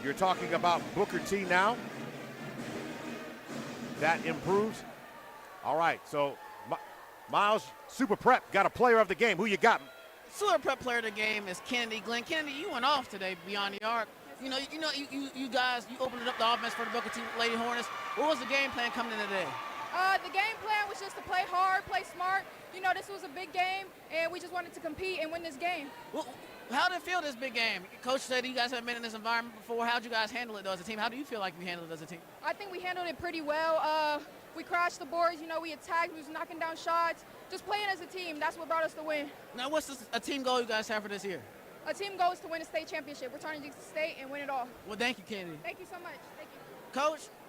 you're talking about Booker T now. That improves. All right, so Miles, Super Prep got a player of the game. Who you got? Super Prep player of the game is Kennedy Glenn. Kennedy, you went off today beyond the arc. You guys, you opened up the offense for the Booker T Lady Hornets. What was the game plan coming in today? The game plan was just to play hard, play smart. You know, this was a big game, and we just wanted to compete and win this game. Well, how did it feel this big game? Coach said you guys haven't been in this environment before. How did you guys handle it though as a team? How do you feel like you handled it as a team? I think we handled it pretty well. We crashed the boards. You know, we attacked. We was knocking down shots. Just playing as a team. That's what brought us the win. Now, what's a team goal you guys have for this year? A team goal is to win a state championship. We're trying to get to state and win it all. Well, thank you, Kennedy. Thank you so much. Thank you.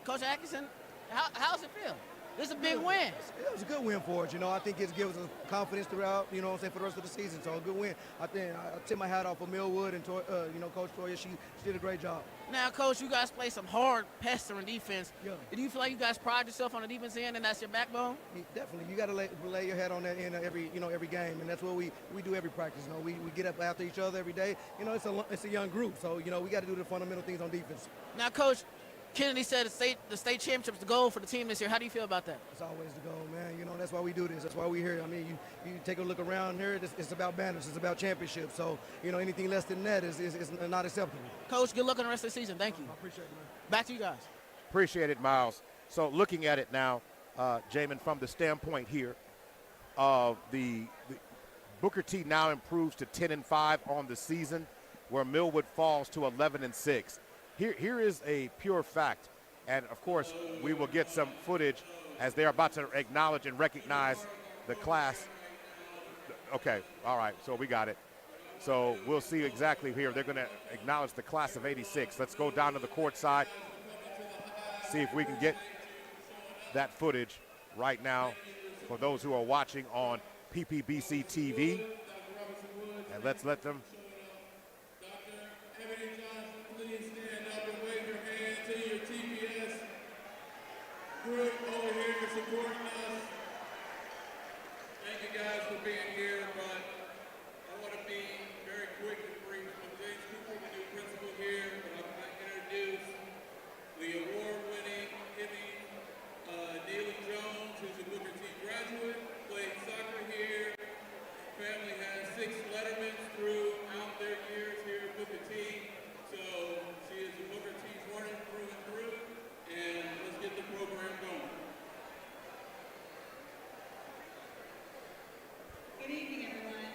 Coach Atkinson, how's it feel? This is a big win. It was a good win for us. You know, I think it gives us confidence throughout, you know what I'm saying, for the rest of the season. So a good win. I think I tip my hat off for Millwood and, Coach Toya. She did a great job. Now, Coach, you guys play some hard, pestering defense. Yeah. Do you feel like you guys pride yourself on the defense end and that's your backbone? Definitely. You got to lay your head on that end every game, and that's what we do every practice. You know, we get up after each other every day. You know, it's a young group, so, you know, we got to do the fundamental things on defense. Now, Coach, Kennedy said the state championship is the goal for the team this year. How do you feel about that? It's always the goal, man. You know, that's why we do this. That's why we're here. I mean, you take a look around here, it's about banners. It's about championships. So, you know, anything less than that is not acceptable. Coach, good luck on the rest of the season. Thank you. I appreciate it, man. Back to you guys. Appreciate it, Miles. So looking at it now, Jamin, from the standpoint here of the Booker T now improves to 10-5 on the season, where Millwood falls to 11-6. Here is a pure fact, and of course we will get some footage as they're about to acknowledge and recognize the class. Okay, all right, so we got it. So we'll see exactly here. They're going to acknowledge the class of '86. Let's go down to the court side, see if we can get that footage right now for those who are watching on PPBC TV. And let's let them. Group over here supporting us. Thank thank you guys for being here, but I want to be very quick and brief. I'm James Cooper, the new principal here, but I'm going to introduce the award-winning Emmy, Neely Jones, who's a Booker T graduate, played soccer here. Family has 6 Lettermans throughout their years here at Booker T. So she is a Booker T running through and through. And let's get the program going. Good evening, everyone.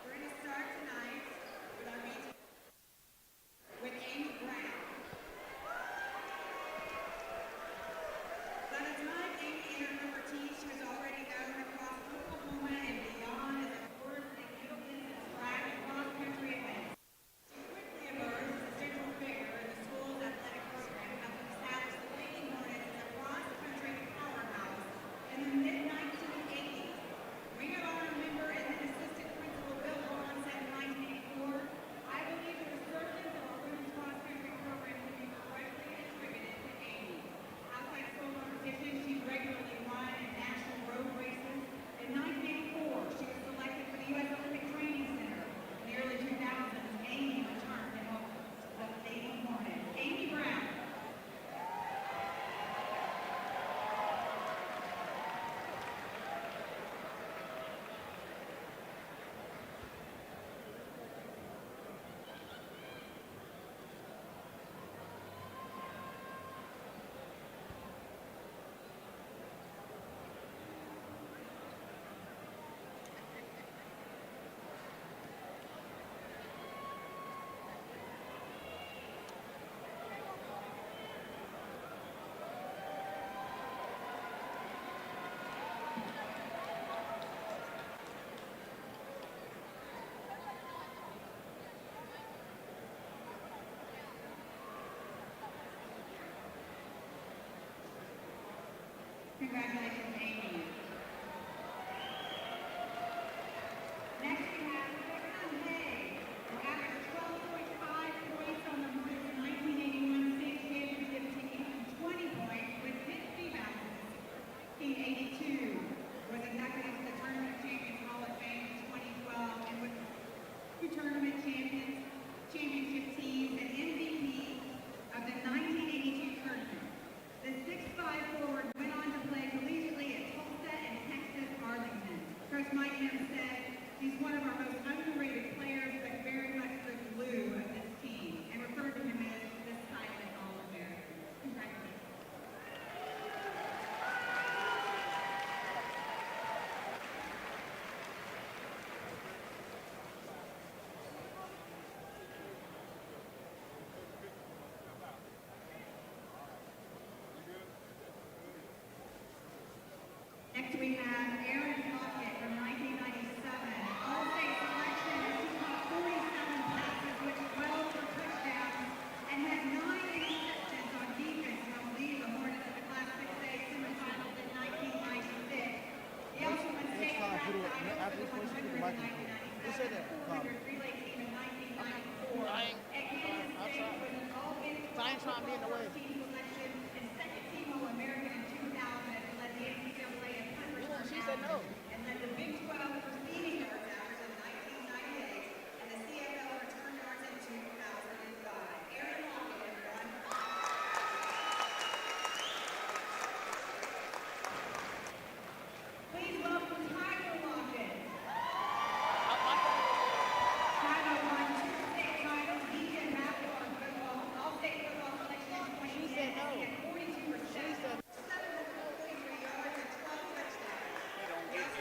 We're going to start tonight with our meeting with Amy Brown. By the time Amy entered Booker T, she was already known across Oklahoma and beyond as a horse and middle distance track and cross-country events. She quickly emerged as a central figure in the school's athletic program, helping establish the Lady Hornets as a cross-country powerhouse in the mid-1980s. Ring of Honor member and then assistant principal Bill Vaughn said in 1984, "I believe the resurgence of our women's cross-country program can be directly attributed to Amy. Outside school competition, she regularly won in national road races. In 1984, she was selected for the U.S. Olympic Training Center. In the early 2000s, Amy returned to help the Lady Hornets. Amy Brown. Congratulations, Amy. Next we have Pregame, who averaged 12.5 points on the Hornets' 1981 state championship team and 20 points with his female. Team 82 was inducted into the Tournament Champions Hall of Fame in 2012 and with 2 tournament championship teams and MVP of the 1982 tournament. The 6'5" forward went on to play collegiately at Tulsa and Texas Arlington. Coach Mike Mims said he's one of our most underrated players, but very much the glue of this team, and referred to him as the silent All-American. Congratulations. Next we have Aaron Lockett from 1997. All-state selection, she caught 47 passes with 12 for touchdowns and had 9 interceptions on defense while leading the Hornets to the Class 6A semifinals in 1996. He also won state track titles for the 100 in 1997, 400 relay team in 1994. At Kansas State was an all-big team selection and second team All-American in 2000 and led the NCAA in punt return average and led the Big 12 receiving yards average in 1998 and the CFL return yards in 2005. Aaron Lockett, everyone. Please welcome Tyler Lockett. Tyler won 2 state titles, each in basketball and football, all-state football selection in 2010. He had 42%. 743 yards and 12 touchdowns. He also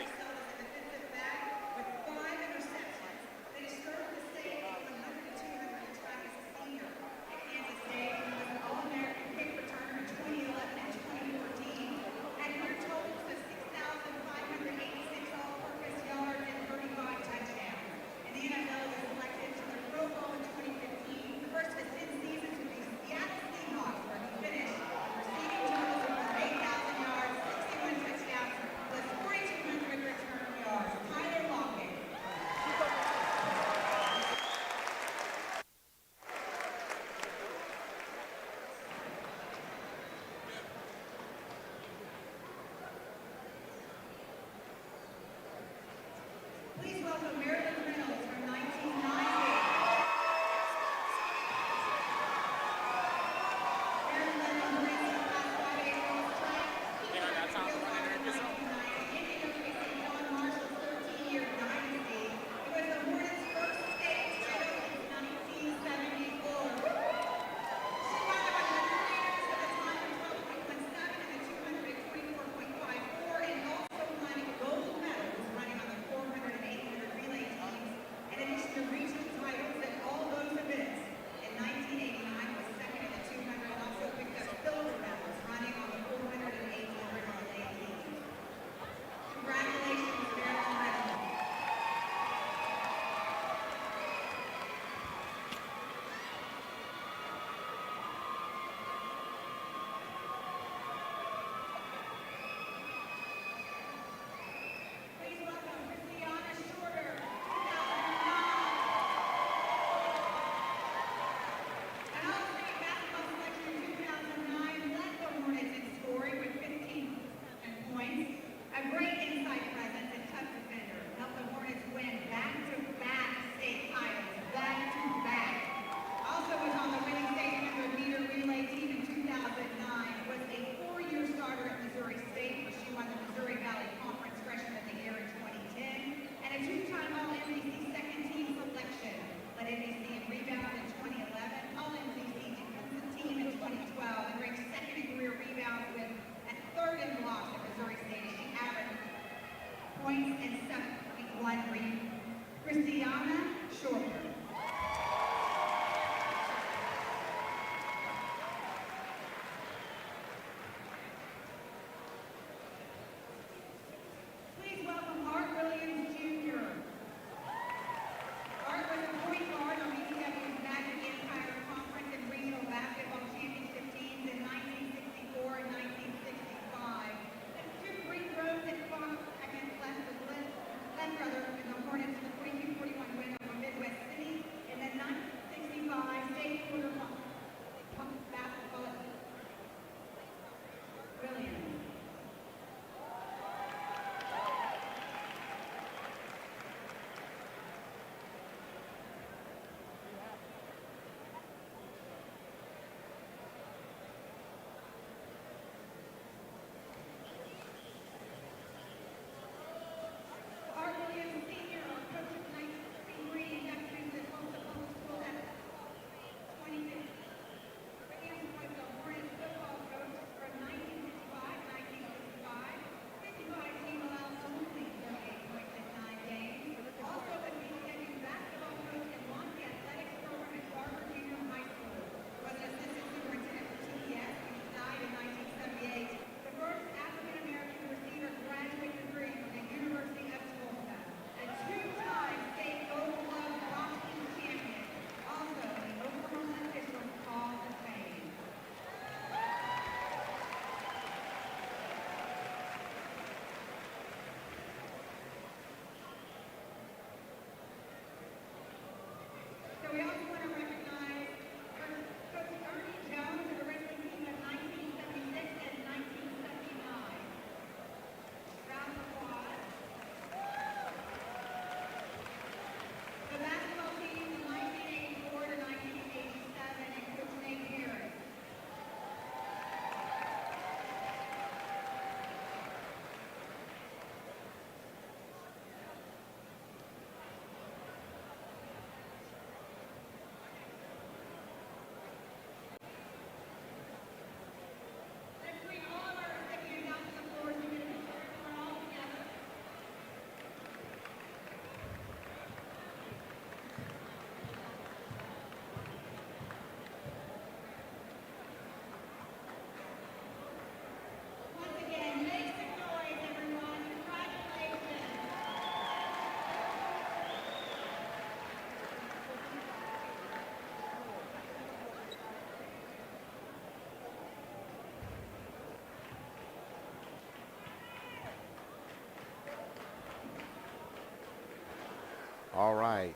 All right.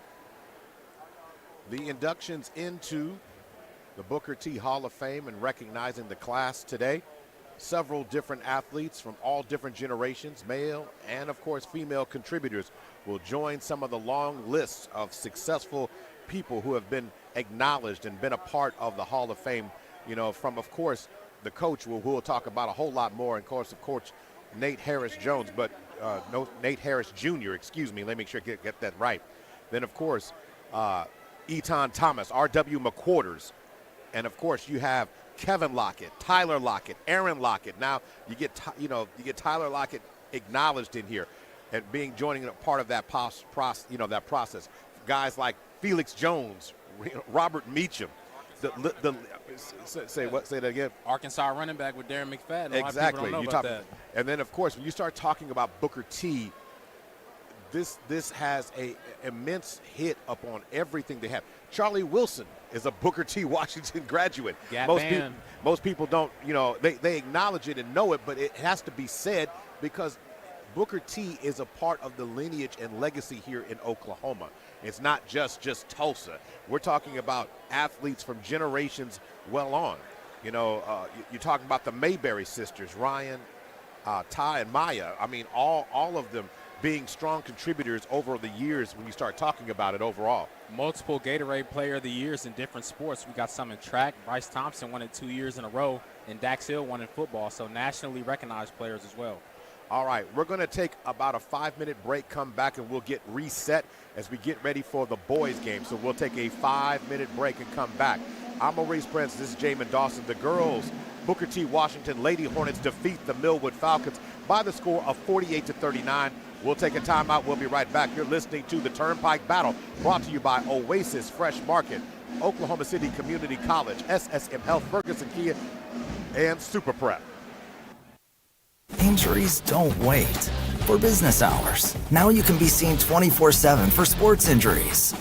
The inductions into the Booker T Hall of Fame and recognizing the class today. Several different athletes from all different generations, male and, of course, female contributors, will join some of the long lists of successful people who have been acknowledged and been a part of the Hall of Fame, you know, from, of course, the coach, who we'll talk about a whole lot more, and, of course, Nate Harris Jones, but no, Nate Harris Jr., excuse me, let me make sure I get that right. Then, of course, Eton Thomas, R.W. McQuarters, and, of course, you have Kevin Lockett, Tyler Lockett, Aaron Lockett. Now you get Tyler Lockett acknowledged in here and joining a part of that that process. Guys like Felix Jones, Robert Meacham. Say that again. Arkansas running back with Darren McFadden. Exactly. That. And then, of course, when you start talking about Booker T, this has a immense hit upon everything they have. Charlie Wilson is a Booker T. Washington graduate. Most people don't, they acknowledge it and know it, but it has to be said because Booker T is a part of the lineage and legacy here in Oklahoma. It's not just Tulsa. We're talking about athletes from generations well on. You're talking about the Mayberry sisters, Ryan, Ty, and Maya. I mean, all of them being strong contributors over the years when you start talking about it overall. Multiple Gatorade Player of the Years in different sports. We got some in track. Bryce Thompson won it 2 years in a row, and Dax Hill won in football, so nationally recognized players as well. All right, we're going to take about a 5-minute break, come back, and we'll get reset as we get ready for the boys' game. So we'll take a 5-minute break and come back. I'm Maurice Prince. This is Jamin Dawson. The girls, Booker T. Washington Lady Hornets defeat the Millwood Falcons by the score of 48-39. We'll take a timeout. We'll be right back. You're listening to the Turnpike Battle, brought to you by Oasis Fresh Market, Oklahoma City Community College, SSM Health, Ferguson Kia, and Super Prep. Injuries don't wait. For business hours, now you can be seen 24/7 for sports injuries.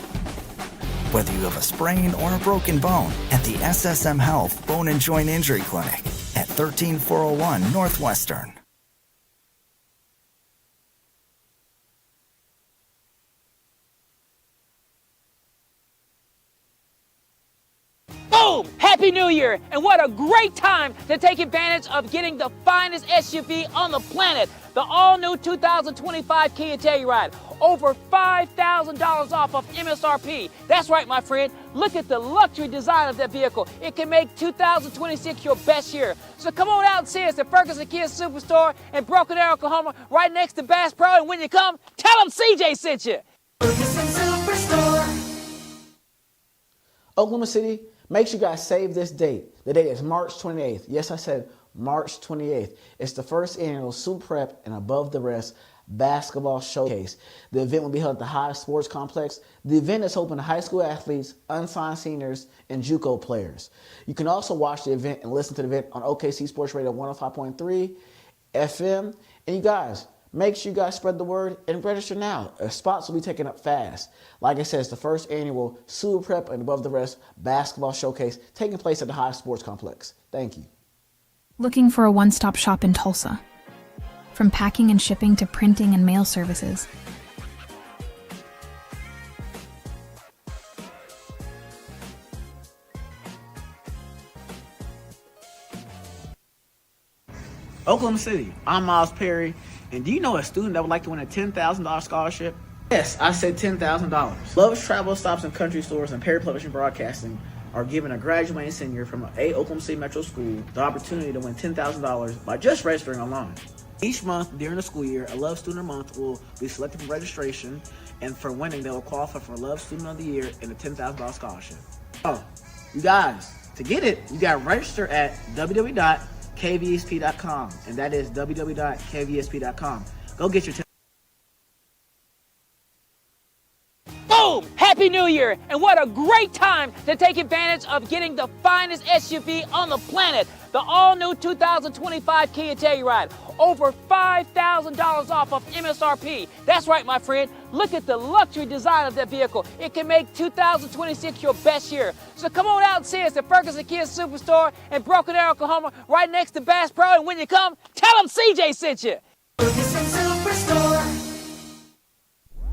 Whether you have a sprain or a broken bone, at the SSM Health Bone and Joint Injury Clinic at 13401 Northwestern. Boom! Happy New Year! And what a great time to take advantage of getting the finest SUV on the planet, the all-new 2025 Kia Telluride. Over $5,000 off of MSRP. That's right, my friend. Look at the luxury design of that vehicle. It can make 2026 your best year. So come on out and see us at Ferguson Kia Superstore in Broken Arrow, Oklahoma, right next to Bass Pro. And when you come, tell them CJ sent you. Ferguson Superstore. Oklahoma City, make sure you guys save this date. The date is March 28th. Yes, I said March 28th. It's the first annual Super Prep and Above the Rest basketball showcase. The event will be held at the High Sports Complex. The event is open to high school athletes, unsigned seniors, and JUCO players. You can also watch the event and listen to the event on OKC Sports Radio 105.3 FM. And you guys, make sure you guys spread the word and register now. Spots will be taken up fast. Like I said, it's the first annual Super Prep and Above the Rest basketball showcase taking place at the High Sports Complex. Thank you. Looking for a one-stop shop in Tulsa? From packing and shipping to printing and mail services, Oklahoma City, I'm Miles Perry, and do you know a student that would like to win a $10,000 scholarship? Yes, I said $10,000. Love's Travel Stops and Country Stores and Perry Publishing Broadcasting are giving a graduating senior from a Oklahoma City Metro school the opportunity to win $10,000 by just registering online. Each month during the school year, a Love Student of the Month will be selected for registration, and for winning, they will qualify for Love Student of the Year and a $10,000 scholarship. Oh, you guys, to get it, you got to register at www.kvsp.com, and that is www.kvsp.com. Go get your Boom! Happy New Year! And what a great time to take advantage of getting the finest SUV on the planet, the all-new 2025 Kia Telluride. Over $5,000 off of MSRP. That's right, my friend. Look at the luxury design of that vehicle. It can make 2026 your best year. So come on out and see us at Ferguson Kia Superstore in Broken Arrow, Oklahoma, right next to Bass Pro. And when you come, tell them CJ sent you. Ferguson Superstore.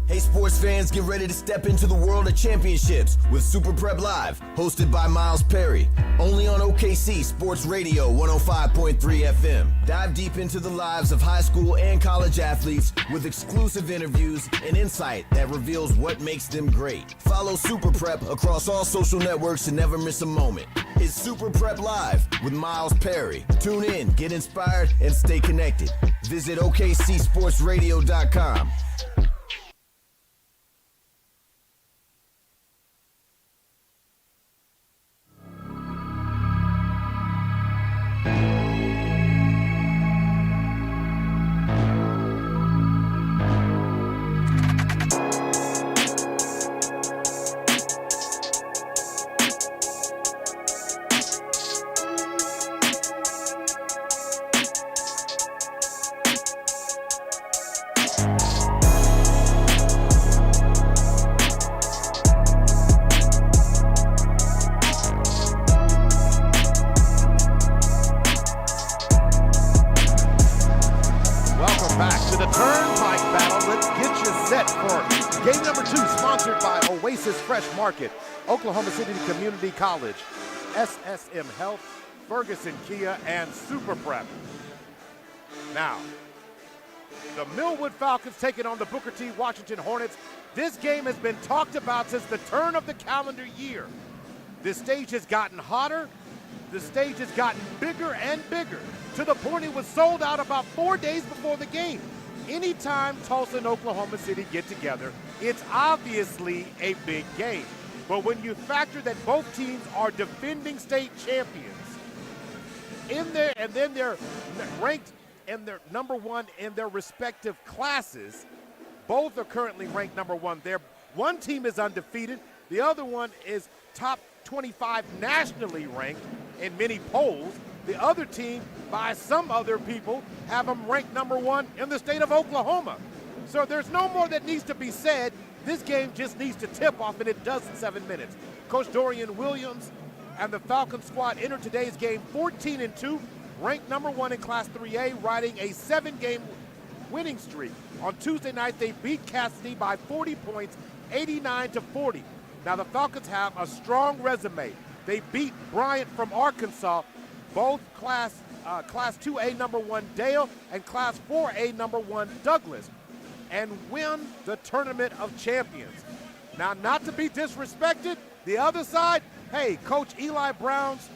Hey sports fans, get ready to step into the world of championships with Super Prep Live, hosted by Miles Perry, only on OKC Sports Radio 105.3 FM. Dive deep into the lives of high school and college athletes with exclusive interviews and insight that reveals what makes them great. Follow Super Prep across all social networks to never miss a moment. It's Super Prep Live with Miles Perry. Tune in, get inspired, and stay connected. Visit OKCSportsRadio.com. Market, Oklahoma City Community College, SSM Health, Ferguson Kia, and Super Prep. Now, the Millwood Falcons taking on the Booker T. Washington Hornets. This game has been talked about since the turn of the calendar year. This stage has gotten hotter. The stage has gotten bigger and bigger to the point it was sold out about 4 days before the game. Anytime Tulsa and Oklahoma City get together, it's obviously a big game. But when you factor that both teams are defending state champions in there, and then they're ranked and they're number one in their respective classes, both are currently ranked number one. One team is undefeated. The other one is top 25 nationally ranked in many polls. The other team, by some other people, have them ranked number one in the state of Oklahoma. So there's no more that needs to be said. This game just needs to tip off, and it does in 7 minutes. Coach Dorian Williams and the Falcon squad entered today's game 14-2, ranked number one in Class 3A, riding a 7-game winning streak. On Tuesday night, they beat Cassidy by 40 points, 89-40. Now, the Falcons have a strong resume. They beat Bryant from Arkansas, both Class 2A number one Dale and Class 4A number one Douglas, and win the Tournament of Champions. Now, not to be disrespected, the other side, hey, Coach Eli Brown's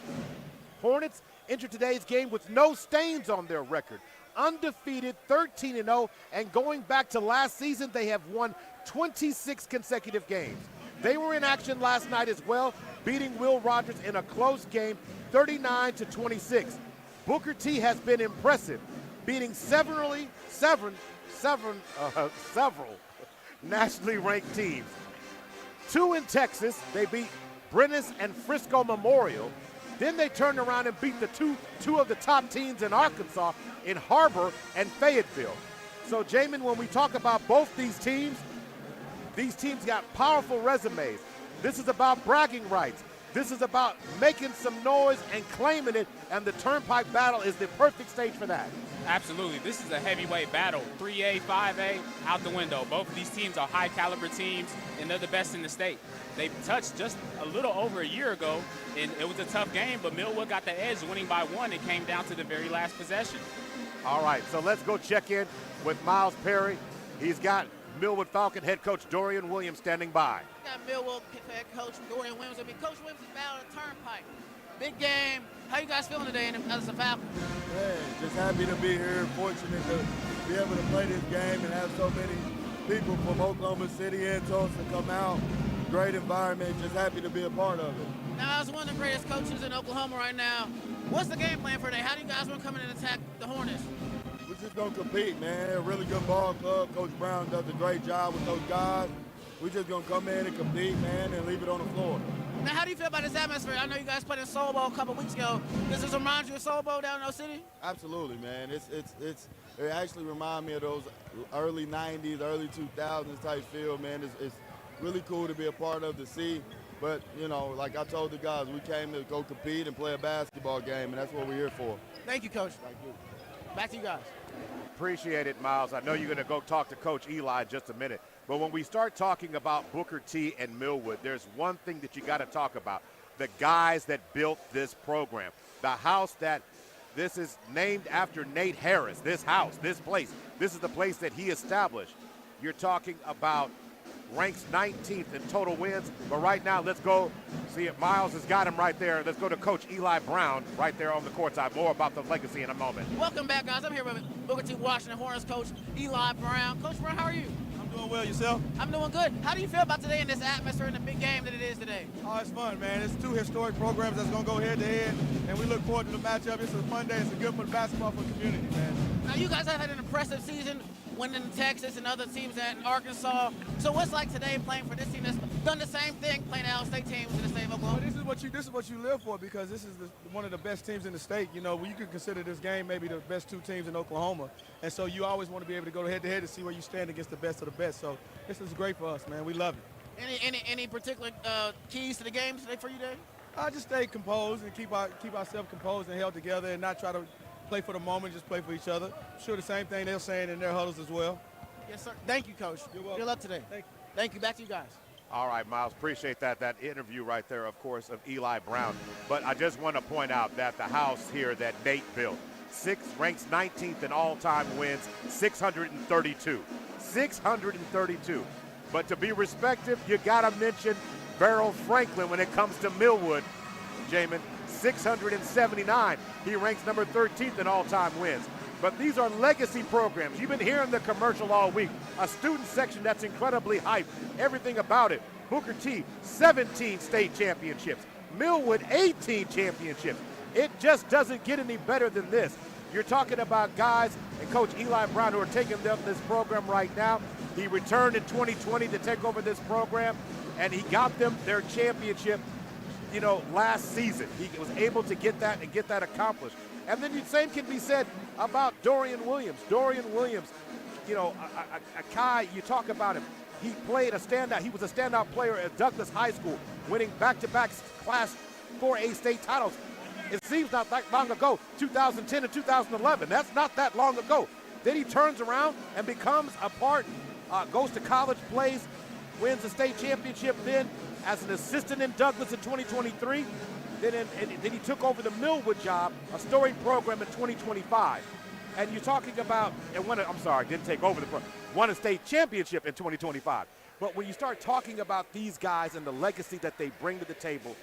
Hornets entered today's game with no stains on their record. Undefeated, 13-0, and going back to last season, they have won 26 consecutive games. They were in action last night as well, beating Will Rogers in a close game, 39-26. Booker T has been impressive, beating several nationally ranked teams. 2 in Texas, they beat Brennis and Frisco Memorial. Then they turned around and beat the two of the top teams in Arkansas in Harbor and Fayetteville. So, Jamin, when we talk about both these teams got powerful resumes. This is about bragging rights. This is about making some noise and claiming it, and the Turnpike Battle is the perfect stage for that. Absolutely. This is a heavyweight battle. 3A, 5A, out the window. Both of these teams are high-caliber teams, and they're the best in the state. They touched just a little over a year ago, and it was a tough game, but Millwood got the edge, winning by 1. It came down to the very last possession. All right, so let's go check in with Miles Perry. He's got Millwood Falcon head coach Dorian Williams standing by. Got Millwood head coach Dorian Williams. Coach Williams is battling the Turnpike. Big game. How you guys feeling today as a Falcon? Man, just happy to be here. Fortunate to be able to play this game and have so many people from Oklahoma City and Tulsa come out. Great environment. Just happy to be a part of it. Now, as one of the greatest coaches in Oklahoma right now, what's the game plan for today? How do you guys want to come in and attack the Hornets? We're just going to compete, man. A really good ball club. Coach Brown does a great job with those guys. We're just going to come in and compete, man, and leave it on the floor. Now, how do you feel about this atmosphere? I know you guys played in Soul Bowl a couple weeks ago. Does this remind you of Soul Bowl down in O City? Absolutely, man. It actually reminds me of those early 90s, early 2000s type feel, man. It's really cool to be a part of the C. But, you know, like I told the guys, we came to go compete and play a basketball game, and that's what we're here for. Thank you, Coach. Thank you. Back to you guys. appreciate it, Miles. I know you're going to go talk to Coach Eli in just a minute. But when we start talking about Booker T and Millwood, there's one thing that you got to talk about. The guys that built this program. The house that this is named after Nate Harris. This house, this place. This is the place that he established. You're talking about ranks 19th in total wins. But right now, let's go see if Miles has got him right there. Let's go to Coach Eli Brown right there on the courtside. More about the legacy in a moment. Welcome back, guys. I'm here with Booker T Washington Hornets coach Eli Brown. Coach Brown, how are you? I'm doing well. Yourself? I'm doing good. How do you feel about today in this atmosphere and the big game that it is today? Oh, it's fun, man. It's two historic programs that's going to go head-to-head, and we look forward to the matchup. It's a fun day. It's a good for the basketball for the community, man. Now, you guys have had an impressive season, winning Texas and other teams at Arkansas. So what's like today playing for this team that's done the same thing, playing Iowa State teams in the state of Oklahoma? Well, this is what you live for, because this is one of the best teams in the state. You know, you could consider this game maybe the best two teams in Oklahoma, and so you always want to be able to go head-to-head to see where you stand against the best of the best. So this is great for us, man. We love it. Any particular keys to the game today for you, Dave? I just stay composed and keep ourselves composed and held together, and not try to play for the moment, just play for each other. I'm sure the same thing they're saying in their huddles as well. Yes, sir. Thank you, Coach. You're welcome. Good luck today. Thank you. Back to you guys. All right, Miles, appreciate that interview right there, of course, of Eli Brown. But I just want to point out that the house here that Nate built, ranks 19th in all-time wins, 632. 632. But to be respected, you got to mention Beryl Franklin when it comes to Millwood, Jamin. 679. He ranks number 13th in all-time wins. But these are legacy programs. You've been hearing the commercial all week. A student section that's incredibly hyped. Everything about it. Booker T, 17 state championships. Millwood, 18 championships. It just doesn't get any better than this. You're talking about guys and Coach Eli Brown who are taking this program right now. He returned in 2020 to take over this program, and he got them their championship, last season. He was able to get that accomplished. And then the same can be said about Dorian Williams. Dorian Williams, a guy, you talk about him. He played a standout. He was a standout player at Douglas High School, winning back-to-back Class 4A state titles. It seems not that long ago, 2010 and 2011. That's not that long ago. Then he turns around and becomes a part, goes to college, plays, wins the state championship then as an assistant in Douglas in 2023. Then he took over the Millwood job, a storied program in 2025. And you're talking about, didn't take over the program, won a state championship in 2025. But when you start talking about these guys and the legacy that they bring to the table,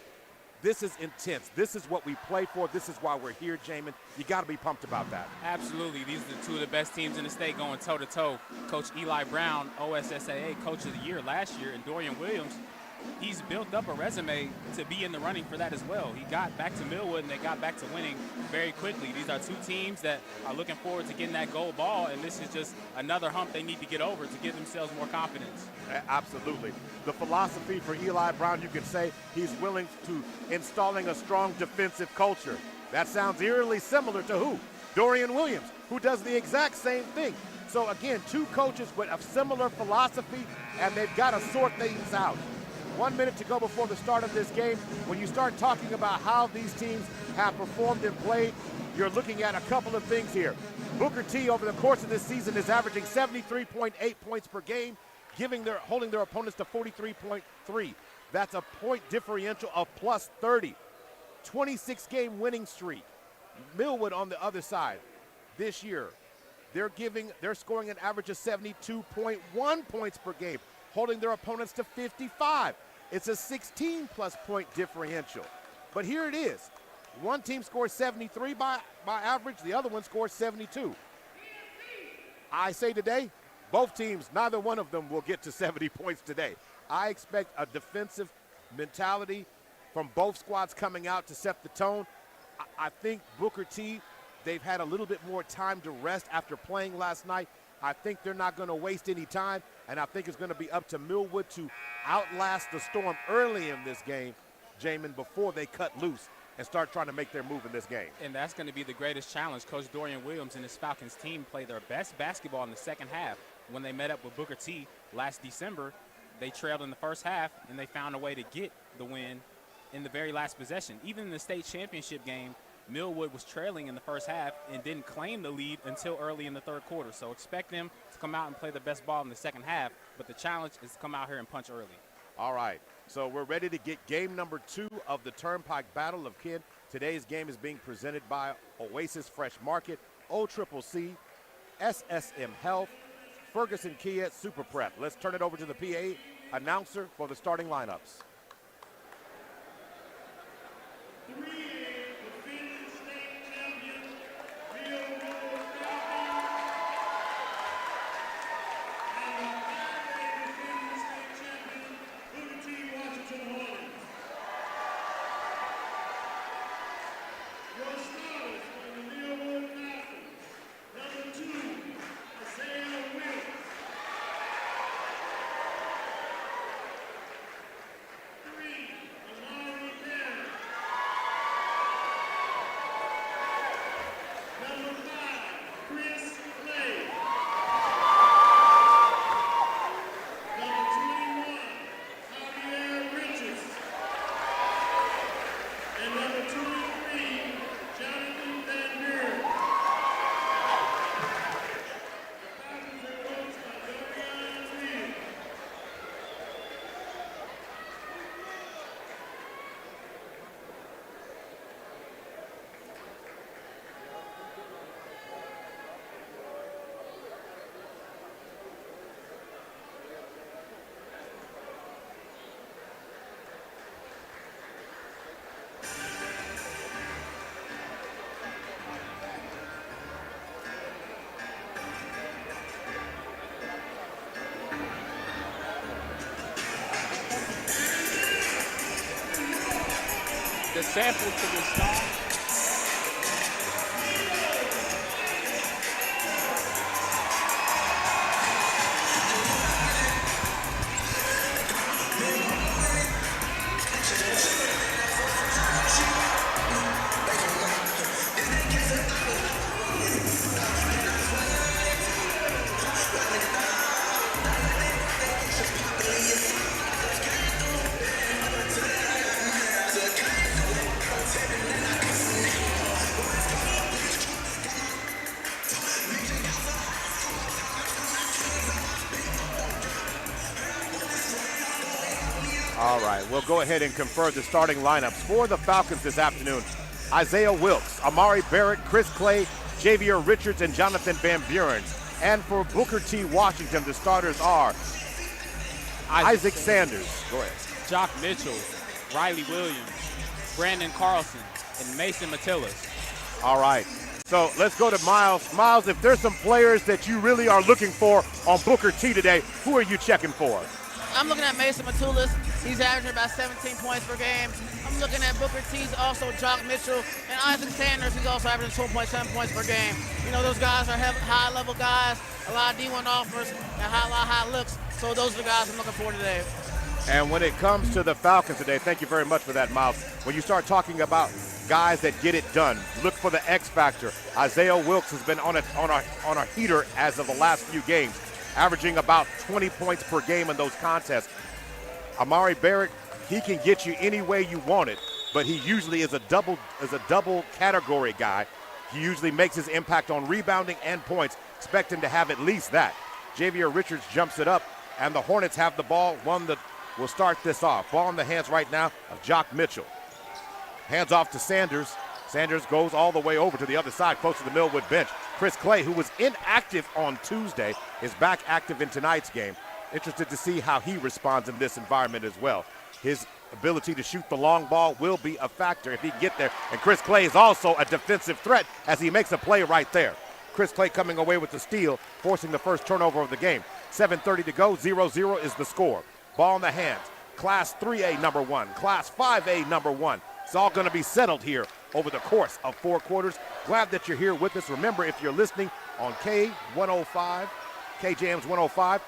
this is intense. This is what we play for. This is why we're here, Jamin. You got to be pumped about that. Absolutely. These are the two of the best teams in the state going toe-to-toe. Coach Eli Brown, OSSAA Coach of the Year last year, and Dorian Williams, he's built up a resume to be in the running for that as well. He got back to Millwood, and they got back to winning very quickly. These are two teams that are looking forward to getting that gold ball, and this is just another hump they need to get over to give themselves more confidence. Absolutely. The philosophy for Eli Brown, you can say he's willing to installing a strong defensive culture. That sounds eerily similar to who? Dorian Williams, who does the exact same thing. So again, two coaches with a similar philosophy, and they've got to sort things out. 1 minute to go before the start of this game. When you start talking about how these teams have performed and played, you're looking at a couple of things here. Booker T over the course of this season is averaging 73.8 points per game, holding their opponents to 43.3. That's a point differential of plus 30. 26-game winning streak. Millwood on the other side this year, they're scoring an average of 72.1 points per game, holding their opponents to 55. It's a 16-plus point differential. But here it is. One team scores 73 by average. The other one scores 72. I say today, both teams, neither one of them will get to 70 points today. I expect a defensive mentality from both squads coming out to set the tone. I think Booker T, they've had a little bit more time to rest after playing last night. I think they're not going to waste any time, and I think it's going to be up to Millwood to outlast the storm early in this game, Jamin, before they cut loose and start trying to make their move in this game. And that's going to be the greatest challenge. Coach Dorian Williams and his Falcons team played their best basketball in the second half. When they met up with Booker T last December, they trailed in the first half, and they found a way to get the win in the very last possession. Even in the state championship game, Millwood was trailing in the first half and didn't claim the lead until early in the third quarter. So expect them to come out and play the best ball in the second half, but the challenge is to come out here and punch early. All right, so we're ready to get game number 2 of the Turnpike Battle of Kid. Today's game is being presented by Oasis Fresh Market, OCCC, SSM Health, Ferguson Kia, Super Prep. Let's turn it over to the PA announcer for the starting lineups. The sample to this song. All right, we'll go ahead and confirm the starting lineups for the Falcons this afternoon. Isaiah Wilkes, Amari Barrett, Chris Clay, Javier Richards, and Jonathan Van Buren. And for Booker T. Washington, the starters are Isaac Sanders. Go ahead. Jock Mitchell, Riley Williams, Brandon Carlson, and Mason Matillas. All right, so let's go to Miles. Miles, if there's some players that you really are looking for on Booker T today, who are you checking for? I'm looking at Mason Matillas. He's averaging about 17 points per game. I'm looking at Booker T's, also Jock Mitchell, and Isaac Sanders. He's also averaging 2.7 points per game. You know, those guys are high-level guys, a lot of D1 offers, and a lot of high looks. So those are the guys I'm looking for today. And when it comes to the Falcons today, thank you very much for that, Miles. When you start talking about guys that get it done, look for the X factor. Isaiah Wilkes has been on a heater as of the last few games, averaging about 20 points per game in those contests. Amari Barrett, he can get you any way you want it, but he usually is a double category guy. He usually makes his impact on rebounding and points. Expect him to have at least that. Javier Richards jumps it up, and the Hornets have the ball. One that will start this off. Ball in the hands right now of Jock Mitchell. Hands off to Sanders. Sanders goes all the way over to the other side, close to the Millwood bench. Chris Clay, who was inactive on Tuesday, is back active in tonight's game. Interested to see how he responds in this environment as well. His ability to shoot the long ball will be a factor if he can get there. And Chris Clay is also a defensive threat as he makes a play right there. Chris Clay coming away with the steal, forcing the first turnover of the game. 7:30 to go, 0-0 is the score. Ball in the hands. Class 3A number 1, Class 5A number 1. It's all going to be settled here over the course of 4 quarters. Glad that you're here with us. Remember, if you're listening on K105, KJM's 105,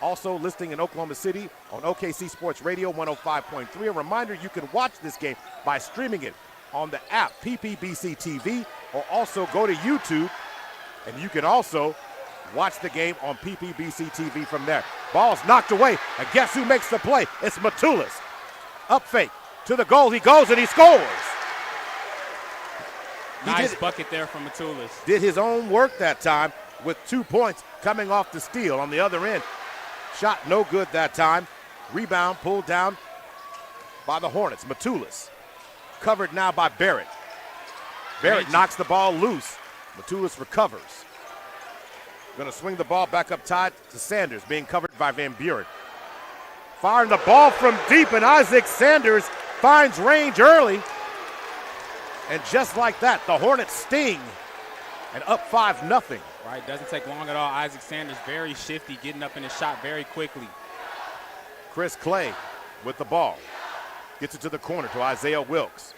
also listening in Oklahoma City on OKC Sports Radio 105.3. A reminder, you can watch this game by streaming it on the app PPBC TV, or also go to YouTube, and you can also watch the game on PPBC TV from there. Ball's knocked away, and guess who makes the play? It's Matillas. Up fake to the goal, he goes and he scores. Nice bucket there from Matulis. Did his own work that time with 2 points coming off the steal on the other end. Shot no good that time. Rebound pulled down by the Hornets. Matulis covered now by Barrett. Barrett knocks the ball loose. Matulis recovers. Going to swing the ball back up tight to Sanders, being covered by Van Buren. Firing the ball from deep, and Isaac Sanders finds range early. And just like that, the Hornets sting and up 5-0. Right, doesn't take long at all. Isaac Sanders very shifty, getting up in his shot very quickly. Chris Clay with the ball. Gets it to the corner to Isaiah Wilkes.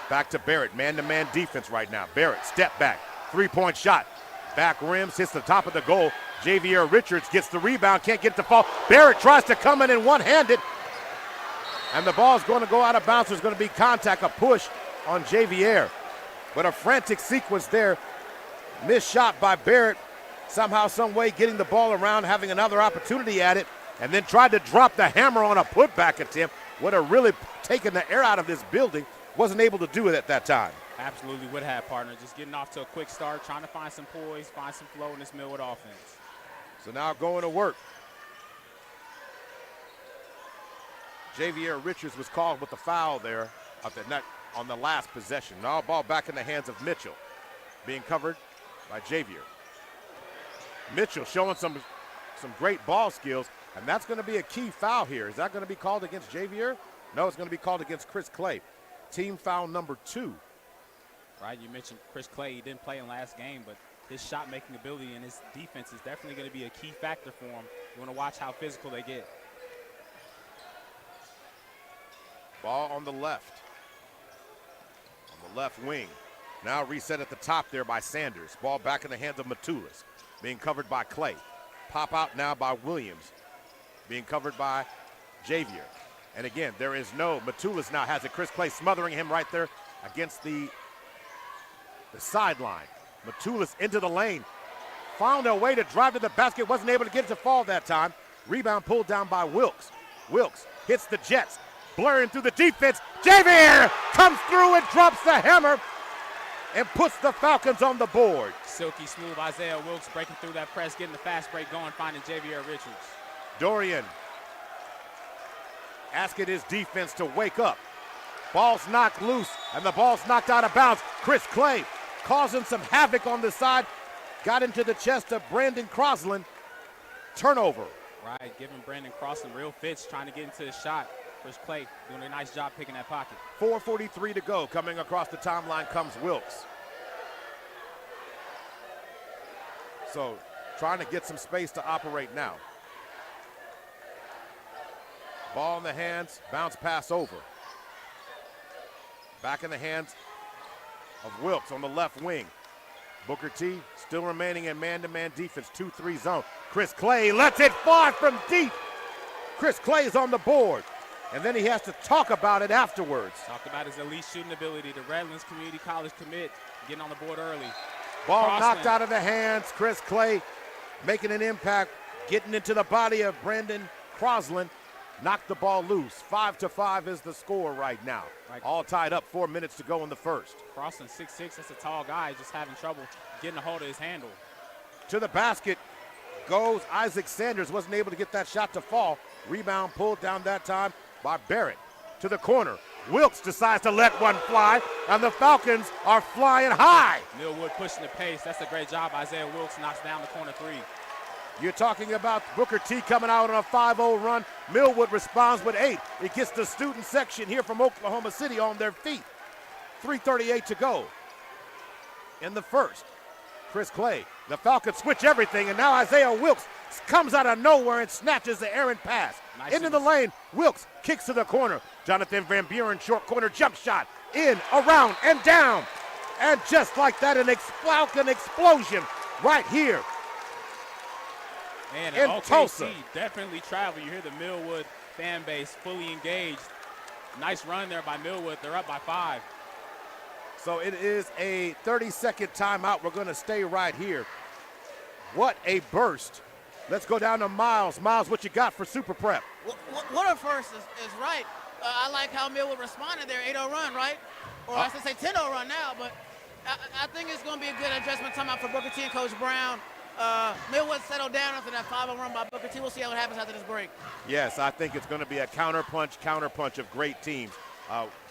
Back to Barrett, man-to-man defense right now. Barrett, step back, three-point shot. Back rims, hits the top of the goal. Javier Richards gets the rebound, can't get it to fall. Barrett tries to come in one-handed. And the ball's going to go out of bounds. There's going to be contact, a push on Javier. But a frantic sequence there. Missed shot by Barrett. Somehow, some way getting the ball around, having another opportunity at it. And then tried to drop the hammer on a putback attempt. Would have really taken the air out of this building. Wasn't able to do it at that time. Absolutely would have, partner. Just getting off to a quick start, trying to find some poise, find some flow in this Millwood offense. So now going to work. Javier Richards was called with the foul there at the net on the last possession. Now ball back in the hands of Mitchell. Being covered by Javier. Mitchell showing some great ball skills, and that's going to be a key foul here. Is that going to be called against Javier? No, it's going to be called against Chris Clay. Team foul number 2. Right, you mentioned Chris Clay. He didn't play in last game, but his shot-making ability and his defense is definitely going to be a key factor for him. You want to watch how physical they get. Ball on the left. On the left wing. Now reset at the top there by Sanders. Ball back in the hands of Matulis. Being covered by Clay. Pop out now by Williams. Being covered by Javier. And again, there is no, Matulis now has it. Chris Clay smothering him right there against the sideline. Matulis into the lane. Found a way to drive to the basket. Wasn't able to get it to fall that time. Rebound pulled down by Wilkes. Wilkes hits the Jets. Blurring through the defense. Javier comes through and drops the hammer and puts the Falcons on the board. Silky smooth Isaiah Wilkes breaking through that press, getting the fast break going, finding Javier Richards. Dorian asking his defense to wake up. Ball's knocked loose, and the ball's knocked out of bounds. Chris Clay causing some havoc on the side. Got into the chest of Brandon Crosland. Turnover. Right, giving Brandon Crosland real fits, trying to get into his shot. Chris Clay doing a nice job picking that pocket. 4:43 to go. Coming across the timeline comes Wilkes. So trying to get some space to operate now. Ball in the hands, bounce pass over. Back in the hands of Wilkes on the left wing. Booker T still remaining in man-to-man defense, 2-3 zone. Chris Clay lets it fly from deep. Chris Clay is on the board. And then he has to talk about it afterwards. Talked about his elite shooting ability. The Redlands Community College commit, getting on the board early. Ball Crosland knocked out of the hands. Chris Clay making an impact, getting into the body of Brandon Crosland. Knocked the ball loose. 5-5 is the score right now. All tied up, 4 minutes to go in the first. Crosland 6'6", that's a tall guy, just having trouble getting a hold of his handle. To the basket goes Isaac Sanders. Wasn't able to get that shot to fall. Rebound pulled down that time by Barrett. To the corner. Wilkes decides to let one fly, and the Falcons are flying high. Millwood pushing the pace. That's a great job. Isaiah Wilkes knocks down the corner 3. You're talking about Booker T coming out on a 5-0 run. Millwood responds with 8. It gets the student section here from Oklahoma City on their feet. 3:38 to go in the first. Chris Clay. The Falcons switch everything, and now Isaiah Wilkes comes out of nowhere and snatches the errant pass. Nice into the lane. Wilkes kicks to the corner. Jonathan Van Buren, short corner jump shot. In, around, and down. And just like that, an Falcon explosion right here. And in OKC Tulsa. Definitely travel. You hear the Millwood fan base fully engaged. Nice run there by Millwood. They're up by 5. So it is a 30-second timeout. We're going to stay right here. What a burst. Let's go down to Miles. Miles, what you got for Super Prep? What a first is right. I like how Millwood responded there, 8-0 run, right? Or I should say 10-0 run now, but I think it's going to be a good adjustment timeout for Booker T and Coach Brown. Millwood settled down after that 5-0 run by Booker T. We'll see what happens after this break. Yes, I think it's going to be a counterpunch of great teams.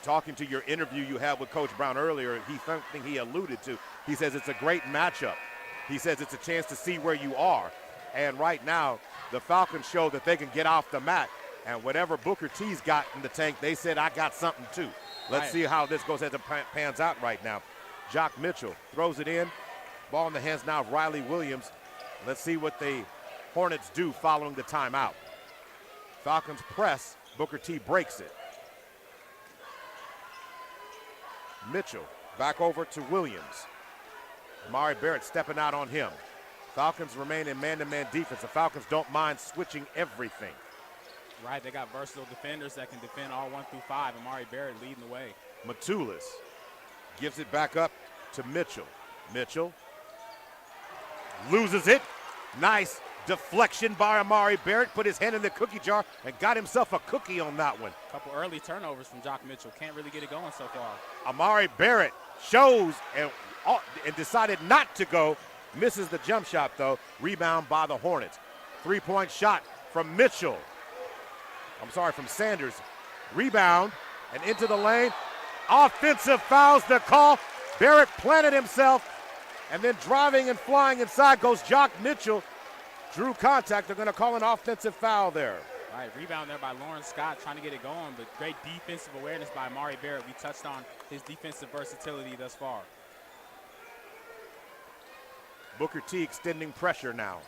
Talking to your interview you had with Coach Brown earlier, something he alluded to. He says it's a great matchup. He says it's a chance to see where you are. And right now, the Falcons show that they can get off the mat. And whatever Booker T's got in the tank, they said, I got something too. Let's see how this goes as it pans out right now. Jock Mitchell throws it in. Ball in the hands now of Riley Williams. Let's see what the Hornets do following the timeout. Falcons press. Booker T breaks it. Mitchell back over to Williams. Amari Barrett stepping out on him. Falcons remain in man-to-man defense. The Falcons don't mind switching everything. Right, they got versatile defenders that can defend all 1 through 5. Amari Barrett leading the way. Matulis gives it back up to Mitchell. Mitchell loses it. Nice deflection by Amari Barrett. Put his hand in the cookie jar and got himself a cookie on that one. A couple early turnovers from Jock Mitchell. Can't really get it going so far. Amari Barrett shows and decided not to go. Misses the jump shot, though. Rebound by the Hornets. Three-point shot from Mitchell. From Sanders. Rebound and into the lane. Offensive fouls the call. Barrett planted himself, and then driving and flying inside goes Jock Mitchell. Drew contact. They're going to call an offensive foul there. All right, rebound there by Lawrence Scott trying to get it going, but great defensive awareness by Amari Barrett. We touched on his defensive versatility thus far. Booker T extending pressure now.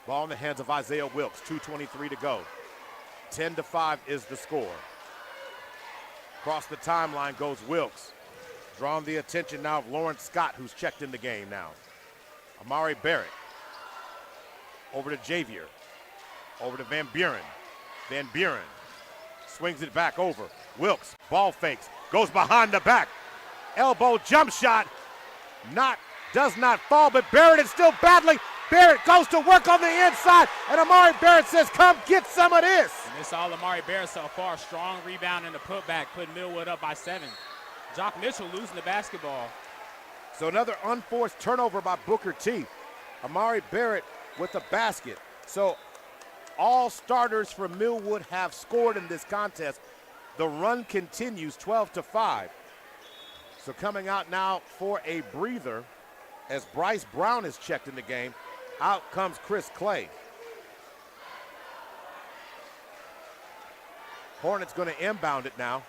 Ball in the hands of Isaiah Wilkes. 2:23 to go. 10-5 is the score. Across the timeline goes Wilkes. Drawing the attention now of Lawrence Scott, who's checked in the game now. Amari Barrett. Over to Javier. Over to Van Buren. Van Buren swings it back over. Wilkes, ball fakes, goes behind the back. Elbow jump shot. Does not fall, but Barrett is still battling. Barrett goes to work on the inside, and Amari Barrett says, come get some of this. And it's all Amari Barrett so far. Strong rebound and a putback, putting Millwood up by 7. Jock Mitchell losing the basketball. So another unforced turnover by Booker T. Amari Barrett with the basket. So all starters for Millwood have scored in this contest. The run continues 12-5. So coming out now for a breather as Bryce Brown is checked in the game. Out comes Chris Clay. Hornets going to inbound it now.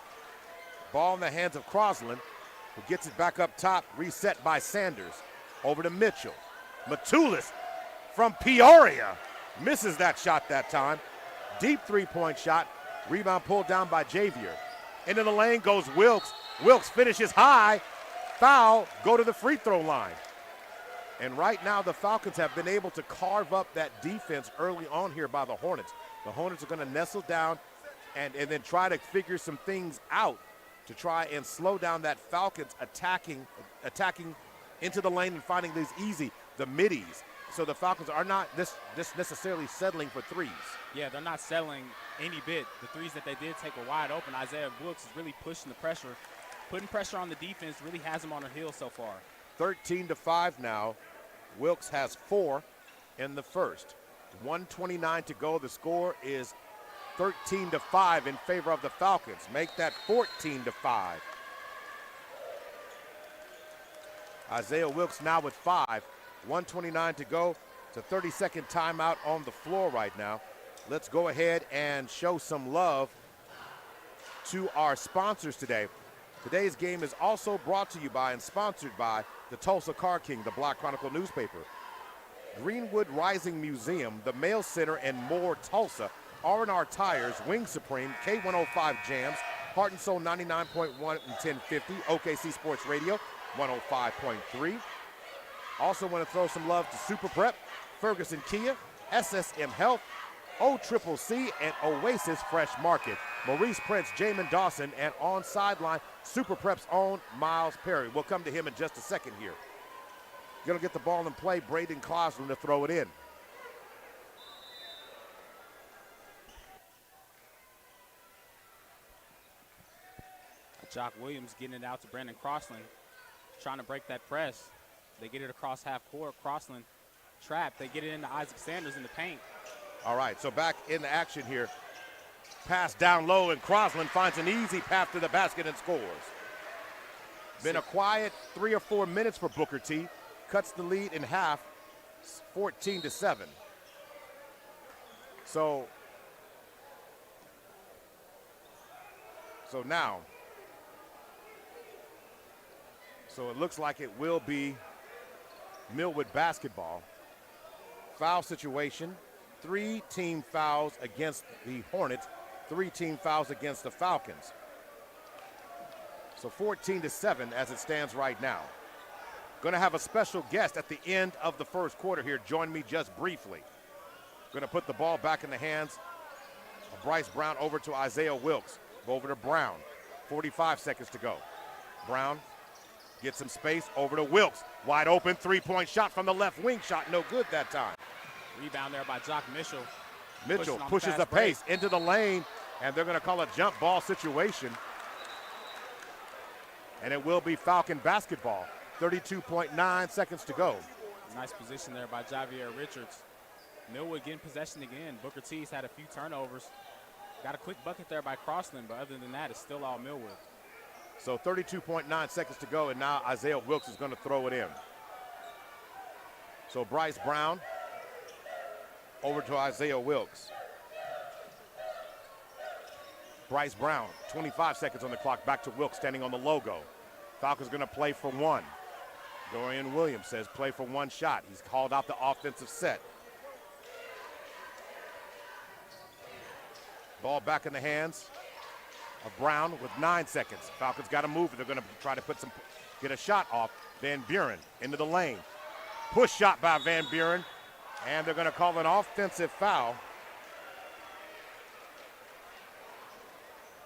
Ball in the hands of Crosland, who gets it back up top, reset by Sanders. Over to Mitchell. Matulis from Peoria misses that shot that time. Deep three-point shot. Rebound pulled down by Javier. Into the lane goes Wilkes. Wilkes finishes high. Foul, go to the free throw line. And right now the Falcons have been able to carve up that defense early on here by the Hornets. The Hornets are going to nestle down and then try to figure some things out to try and slow down that Falcons attacking into the lane and finding these the middies. So the Falcons are not this necessarily settling for threes. Yeah, they're not settling any bit. The threes that they did take were wide open. Isaiah Wilkes is really pushing the pressure, putting pressure on the defense, really has them on their heels so far. 13-5 now. Wilkes has 4 in the first. 1:29 to go. The score is 13-5 in favor of the Falcons. Make that 14-5. Isaiah Wilkes now with 5. 1:29 to go. It's a 30-second timeout on the floor right now. Let's go ahead and show some love to our sponsors today. Today's game is also brought to you by and sponsored by the Tulsa Car King, the Black Chronicle newspaper, Greenwood Rising Museum, the Mail Center, and more Tulsa, R&R Tires, Wing Supreme, K105 Jams, Heart and Soul 99.1 and 1050, OKC Sports Radio 105.3. Also want to throw some love to Super Prep, Ferguson Kia, SSM Health, OCCC, and Oasis Fresh Market. Maurice Prince, Jamin Dawson, and on sideline, Super Prep's own Miles Perry. We'll come to him in just a second here. Going to get the ball in play, Braden Clausen to throw it in. Jock Williams getting it out to Brandon Crossland. trying to break that press. They get it across half court. Crossland trapped. They get it into Isaac Sanders in the paint. All right, so back in the action here. Pass down low, and Crossland finds an easy path to the basket and scores. Been a quiet 3 or 4 minutes for Booker T. Cuts the lead in half, 14-7. So now, it looks like it will be Millwood basketball. Foul situation, 3 team fouls against the Hornets, 3 team fouls against the Falcons. So 14-7 as it stands right now. Going to have a special guest at the end of the first quarter here. Join me just briefly. Going to put the ball back in the hands of Bryce Brown over to Isaiah Wilkes. Over to Brown. 45 seconds to go. Brown gets some space over to Wilkes. Wide open 3-point shot from the left wing. Shot no good that time. Rebound there by Jock Mitchell. Mitchell pushes the pace into the lane, and they're going to call a jump ball situation. And it will be Falcon basketball. 32.9 seconds to go. Nice position there by Javier Richards. Millwood getting possession again. Booker T's had a few turnovers. Got a quick bucket there by Crossland, but other than that, it's still all Millwood. So 32.9 seconds to go, and now Isaiah Wilkes is going to throw it in. So Bryce Brown over to Isaiah Wilkes. Bryce Brown, 25 seconds on the clock, back to Wilkes standing on the logo. Falcons going to play for one. Dorian Williams says play for one shot. He's called out the offensive set. Ball back in the hands of Brown with 9 seconds. Falcons got to move. They're going to try to get a shot off. Van Buren into the lane. Push shot by Van Buren, and they're going to call an offensive foul.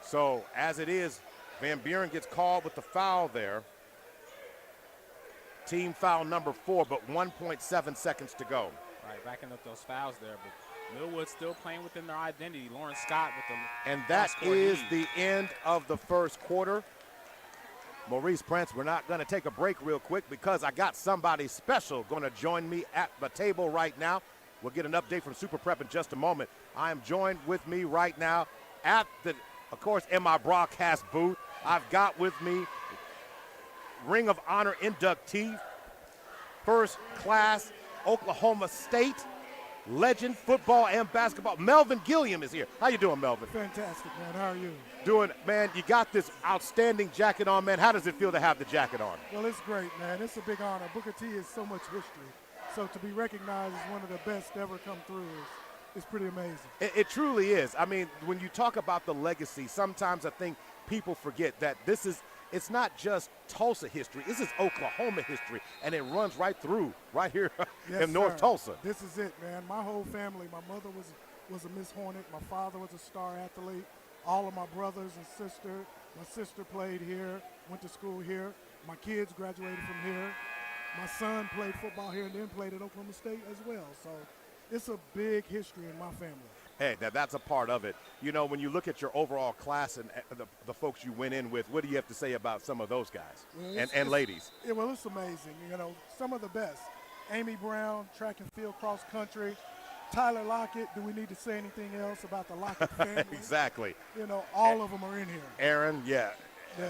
So as it is, Van Buren gets called with the foul there. Team foul number 4, but 1.7 seconds to go. Right, backing up those fouls there, but Millwood still playing within their identity. Lawrence Scott with the And that is the end of the first quarter. Maurice Prince, we're not going to take a break real quick because I got somebody special going to join me at the table right now. We'll get an update from Super Prep in just a moment. I am joined with me right now at the, of course, in my broadcast booth. I've got with me Ring of Honor inductee, first class Oklahoma State legend, football and basketball. Melvin Gilliam is here. How you doing, Melvin? Fantastic, man. How are you? Doing, man, you got this outstanding jacket on, man. How does it feel to have the jacket on? Well, it's great, man. It's a big honor. Booker T is so much history. So to be recognized as one of the best to ever come through is pretty amazing. It truly is. I mean, when you talk about the legacy, sometimes I think people forget that it's not just Tulsa history. This is Oklahoma history, and it runs right through, right here in North Tulsa. This is it, man. My whole family, my mother was a Miss Hornet. My father was a star athlete. All of my brothers and my sister played here, went to school here. My kids graduated from here. My son played football here and then played at Oklahoma State as well. So it's a big history in my family. Hey, that's a part of it. You know, when you look at your overall class and the folks you went in with, what do you have to say about some of those guys and ladies? Yeah, well, it's amazing. You know, some of the best. Amy Brown, track and field, cross country. Tyler Lockett, do we need to say anything else about the Lockett family? Exactly. You know, all of them are in here. Aaron, yeah.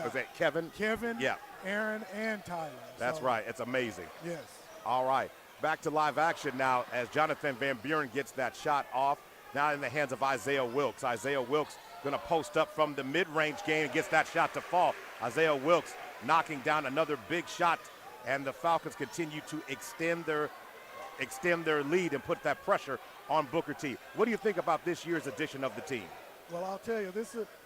Was that Kevin? Kevin, yeah. Aaron, and Tyler. That's right. It's amazing. Yes. All right. Back to live action now as Jonathan Van Buren gets that shot off. Now in the hands of Isaiah Wilkes. Isaiah Wilkes going to post up from the mid-range game and gets that shot to fall. Isaiah Wilkes knocking down another big shot, and the Falcons continue to extend their lead and put that pressure on Booker T. What do you think about this year's edition of the team? Well, I'll tell you,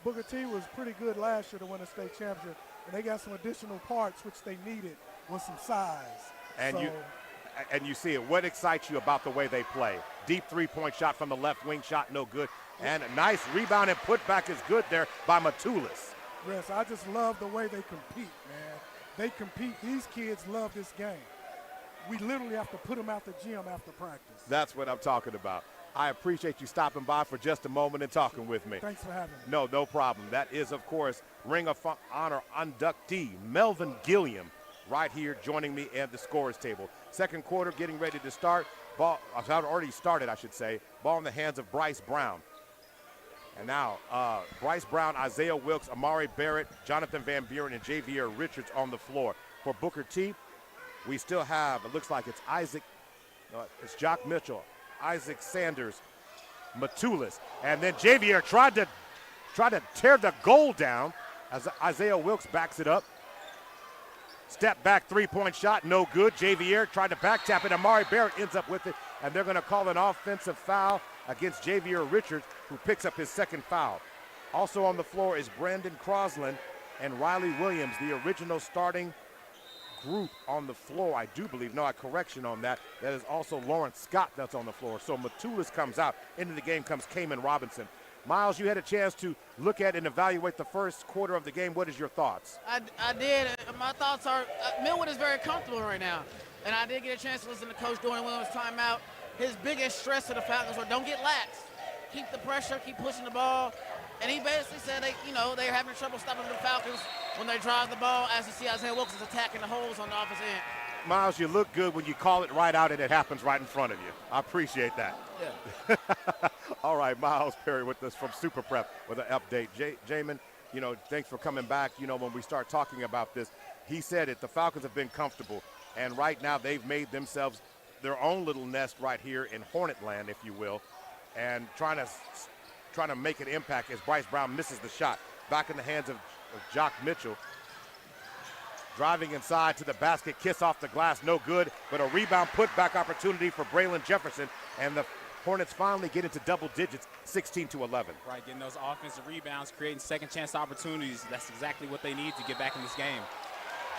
Booker T was pretty good last year to win a state championship, and they got some additional parts which they needed with some size. And you see it. What excites you about the way they play? Deep three-point shot from the left wing, shot no good. And a nice rebound and putback is good there by Matulis. Yes, I just love the way they compete, man. They compete. These kids love this game. We literally have to put them out the gym after practice. That's what I'm talking about. I appreciate you stopping by for just a moment and talking with me. Thanks for having me. No problem. That is, of course, Ring of Honor inductee Melvin Gilliam right here joining me at the scorers table. Second quarter getting ready to start. Ball already started, I should say. Ball in the hands of Bryce Brown. And now Bryce Brown, Isaiah Wilkes, Amari Barrett, Jonathan Van Buren, and Javier Richards on the floor. For Booker T, we still have, it looks like it's Jock Mitchell, Isaac Sanders, Matulis. And then Javier tried to tear the goal down as Isaiah Wilkes backs it up. Step back three-point shot, no good. Javier tried to back tap it. Amari Barrett ends up with it, and they're going to call an offensive foul against Javier Richards, who picks up his second foul. Also on the floor is Brandon Crosland and Riley Williams, the original starting group on the floor, I do believe. No, a correction on that. That is also Lawrence Scott that's on the floor. So Matulis comes out. Into the game comes Kamen Robinson. Miles, you had a chance to look at and evaluate the first quarter of the game. What is your thoughts? I did. My thoughts are Millwood is very comfortable right now. And I did get a chance to listen to Coach Dorian Williams' timeout. His biggest stress to the Falcons was don't get lax. Keep the pressure, keep pushing the ball. And he basically said they're having trouble stopping the Falcons when they drive the ball, as you see Isaiah Wilkes is attacking the holes on the offensive end. Miles, you look good when you call it right out and it happens right in front of you. I appreciate that. Yeah. All right, Miles Perry with us from Super Prep with an update. Jamin, thanks for coming back. When we start talking about this, he said it, the Falcons have been comfortable, and right now they've made themselves their own little nest right here in Hornet Land, if you will, and trying to make an impact as Bryce Brown misses the shot. Back in the hands of Jock Mitchell. Driving inside to the basket, kiss off the glass, no good, but a rebound putback opportunity for Braylon Jefferson, and the Hornets finally get into double digits, 16-11. Right, getting those offensive rebounds, creating second chance opportunities. That's exactly what they need to get back in this game.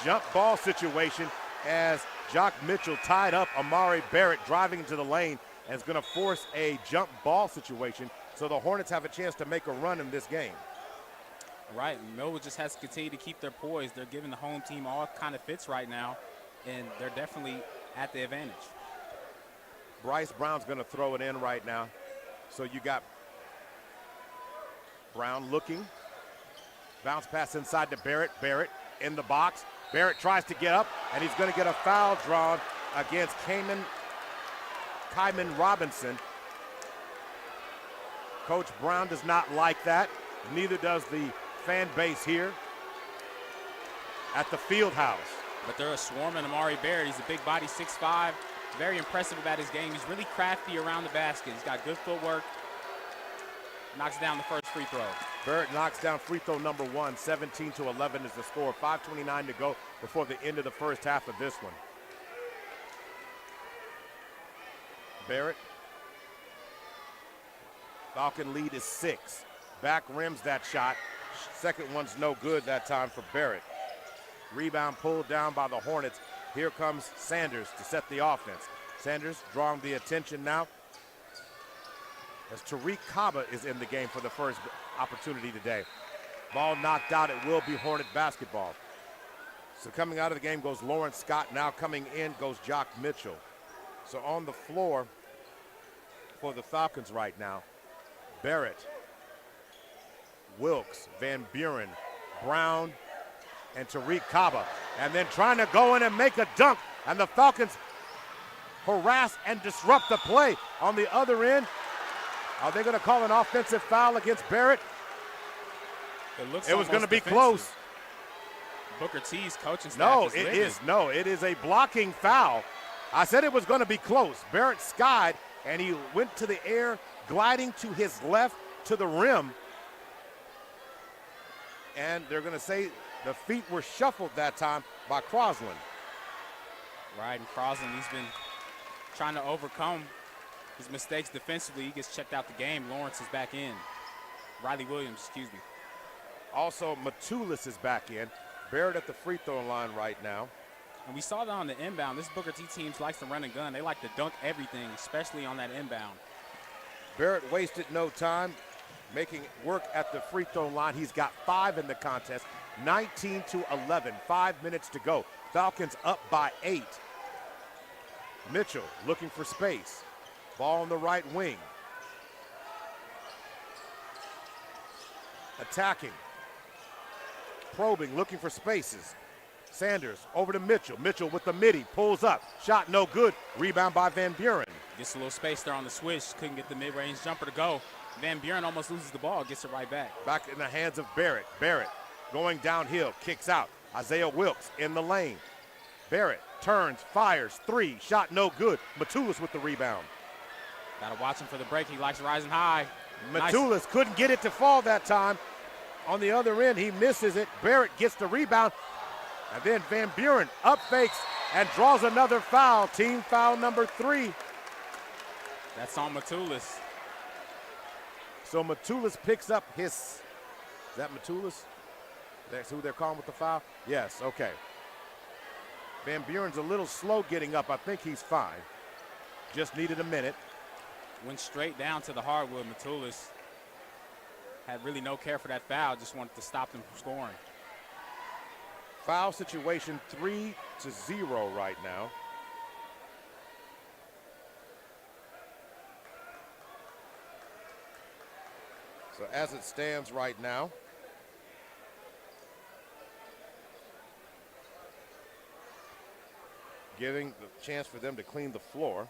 Jump ball situation as Jock Mitchell tied up Amari Barrett driving into the lane and is going to force a jump ball situation, so the Hornets have a chance to make a run in this game. Right, Millwood just has to continue to keep their poise. They're giving the home team all kind of fits right now, and they're definitely at the advantage. Bryce Brown's going to throw it in right now. So you got Brown looking. Bounce pass inside to Barrett. Barrett in the box. Barrett tries to get up, and he's going to get a foul drawn against Kamen Robinson. Coach Brown does not like that. Neither does the fan base here at the field house. But they're swarming Amari Barrett. He's a big body, 6'5", very impressive about his game. He's really crafty around the basket. He's got good footwork. Knocks down the first free throw. Barrett knocks down free throw number one. 17-11 is the score. 5:29 to go before the end of the first half of this one. Barrett. Falcon lead is 6. Back rims that shot. Second one's no good that time for Barrett. Rebound pulled down by the Hornets. Here comes Sanders to set the offense. Sanders drawing the attention now as Tariq Kaba is in the game for the first opportunity today. Ball knocked out. It will be Hornet basketball. So coming out of the game goes Lawrence Scott. Now coming in goes Jock Mitchell. So on the floor for the Falcons right now, Barrett, Wilkes, Van Buren, Brown, and Tariq Kaba. And then trying to go in and make a dunk. And the Falcons harass and disrupt the play. On the other end, are they going to call an offensive foul against Barrett? It was going to be close. Booker T's coaching staff it is a blocking foul. I said it was going to be close. Barrett skied, and he went to the air, gliding to his left to the rim. And they're going to say the feet were shuffled that time by Crosland. Right, and Crosland, he's been trying to overcome his mistakes defensively. He gets checked out the game. Lawrence is back in. Riley Williams, excuse me. Also, Matulis is back in. Barrett at the free throw line right now. And we saw that on the inbound. This Booker T team likes to run and gun. They like to dunk everything, especially on that inbound. Barrett wasted no time making work at the free throw line. He's got 5 in the contest, 19-11, 5 minutes to go. Falcons up by 8. Mitchell looking for space. Ball on the right wing. Attacking. Probing, looking for spaces. Sanders over to Mitchell. Mitchell with the midi, pulls up. Shot no good. Rebound by Van Buren. Gets a little space there on the switch. Couldn't get the mid-range jumper to go. Van Buren almost loses the ball, gets it right back. Back in the hands of Barrett. Barrett going downhill, kicks out. Isaiah Wilkes in the lane. Barrett turns, fires, three, shot no good. Matulis with the rebound. Gotta watch him for the break. He likes rising high. Matulis couldn't get it to fall that time. On the other end, he misses it. Barrett gets the rebound. And then Van Buren up fakes and draws another foul. Team foul number 3. That's on Matulis. So Matulis picks up his, is that Matulis? That's who they're calling with the foul? Yes, okay. Van Buren's a little slow getting up. I think he's fine. Just needed a minute. Went straight down to the hardwood. Matulis had really no care for that foul, just wanted to stop them from scoring. Foul situation 3-0 right now. So as it stands right now, giving the chance for them to clean the floor.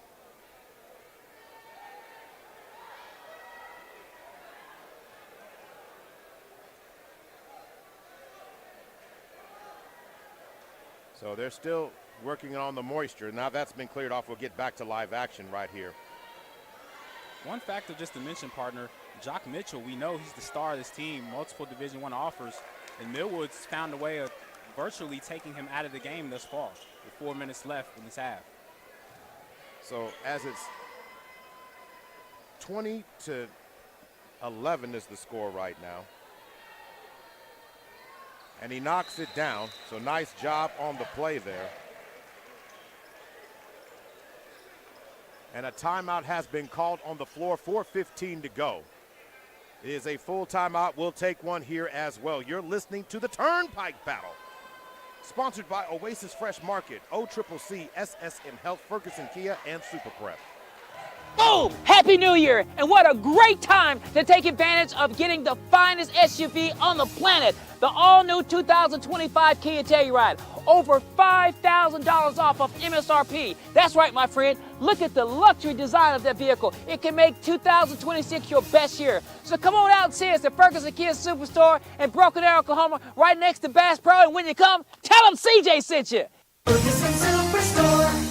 So they're still working on the moisture. Now that's been cleared off. We'll get back to live action right here. One factor just to mention, partner, Jock Mitchell, we know he's the star of this team, multiple Division I offers, and Millwood's found a way of virtually taking him out of the game thus far with 4 minutes left in this half. So as it's 20-11 is the score right now. And he knocks it down, so nice job on the play there. And a timeout has been called on the floor, 4:15 to go. It is a full timeout. We'll take one here as well. You're listening to the Turnpike Battle. Sponsored by Oasis Fresh Market, OCCC, SSM Health, Ferguson Kia, and Super Prep. Boom! Happy New Year! And what a great time to take advantage of getting the finest SUV on the planet, the all-new 2025 Kia Telluride. Over $5,000 off of MSRP. That's right, my friend. Look at the luxury design of that vehicle. It can make 2026 your best year. So come on out and see us at Ferguson Kia Superstore in Broken Arrow, Oklahoma, right next to Bass Pro. And when you come, tell them CJ sent you. Ferguson Superstore.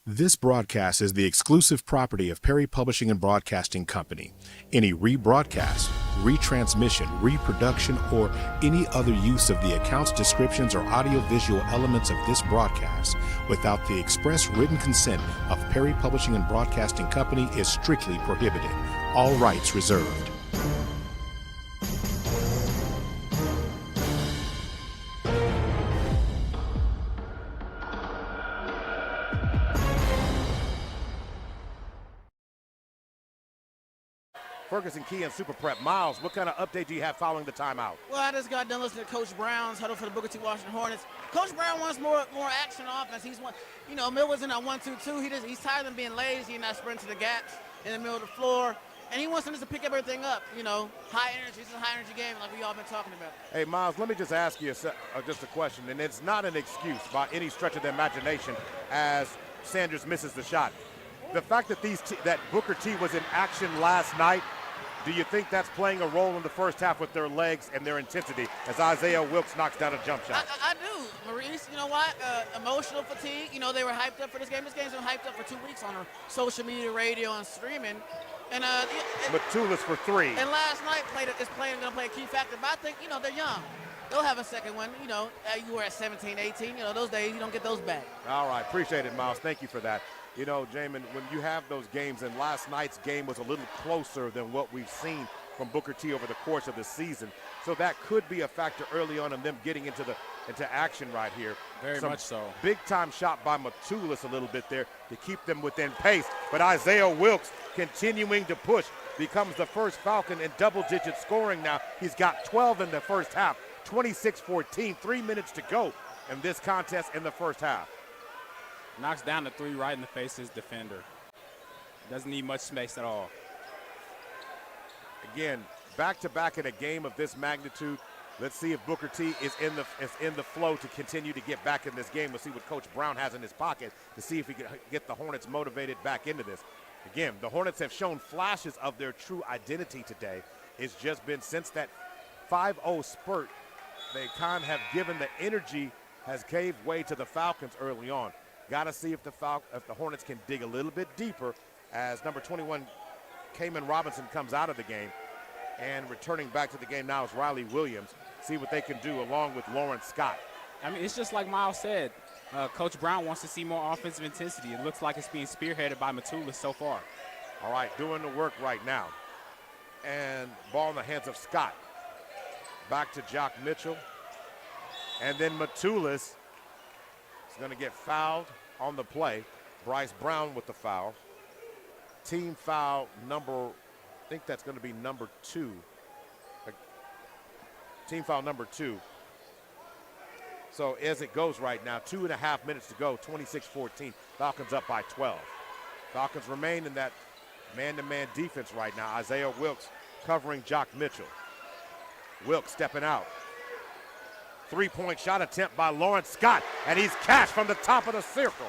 This broadcast is the exclusive property of Perry Publishing and Broadcasting Company. Any rebroadcast, retransmission, reproduction, or any other use of the accounts, descriptions, or audiovisual elements of this broadcast without the express written consent of Perry Publishing and Broadcasting Company is strictly prohibited. All rights reserved. Ferguson Key and Super Prep. Miles, what kind of update do you have following the timeout? Well, I just got done listening to Coach Brown's huddle for the Booker T. Washington Hornets. Coach Brown wants more action offense. He's one, you know, Millwood's in that 1-2-2. He's tired of being lazy and not sprinting to the gaps in the middle of the floor. And he wants them just to pick everything up, you know, high energy. It's a high energy game like we all been talking about. Hey, Miles, let me just ask you just a question, and it's not an excuse by any stretch of the imagination as Sanders misses the shot. The fact that that Booker T was in action last night, do you think that's playing a role in the first half with their legs and their intensity as Isaiah Wilkes knocks down a jump shot? I do, Maurice. You know what? Emotional fatigue. You know, they were hyped up for this game. This game's been hyped up for 2 weeks on social media, radio, and streaming. And Matulis for 3. And last night going to play a key factor. But I think, you know, they're young. They'll have a second one. You know, you were at 17, 18. You know, those days, you don't get those back. All right. Appreciate it, Miles. Thank you for that. You know, Jamin, when you have those games, and last night's game was a little closer than what we've seen from Booker T over the course of the season. So that could be a factor early on in them getting into action right here. Very much so. Big-time shot by Matulis a little bit there to keep them within pace. But Isaiah Wilkes continuing to push, becomes the first Falcon in double-digit scoring now. He's got 12 in the first half, 26-14, 3 minutes to go in this contest in the first half. Knocks down the 3 right in the face of his defender. Doesn't need much space at all. Again, back-to-back in a game of this magnitude, Let's see if Booker T is in the flow to continue to get back in this game. We'll see what Coach Brown has in his pocket to see if he can get the Hornets motivated back into this. Again, the Hornets have shown flashes of their true identity today. It's just been since that 5-0 spurt, they kind of have given the energy has gave way to the Falcons early on. Got to see if the Hornets can dig a little bit deeper as number 21, Kamen Robinson, comes out of the game. And returning back to the game now is Riley Williams. See what they can do along with Lawrence Scott. I mean, it's just like Miles said. Coach Brown wants to see more offensive intensity. It looks like it's being spearheaded by Matulis so far. All right, doing the work right now. And ball in the hands of Scott. Back to Jock Mitchell. And then Matulis is going to get fouled on the play. Bryce Brown with the foul. Team foul number, I think that's going to be number 2. Team foul number 2. So as it goes right now, 2.5 minutes to go, 26-14. Falcons up by 12. Falcons remain in that man-to-man defense right now. Isaiah Wilkes covering Jock Mitchell. Wilkes stepping out. Three-point shot attempt by Lawrence Scott, and he's cashed from the top of the circle.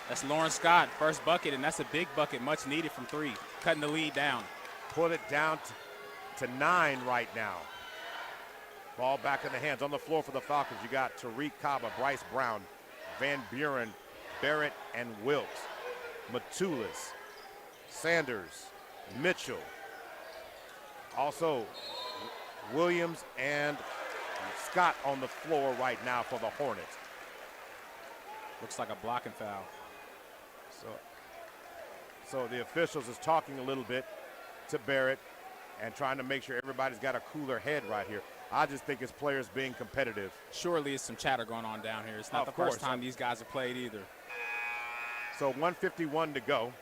That's Lawrence Scott, first bucket, and that's a big bucket, much needed from 3, cutting the lead down. Put it down to 9 right now. Ball back in the hands. On the floor for the Falcons, you got Tariq Kaba, Bryce Brown, Van Buren, Barrett, and Wilkes. Matulis, Sanders, Mitchell. Also, Williams and Scott on the floor right now for the Hornets. Looks like a blocking foul. So the officials is talking a little bit to Barrett and trying to make sure everybody's got a cooler head right here. I just think it's players being competitive. Surely it's some chatter going on down here. It's not the first time these guys have played either. So 1:51 to go.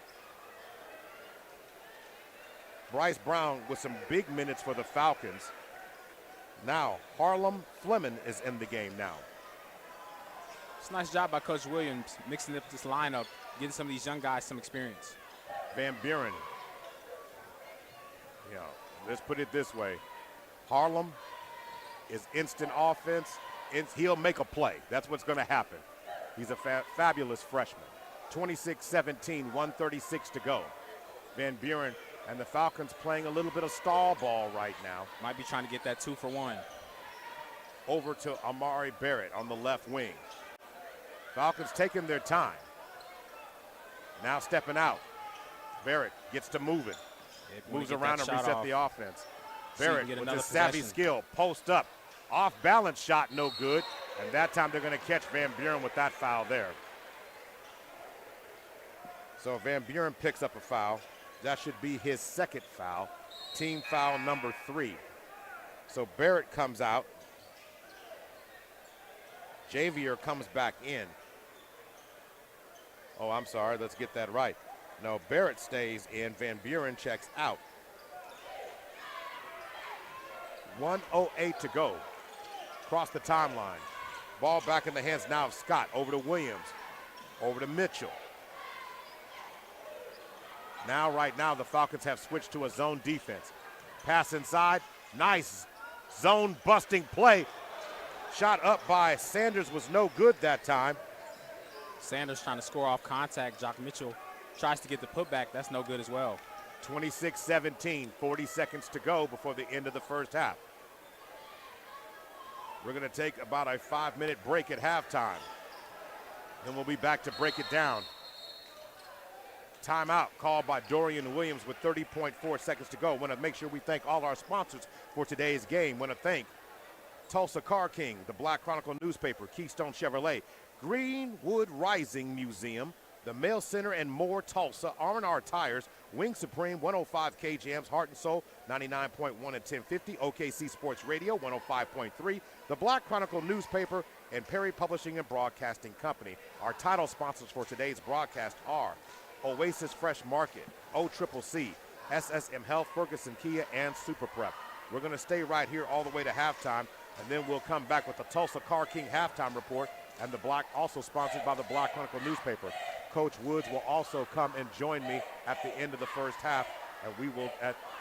Bryce Brown with some big minutes for the Falcons. Now, Harlem Fleming is in the game now. It's a nice job by Coach Williams mixing up this lineup, getting some of these young guys some experience. Van Buren. You know, let's put it this way. Harlem is instant offense. He'll make a play. That's what's going to happen. He's a fabulous freshman. 26-17, 1:36 to go. Van Buren and the Falcons playing a little bit of stall ball right now. Might be trying to get that 2-for-1. Over to Amari Barrett on the left wing. Falcons taking their time. Now stepping out. Barrett gets to moving. Moves around and reset the offense. Barrett with his savvy skill, post up. Off balance shot, no good. And that time they're going to catch Van Buren with that foul there. So Van Buren picks up a foul. That should be his second foul. Team foul number 3. So Barrett comes out. Javier comes back in. Oh, I'm sorry. Let's get that right. No, Barrett stays in. Van Buren checks out. 1:08 to go. Across the timeline. Ball back in the hands now of Scott. Over to Williams. Over to Mitchell. Now, right now, the Falcons have switched to a zone defense. Pass inside. Nice zone busting play. Shot up by Sanders was no good that time. Sanders trying to score off contact. Jock Mitchell tries to get the putback. That's no good as well. 26-17, 40 seconds to go before the end of the first half. We're going to take about a 5-minute break at halftime. Then we'll be back to break it down. Timeout called by Dorian Williams with 30.4 seconds to go. Want to make sure we thank all our sponsors for today's game. Want to thank Tulsa Car King, the Black Chronicle newspaper, Keystone Chevrolet, Greenwood Rising Museum, the Mail Center and more, Tulsa, R&R Tires, Wing Supreme, 105 KGM's Heart and Soul, 99.1 and 1050, OKC Sports Radio, 105.3, the Black Chronicle newspaper, and Perry Publishing and Broadcasting Company. Our title sponsors for today's broadcast are Oasis Fresh Market, OCCC, SSM Health, Ferguson Kia, and Super Prep. We're going to stay right here all the way to halftime, and then we'll come back with the Tulsa Car King halftime report, and the Black, also sponsored by the Black Chronicle newspaper. Coach Woods will also come and join me at the end of the first half, and we will,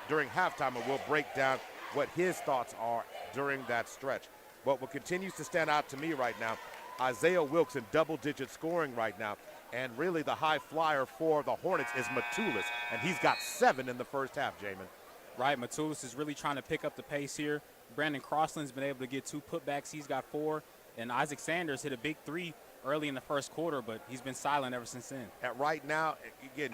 during halftime, and we'll break down what his thoughts are during that stretch. But what continues to stand out to me right now, Isaiah Wilkes in double-digit scoring right now. And really the high flyer for the Hornets is Matulis, and he's got 7 in the first half, Jamin. Right, Matulis is really trying to pick up the pace here. Brandon Crossland's been able to get 2 putbacks. He's got 4. And Isaac Sanders hit a big 3 early in the first quarter, but he's been silent ever since then. And right now, again,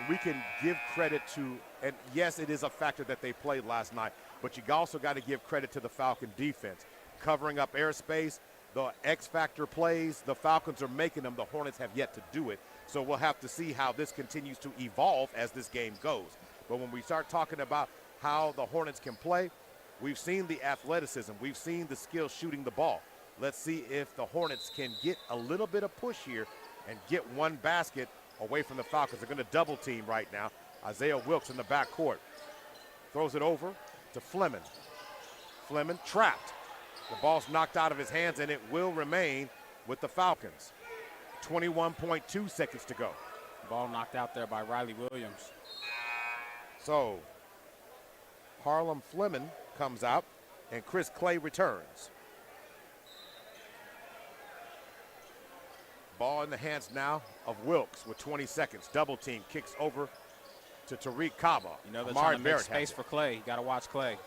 we can give credit to, and yes, it is a factor that they played last night, but you also got to give credit to the Falcon defense. Covering up airspace, the X-factor plays, the Falcons are making them. The Hornets have yet to do it. So we'll have to see how this continues to evolve as this game goes. But when we start talking about how the Hornets can play, we've seen the athleticism. We've seen the skill shooting the ball. Let's see if the Hornets can get a little bit of push here and get one basket away from the Falcons. They're going to double team right now. Isaiah Wilkes in the backcourt. Throws it over to Fleming. Fleming trapped. The ball's knocked out of his hands, and it will remain with the Falcons. 21.2 seconds to go. Ball knocked out there by Riley Williams. So Harlem Fleming comes out, and Chris Clay returns. Ball in the hands now of Wilkes with 20 seconds. Double team, kicks over to Tariq Kaba. You know they're trying to make space for Clay. You got to watch Clay.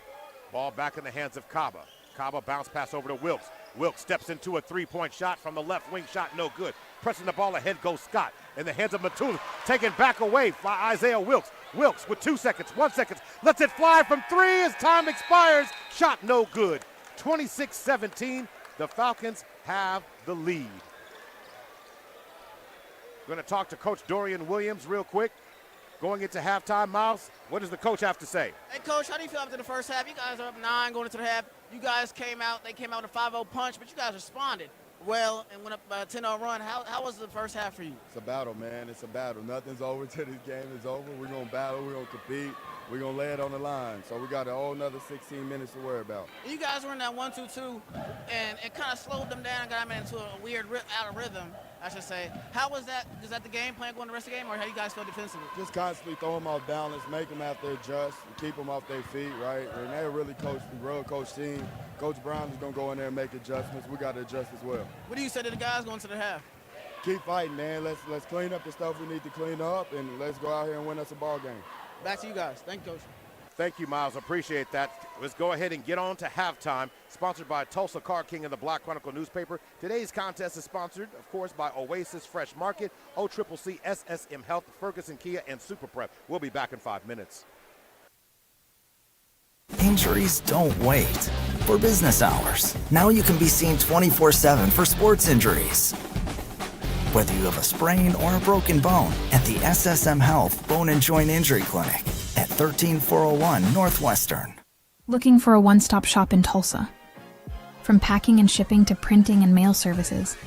Ball back in the hands of Kaba. Kaba bounce pass over to Wilkes. Wilkes steps into a three-point shot from the left wing, shot no good. Pressing the ball ahead goes Scott. In the hands of Matulis, taken back away by Isaiah Wilkes. Wilkes with 2 seconds, 1 second, lets it fly from 3 as time expires. Shot no good. 26-17, the Falcons have the lead. Going to talk to Coach Dorian Williams real quick. Going into halftime, Miles, what does the coach have to say? Hey, Coach, how do you feel after the first half? You guys are up 9 going into the half. You guys came out with a 5-0 punch, but you guys responded well and went up by a 10-0 run. How was the first half for you? It's a battle, man. It's a battle. Nothing's over till this game is over. We're going to battle. We're going to compete. We're going to lay it on the line. So we got a whole another 16 minutes to worry about. You guys were in that 1-2-2, and it kind of slowed them down and got them into a weird out of rhythm, I should say. How was that? Is that the game plan going the rest of the game, or how you guys feel defensively? Just constantly throw them off balance, make them have to adjust, keep them off their feet, right? And they're really well-coached team. Coach Brown is going to go in there and make adjustments. We got to adjust as well. What do you say to the guys going to the half? Keep fighting, man. Let's clean up the stuff we need to clean up, and let's go out here and win us a ball game. Back to you guys. Thank you, Coach. Thank you, Miles. Appreciate that. Let's go ahead and get on to halftime. Sponsored by Tulsa Car King and the Black Chronicle newspaper. Today's contest is sponsored, of course, by Oasis Fresh Market, OCCC, SSM Health, Ferguson Kia, and Super Prep. We'll be back in 5 minutes. Injuries don't wait. For business hours, now you can be seen 24/7 for sports injuries. Whether you have a sprain or a broken bone, at the SSM Health Bone and Joint Injury Clinic at 13401 Northwestern. Looking for a one-stop shop in Tulsa? From packing and shipping to printing and mail services,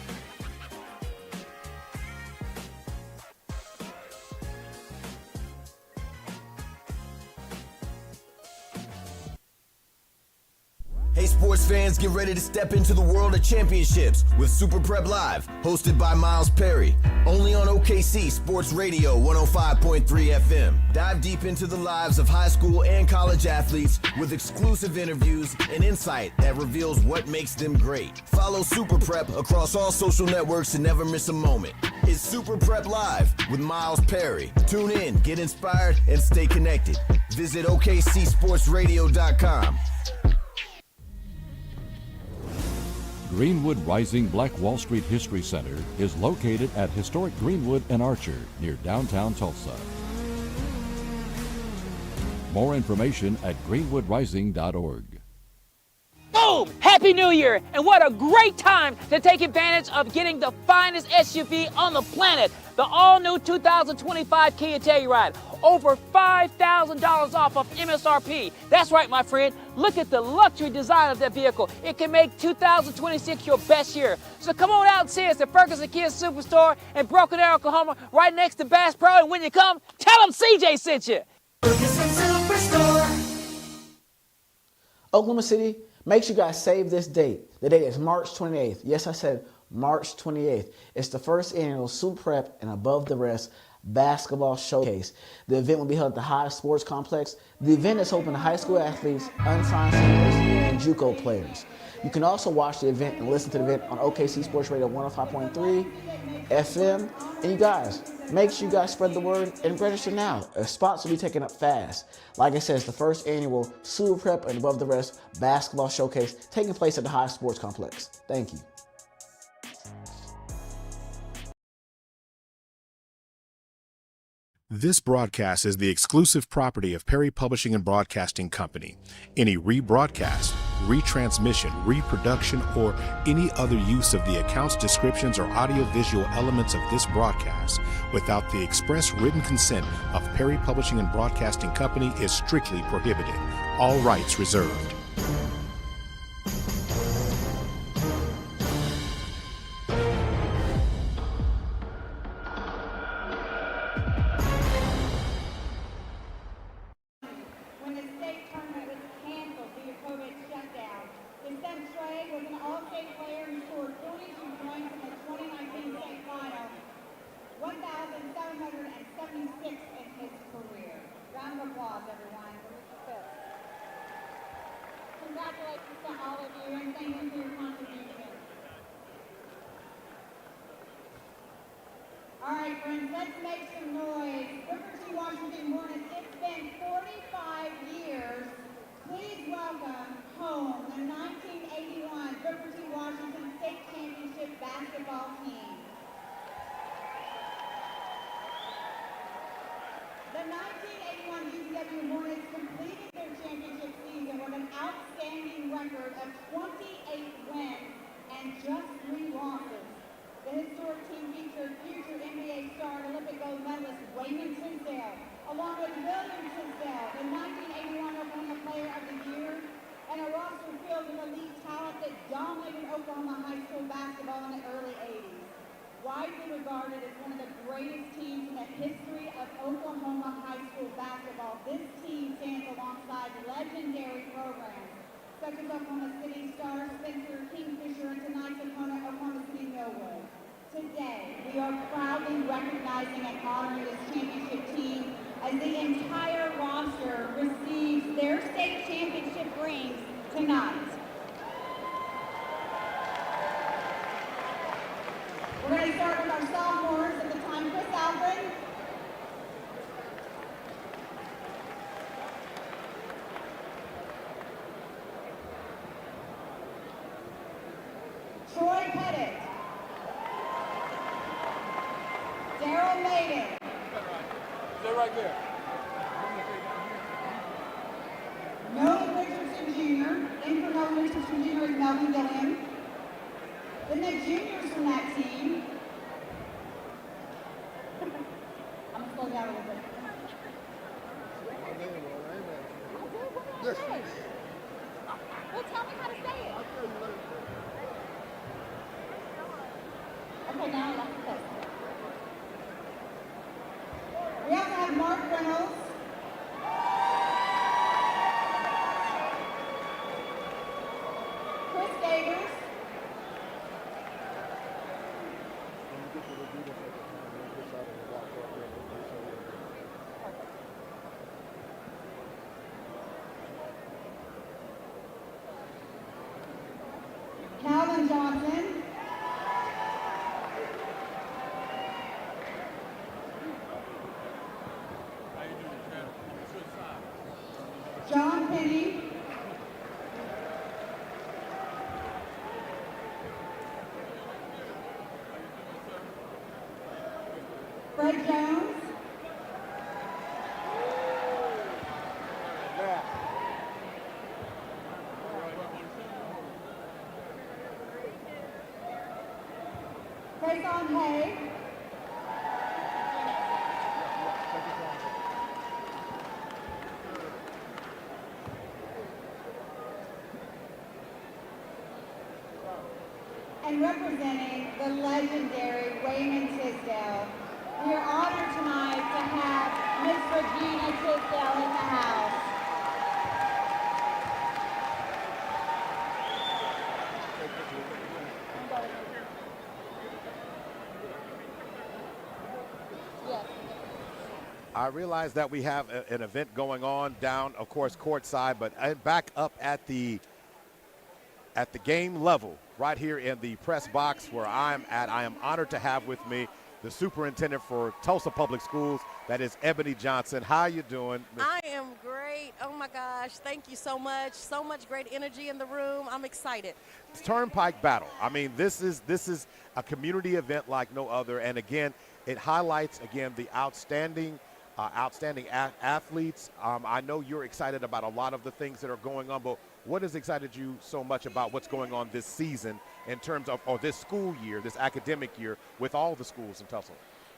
Hey sports fans, get ready to step into the world of championships with Super Prep Live, hosted by Miles Perry, only on OKC Sports Radio 105.3 FM. Dive deep into the lives of high school and college athletes with exclusive interviews and insight that reveals what makes them great. Follow Super Prep across all social networks to never miss a moment. It's Super Prep Live with Miles Perry. Tune in, get inspired, and stay connected. Visit OKCSportsRadio.com. Greenwood Rising Black Wall Street History Center is located at historic Greenwood and Archer near downtown Tulsa. More information at greenwoodrising.org. Boom! Happy New Year! And what a great time to take advantage of getting the finest SUV on the planet, the all-new 2025 Kia Telluride. Over $5,000 off of MSRP. That's right, my friend. Look at the luxury design of that vehicle. It can make 2026 your best year. So come on out and see us at Ferguson Kia Superstore in Broken Arrow, Oklahoma, right next to Bass Pro. And when you come, tell them CJ sent you. Ferguson Superstore. Oklahoma City, make sure you guys save this date. The date is March 28th. Yes, I said March 28th. It's the first annual Super Prep and Above the Rest Basketball Showcase. The event will be held at the High Sports Complex. The event is open to high school athletes, unsigned seniors, and JUCO players. You can also watch the event and listen to the event on OKC Sports Radio 105.3 FM. And you guys, make sure you guys spread the word and register now. Spots will be taken up fast. Like I said, it's the first annual Super Prep and Above the Rest Basketball Showcase taking place at the High Sports Complex. Thank you. This broadcast is the exclusive property of Perry Publishing and Broadcasting Company. Any rebroadcast, retransmission, reproduction, or any other use of the accounts, descriptions, or audiovisual elements of this broadcast without the express written consent of Perry Publishing and Broadcasting Company is strictly prohibited. All rights reserved. Congratulations to all of you and thank you for your contribution. All right, friends, let's make some noise. Booker T. Washington Hornets, it's been 45 years. Please welcome home the 1981 Booker T. Washington State Championship basketball team. The 1981 UCW Hornets completed their championship season with an outstanding record of 28 wins and just 3 losses. The historic team featured future NBA star and Olympic gold medalist Wayman Tisdale, along with William Tisdale, the 1981 Oklahoma Player of the Year, and a roster filled with elite talent that dominated Oklahoma high school basketball in the early 80s. Widely regarded as one of the greatest teams in the history of Oklahoma high school basketball, this team stands alongside legendary programs such as Oklahoma City Stars, Spencer Kingfisher, and tonight's opponent, Oklahoma City Millwood. Today, we are proudly recognizing and honoring this championship team as the entire roster receives their state championship rings tonight. We're going to start with our sophomores at the time. Chris Alfred. Troy Pettit. Daryl Maiden. Stay right there. Nolan Richardson Jr. In for Nolan Richardson Jr. is Melvin Gilliam. Then the juniors from that team. I'm going to slow down a little bit. Well, tell me how to say it. Okay, now I like this. We also have Mark Reynolds. Chris Gators. Calvin Johnson. John Penny. Fred Jones. Grayson Hay. And representing the legendary Wayman Tisdale, we are honored tonight to have Miss Regina Tisdale in the house. Yes. I realize that we have an event going on down, of course, courtside, but back up at the game level right here in the press box where I'm at. I am honored to have with me the superintendent for Tulsa Public Schools, that is Ebony Johnson. How you doing? I am great. Oh my gosh, thank you so much. So much great energy in the room. I'm excited. Turnpike Battle. I mean, this is a community event like no other, and again, it highlights the outstanding athletes. I know you're excited about a lot of the things that are going on, but what has excited you so much about what's going on this season in terms of, or this school year, this academic year, with all the schools in Tulsa?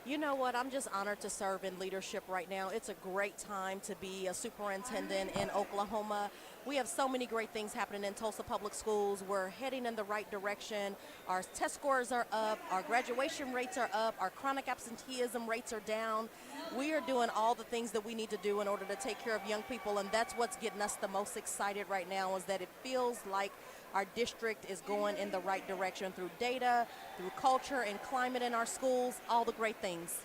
You know what? I'm just honored to serve in leadership right now. It's a great time to be a superintendent in Oklahoma. We have so many great things happening in Tulsa Public Schools. We're heading in the right direction. Our test scores are up. Our graduation rates are up. Our chronic absenteeism rates are down. We are doing all the things that we need to do in order to take care of young people, and that's what's getting us the most excited right now, is that it feels like our district is going in the right direction through data, through culture and climate in our schools, all the great things.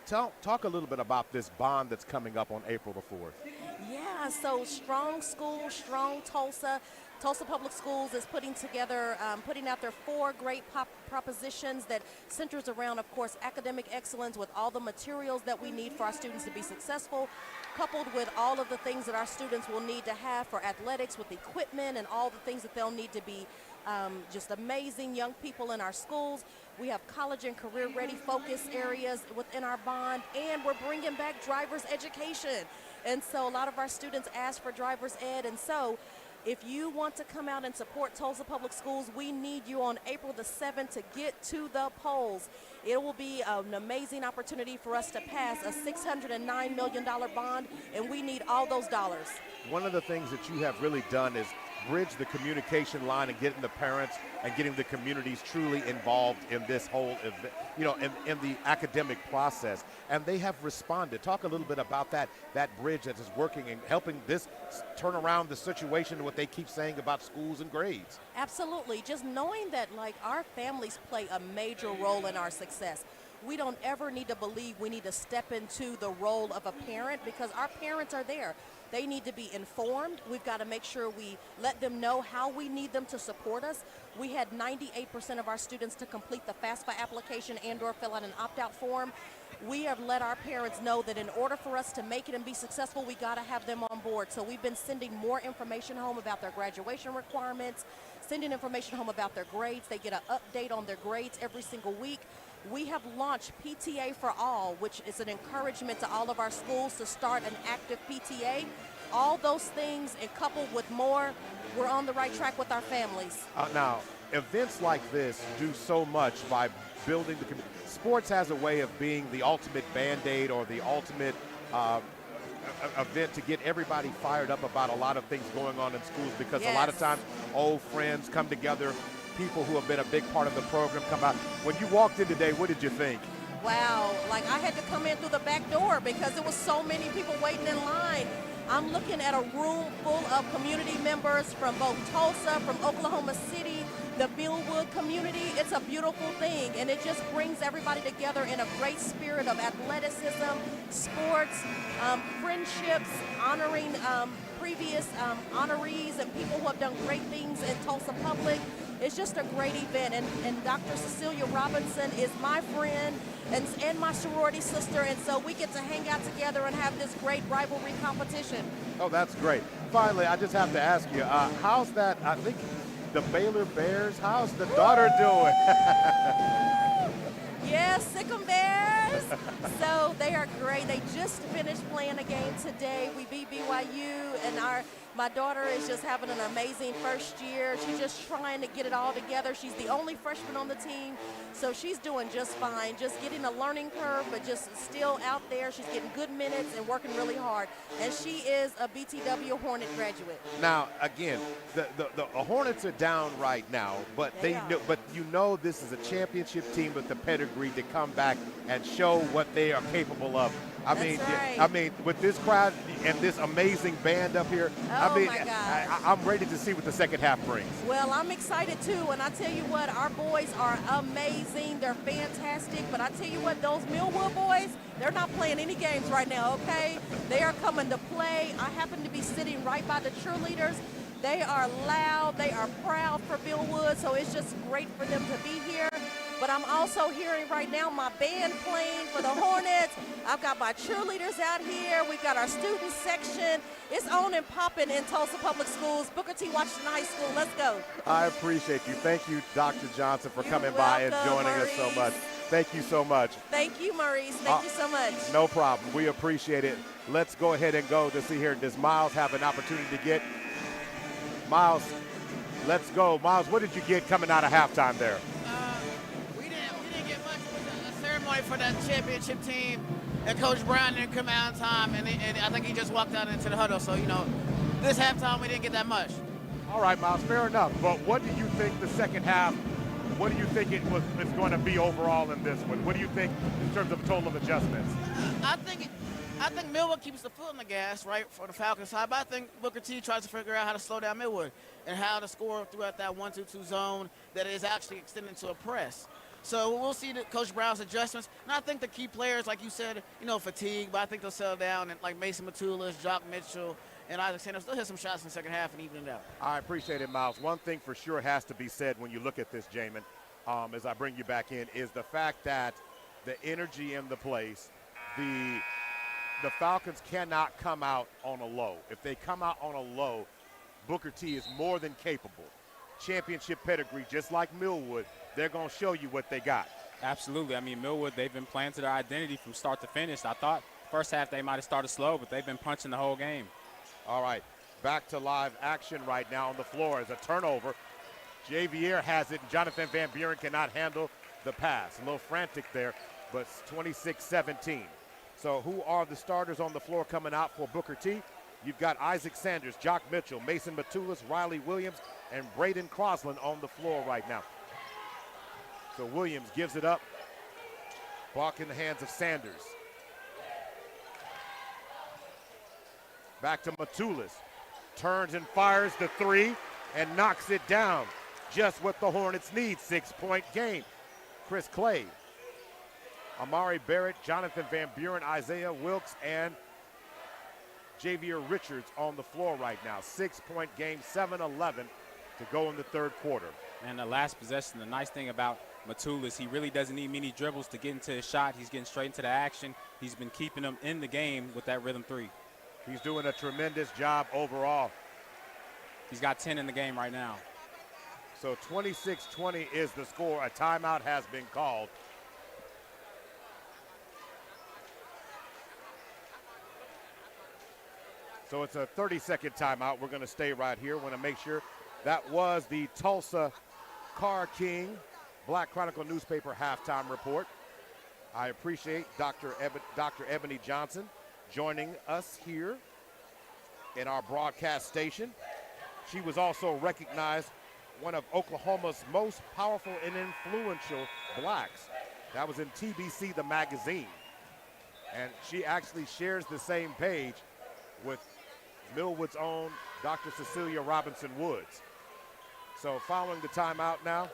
Talk a little bit about this bond that's coming up on April the 4th. Yeah, so Strong School, Strong Tulsa. Tulsa Public Schools is putting out their 4 great propositions that centers around, of course, academic excellence with all the materials that we need for our students to be successful, coupled with all of the things that our students will need to have for athletics with equipment and all the things that they'll need to be just amazing young people in our schools. We have college and career ready focus areas within our bond, and we're bringing back driver's education. And so a lot of our students ask for driver's ed, and so if you want to come out and support Tulsa Public Schools, we need you on April the 7th to get to the polls. It will be an amazing opportunity for us to pass a $609 million bond, and we need all those dollars. One of the things that you have really done is bridge the communication line and getting the parents and getting the communities truly involved in this whole event, in the academic process. And they have responded. Talk a little bit about that bridge that is working and helping this turn around the situation, what they keep saying about schools and grades. Absolutely. Just knowing that, like, our families play a major role in our success. We don't ever need to believe we need to step into the role of a parent, because our parents are there. They need to be informed. We've got to make sure we let them know how we need them to support us. We had 98% of our students to complete the FAFSA application and/or fill out an opt-out form. We have let our parents know that in order for us to make it and be successful, we got to have them on board. So we've been sending more information home about their graduation requirements, sending information home about their grades. They get an update on their grades every single week. We have launched PTA for All, which is an encouragement to all of our schools to start an active PTA. All those things, and coupled with more, we're on the right track with our families. Now, events like this do so much by building the community. Sports has a way of being the ultimate Band-Aid or the ultimate event to get everybody fired up about a lot of things going on in schools, because a lot of times old friends come together, people who have been a big part of the program come out. When you walked in today, what did you think? Wow, like I had to come in through the back door because there was so many people waiting in line. I'm looking at a room full of community members from both Tulsa, from Oklahoma City, the Millwood community. It's a beautiful thing, and it just brings everybody together in a great spirit of athleticism, sports, friendships, honoring previous honorees and people who have done great things in Tulsa Public. It's just a great event, and Dr. Cecilia Robinson is my friend and my sorority sister, and so we get to hang out together and have this great rivalry competition. Oh, that's great. Finally, I just have to ask you, how's that, I think, the Baylor Bears, how's the daughter doing? Yes, Sick 'em Bears. So they are great. They just finished playing a game today. We beat BYU, and my daughter is just having an amazing first year. She's just trying to get it all together. She's the only freshman on the team, so she's doing just fine. Just getting a learning curve, but just still out there. She's getting good minutes and working really hard. And she is a BTW Hornet graduate. Now, again, the Hornets are down right now, but you know this is a championship team with the pedigree to come back and show show what they are capable of. I mean, with this crowd and this amazing band up here, I'm ready to see what the second half brings. Well, I'm excited too, and I tell you what, our boys are amazing. They're fantastic, but I tell you what, those Millwood boys, they're not playing any games right now, okay? They are coming to play. I happen to be sitting right by the cheerleaders. They are loud. They are proud for Millwood, so it's just great for them to be here. But I'm also hearing right now my band playing for the Hornets. I've got my cheerleaders out here. We've got our student section. It's on and popping in Tulsa Public Schools, Booker T. Washington High School. Let's go. I appreciate you. Thank you, Dr. Johnson, for coming by and joining us so much. Thank you so much. Thank you, Maurice. Thank you so much. No problem. We appreciate it. Let's go ahead and go to see here. Does Miles have an opportunity to get? Miles, let's go. Miles, what did you get coming out of halftime there? We didn't get much. It was a ceremony for that championship team, and Coach Brown didn't come out in time, and I think he just walked out into the huddle. So, this halftime we didn't get that much. All right, Miles, fair enough. But what do you think the second half, what do you think it's going to be overall in this one? What do you think in terms of total of adjustments? I think Millwood keeps the foot on the gas, right, for the Falcons side, but I think Booker T tries to figure out how to slow down Millwood and how to score throughout that 1-2-2 zone that is actually extended to a press. So we'll see Coach Brown's adjustments. And I think the key players, like you said, fatigue, but I think they'll settle down, and like Mason Matulis, Jock Mitchell, and Isaac Sanders, they'll hit some shots in the second half and even it out. I appreciate it, Miles. One thing for sure has to be said when you look at this, Jamin, as I bring you back in, is the fact that the energy in the place, the Falcons cannot come out on a low. If they come out on a low, Booker T is more than capable. Championship pedigree, just like Millwood, they're going to show you what they got. Absolutely. I mean, Millwood, they've been playing to their identity from start to finish. I thought first half they might have started slow, but they've been punching the whole game. All right, back to live action right now on the floor as a turnover. Javier has it, and Jonathan Van Buren cannot handle the pass. A little frantic there, but it's 26-17. So who are the starters on the floor coming out for Booker T? You've got Isaac Sanders, Jock Mitchell, Mason Matulis, Riley Williams, and Braden Crosland on the floor right now. So Williams gives it up. Ball in the hands of Sanders. Back to Matulis. Turns and fires the three and knocks it down. Just what the Hornets need, 6-point game. Chris Clay. Amari Barrett, Jonathan Van Buren, Isaiah Wilkes, and Javier Richards on the floor right now. 6-point game, 7-11 to go in the third quarter. And the last possession, the nice thing about Matulis, he really doesn't need many dribbles to get into his shot. He's getting straight into the action. He's been keeping them in the game with that rhythm three. He's doing a tremendous job overall. He's got 10 in the game right now. So 26-20 is the score. A timeout has been called. So it's a 30-second timeout. We're going to stay right here. Want to make sure that was the Tulsa Car King Black Chronicle newspaper halftime report. I appreciate Dr. Ebony Johnson joining us here in our broadcast station. She was also recognized one of Oklahoma's most powerful and influential blacks. That was in TBC, the magazine. And she actually shares the same page with Millwood's own Dr. Cecilia Robinson Woods. So following the timeout now,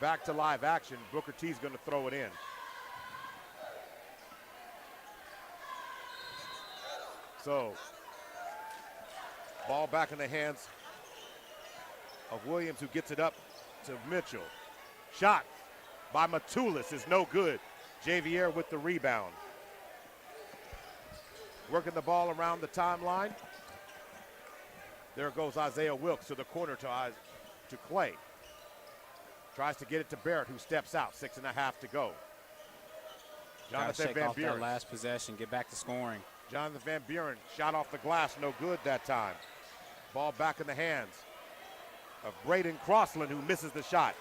back to live action. Booker T's going to throw it in. So, ball back in the hands of Williams, who gets it up to Mitchell. Shot by Matulis is no good. Javier with the rebound. Working the ball around the timeline. There goes Isaiah Wilkes to the corner to Clay. Tries to get it to Barrett, who steps out. 6.5 to go. Jonathan Van Buren. That last possession, get back to scoring. Jonathan Van Buren shot off the glass, no good that time. Ball back in the hands of Braden Crosland, who misses the shot.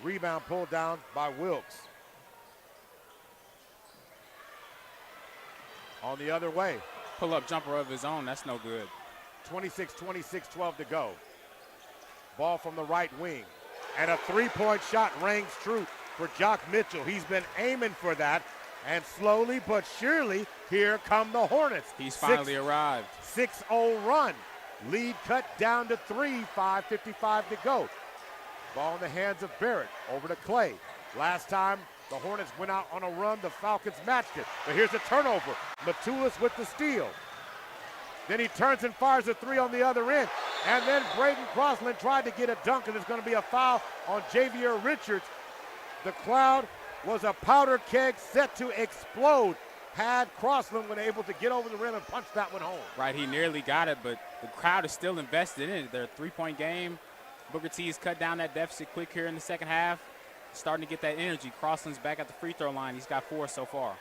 Rebound pulled down by Wilkes. On the other way. Pull-up jumper of his own, that's no good. 26-26, 12 to go. Ball from the right wing. And a three-point shot rings true for Jock Mitchell. He's been aiming for that, and slowly but surely, here come the Hornets. He's finally arrived. 6-0 run. Lead cut down to 3, 5:55 to go. Ball in the hands of Barrett, over to Clay. Last time the Hornets went out on a run, the Falcons matched it. But here's a turnover. Matulis with the steal. Then he turns and fires a three on the other end. And then Braden Crossland tried to get a dunk, and there's going to be a foul on Javier Richards. The crowd was a powder keg set to explode had Crossland been able to get over the rim and punch that one home. Right, he nearly got it, but the crowd is still invested in it. They're a three-point game. Booker T has cut down that deficit quick here in the second half. Starting to get that energy. Crossland's back at the free throw line. He's got 4 so far.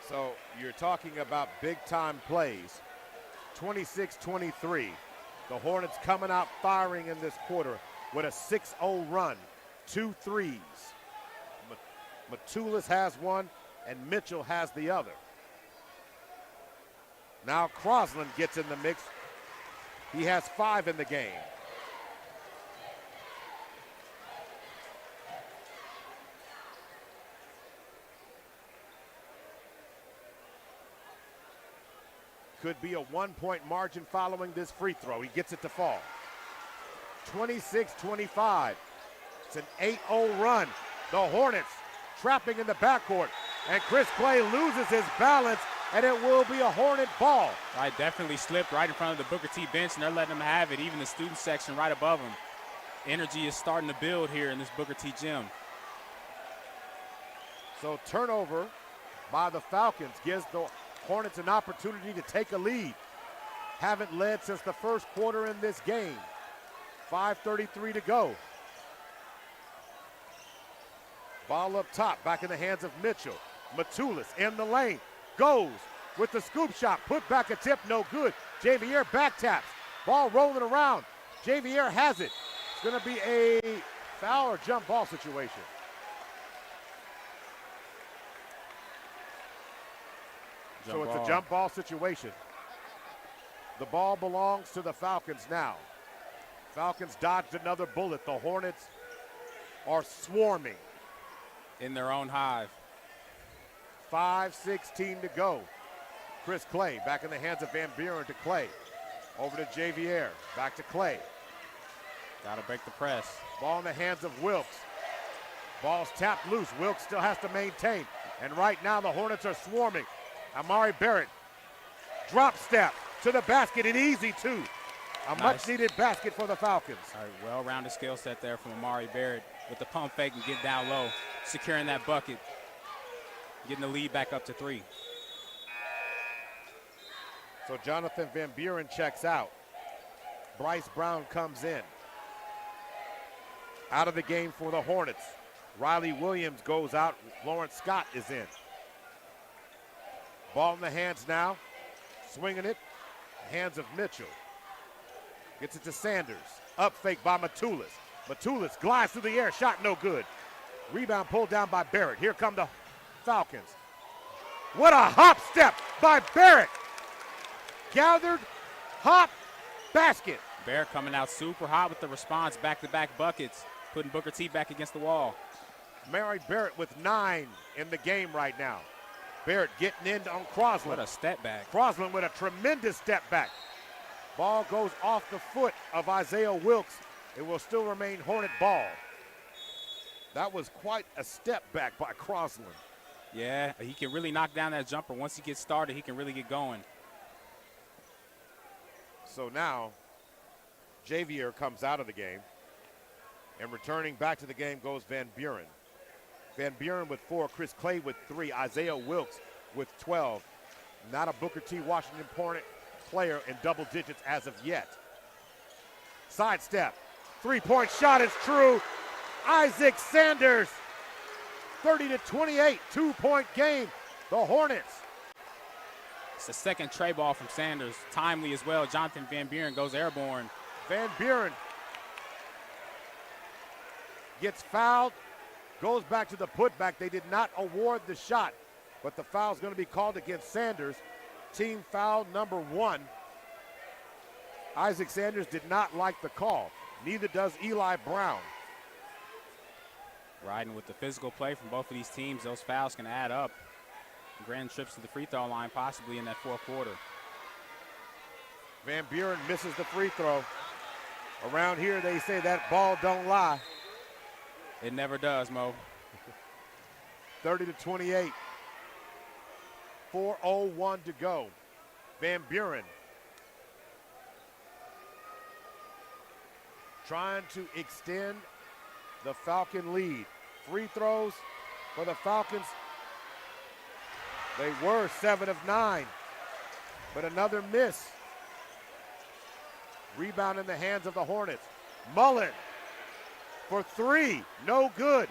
So you're talking about big-time plays. 26-23. The Hornets coming out firing in this quarter with a 6-0 run. 2 threes. Matulis has one, and Mitchell has the other. Now Crossland gets in the mix. He has 5 in the game. Could be a 1-point margin following this free throw. He gets it to fall. 26-25. It's an 8-0 run. The Hornets trapping in the backcourt. And Chris Clay loses his balance, and it will be a Hornet ball. Right, definitely slipped right in front of the Booker T bench, and they're letting him have it, even the student section right above him. Energy is starting to build here in this Booker T gym. So turnover by the Falcons gives the Hornets an opportunity to take a lead. Haven't led since the first quarter in this game. 5:33 to go. Ball up top, back in the hands of Mitchell. Matulis in the lane, goes with the scoop shot, put back a tip, no good. Javier back taps, ball rolling around. Javier has it. It's gonna be a foul or jump ball situation. So it's a jump ball situation. The ball belongs to the Falcons now. Falcons dodged another bullet. The Hornets are swarming. In their own hive. 5:16 to go. Chris Clay back in the hands of Van Buren to Clay. Over to Javier, back to Clay. Gotta break the press. Ball in the hands of Wilkes. Ball's tapped loose. Wilkes still has to maintain. And right now the Hornets are swarming. Amari Barrett, drop step to the basket, and easy too. A much needed basket for the Falcons. All right, well-rounded skill set there from Amari Barrett with the pump fake and get down low, securing that bucket, getting the lead back up to 3. So Jonathan Van Buren checks out. Bryce Brown comes in. Out of the game for the Hornets. Riley Williams goes out. Lawrence Scott is in. Ball in the hands now. Swinging it. Hands of Mitchell. Gets it to Sanders. Up fake by Matulis. Matulis glides through the air. Shot no good. Rebound pulled down by Barrett. Here come the Falcons. What a hop step by Barrett. Gathered, hop, basket. Barrett coming out super hot with the response. Back-to-back buckets. Putting Booker T back against the wall. Mary Barrett with 9 in the game right now. Barrett getting in on Crossland. What a step back. Crossland with a tremendous step back. Ball goes off the foot of Isaiah Wilkes. It will still remain Hornet ball. That was quite a step back by Crossland. Yeah, he can really knock down that jumper. Once he gets started, he can really get going. So now, Javier comes out of the game. And returning back to the game goes Van Buren. Van Buren with 4, Chris Clay with 3, Isaiah Wilkes with 12. Not a Booker T. Washington player in double digits as of yet. Sidestep, 3-point shot is true. Isaac Sanders, 30-28, 2-point game. The Hornets. It's the second tray ball from Sanders. Timely as well. Jonathan Van Buren goes airborne. Van Buren gets fouled. Goes back to the putback. They did not award the shot, but the foul is going to be called against Sanders. Team foul number 1. Isaac Sanders did not like the call. Neither does Eli Brown. Riding with the physical play from both of these teams, those fouls can add up. Grand trips to the free throw line possibly in that fourth quarter. Van Buren misses the free throw. Around here, they say that ball don't lie. It never does, Mo. 30-28. 4:01 to go. Van Buren trying to extend the Falcon lead. Free throws for the Falcons. They were 7 of 9, but another miss. Rebound in the hands of the Hornets. Mullen for 3, no good.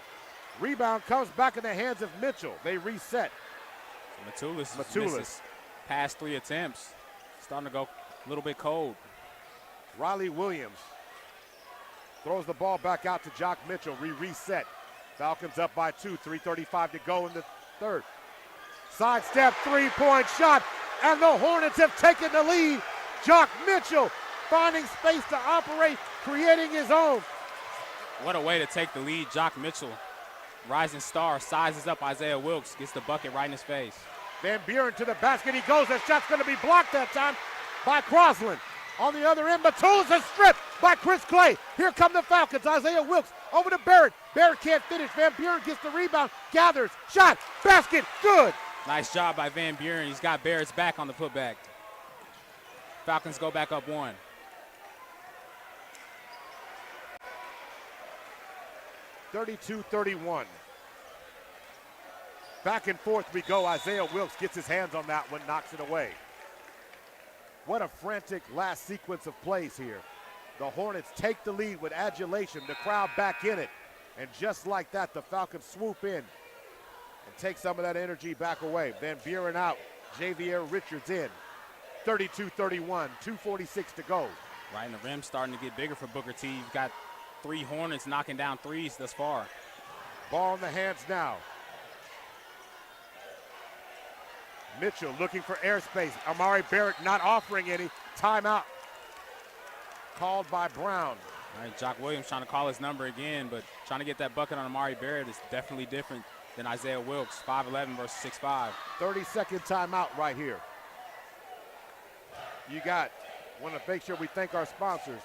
Rebound comes back in the hands of Mitchell. They reset. Matulis misses past 3 attempts. Starting to go a little bit cold. Riley Williams throws the ball back out to Jock Mitchell. Reset. Falcons up by 2, 3:35 to go in the third. Sidestep 3-point shot, and the Hornets have taken the lead. Jock Mitchell finding space to operate, creating his own. What a way to take the lead. Jock Mitchell, rising star, sizes up Isaiah Wilkes, gets the bucket right in his face. Van Buren to the basket. He goes. That shot's going to be blocked that time by Crossland. On the other end, Matulis is stripped by Chris Clay. Here come the Falcons. Isaiah Wilkes over to Barrett. Barrett can't finish. Van Buren gets the rebound, gathers, shot, basket, good. Nice job by Van Buren. He's got Barrett's back on the putback. Falcons go back up 1. (32-31). Back and forth we go. Isaiah Wilkes gets his hands on that one, knocks it away. What a frantic last sequence of plays here. The Hornets take the lead with adulation, the crowd back in it. And just like that, the Falcons swoop in and take some of that energy back away. Van Buren out, Javier Richards in. 32-31, 2:46 to go. Right, and the rim starting to get bigger for Booker T. You've got 3 Hornets knocking down threes thus far. Ball in the hands now. Mitchell looking for airspace. Amari Barrett not offering any. Timeout called by Brown. All right, Jock Williams trying to call his number again, but trying to get that bucket on Amari Barrett is definitely different than Isaiah Wilkes, 5'11" versus 6'5". 30-second timeout right here. You want to make sure we thank our sponsors.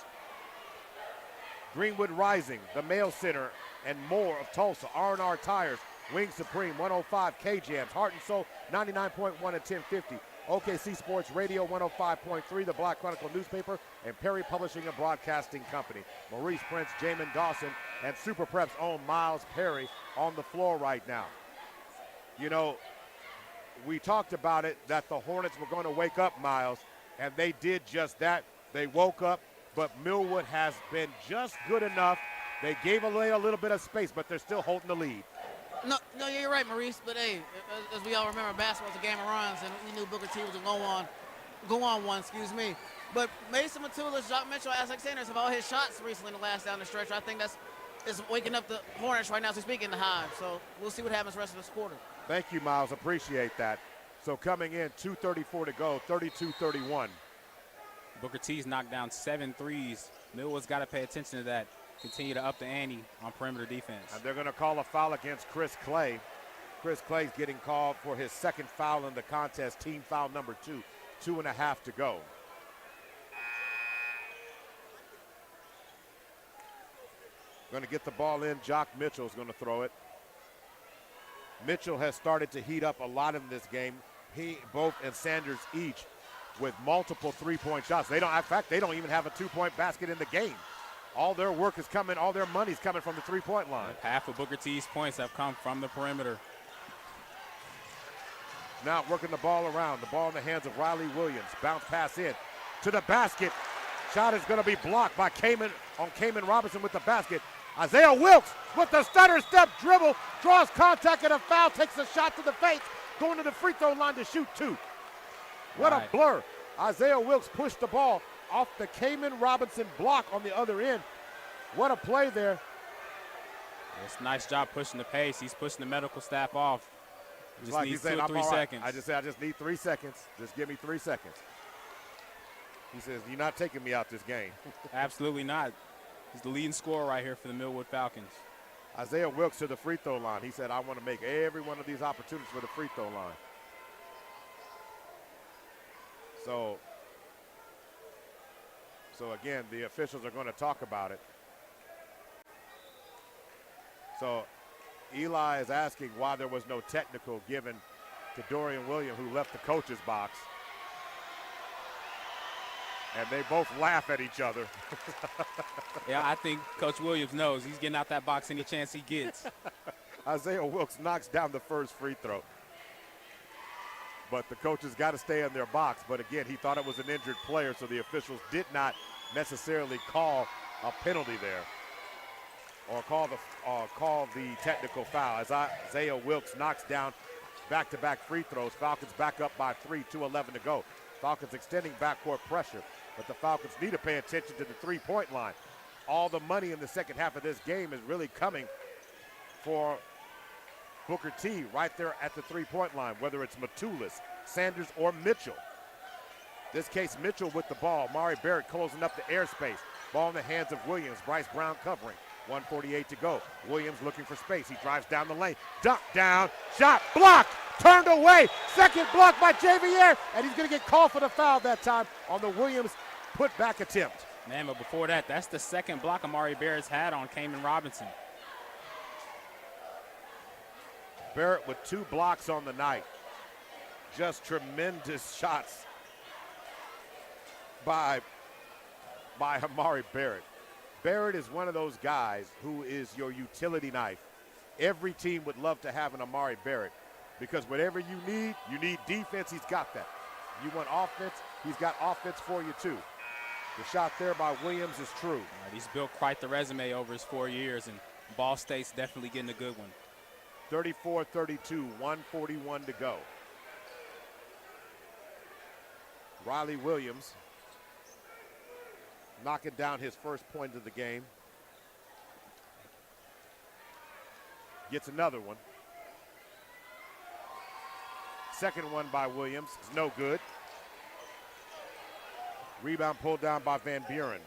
Greenwood Rising, the Mail Center, and more of Tulsa. R&R Tires, Wing Supreme, 105 K-Jams, Heart and Soul, 99.1 and 1050. OKC Sports Radio, 105.3, the Black Chronicle newspaper, and Perry Publishing and Broadcasting Company. Maurice Prince, Jamin Dawson, and Super Prep's own Miles Perry on the floor right now. You know, we talked about it, that the Hornets were going to wake up, Miles, and they did just that. They woke up, but Millwood has been just good enough. They gave away a little bit of space, but they're still holding the lead. No, you're right, Maurice. But hey, as we all remember, basketball's a game of runs, and we knew Booker T was going to go on one. But Mason Matulis, Jock Mitchell, Isaac Sanders have all hit shots recently in the last down the stretch. I think that's waking up the Hornets right now as we speak in the Hive. So we'll see what happens the rest of this quarter. Thank you, Miles. Appreciate that. So coming in, 2:34 to go, 32-31. Booker T's knocked down 7 threes. Millwood's got to pay attention to that. Continue to up the ante on perimeter defense. And they're going to call a foul against Chris Clay. Chris Clay's getting called for his second foul in the contest, team foul number 2. 2.5 to go. Going to get the ball in. Jock Mitchell's going to throw it. Mitchell has started to heat up a lot in this game. Both and Sanders each with multiple three-point shots. In fact, they don't even have a 2-point basket in the game. All their work is coming, all their money's coming from the three-point line. Half of Booker T's points have come from the perimeter. Now working the ball around. The ball in the hands of Riley Williams. Bounce pass in to the basket. Shot is going to be blocked by Kamen Robinson with the basket. Isaiah Wilkes with the stutter step dribble, draws contact and a foul, takes a shot to the face, going to the free throw line to shoot 2. What a blur. Isaiah Wilkes pushed the ball off the Kamen Robinson block on the other end. What a play there. It's a nice job pushing the pace. He's pushing the medical staff off. Just like needs he's saying, 2 or 3 seconds. I just need 3 seconds. Just give me 3 seconds. He says, you're not taking me out this game. Absolutely not. He's the leading scorer right here for the Millwood Falcons. Isaiah Wilkes to the free throw line. He said, I want to make every one of these opportunities for the free throw line. So again, the officials are going to talk about it. So Eli is asking why there was no technical given to Dorian Williams, who left the coach's box. And they both laugh at each other. Yeah, I think Coach Williams knows he's getting out that box any chance he gets. Isaiah Wilkes knocks down the first free throw. But the coaches got to stay in their box. But again, he thought it was an injured player, so the officials did not necessarily call a penalty there or call the technical foul. As Isaiah Wilkes knocks down back-to-back free throws, Falcons back up by 3, 2:11 to go. Falcons extending backcourt pressure, but the Falcons need to pay attention to the three-point line. All the money in the second half of this game is really coming for Booker T right there at the three-point line, whether it's Matulis, Sanders, or Mitchell. This case, Mitchell with the ball. Mari Barrett closing up the airspace. Ball in the hands of Williams. Bryce Brown covering. 1:48 to go. Williams looking for space. He drives down the lane. Dunk down. Shot blocked. Turned away. Second block by Javier. And he's going to get called for the foul that time on the Williams put-back attempt. Man, but before that, that's the second block Amari Barrett's had on Kamen Robinson. Barrett with 2 blocks on the night. Just tremendous shots by Amari Barrett. Barrett is one of those guys who is your utility knife. Every team would love to have an Amari Barrett because whatever you need defense, he's got that. You want offense, he's got offense for you too. The shot there by Williams is true. Right, he's built quite the resume over his 4 years, and Ball State's definitely getting a good one. 34-32, 1:41 to go. Riley Williams knocking down his first point of the game. Gets another one. Second one by Williams is no good. Rebound pulled down by Van Buren.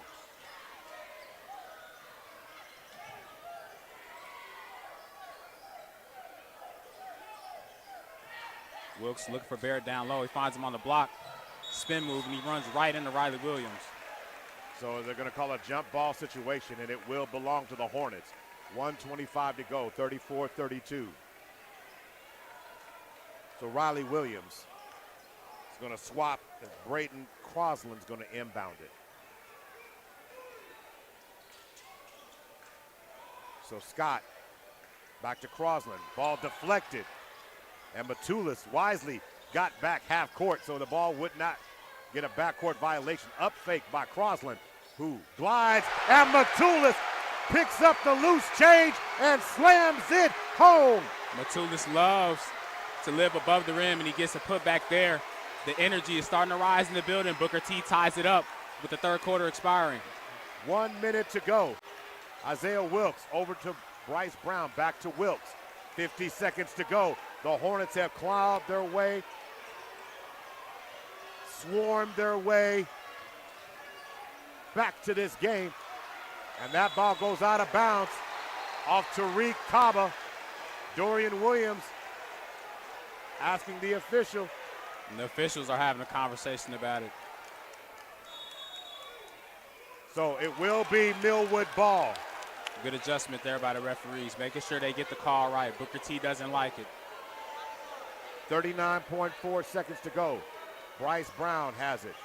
Wilkes looking for Barrett down low. He finds him on the block. Spin move, and he runs right into Riley Williams. So they're going to call a jump ball situation, and it will belong to the Hornets. 1:25 to go, 34-32. So Riley Williams is going to swap, and Brayton Crosland's going to inbound it. So Scott back to Crosland. Ball deflected. And Matulis wisely got back half court so the ball would not get a backcourt violation. Up fake by Crosland, who glides, and Matulis picks up the loose change and slams it home. Matulis loves to live above the rim, and he gets a putback there. The energy is starting to rise in the building. Booker T ties it up with the third quarter expiring. 1 minute to go. Isaiah Wilkes over to Bryce Brown, back to Wilkes. 50 seconds to go. The Hornets have clawed their way, swarmed their way back to this game. And that ball goes out of bounds off Tariq Kaba. Dorian Williams asking the official. And the officials are having a conversation about it. So it will be Millwood ball. Good adjustment there by the referees, making sure they get the call right. Booker T doesn't like it. 39.4 seconds to go. Bryce Brown has it.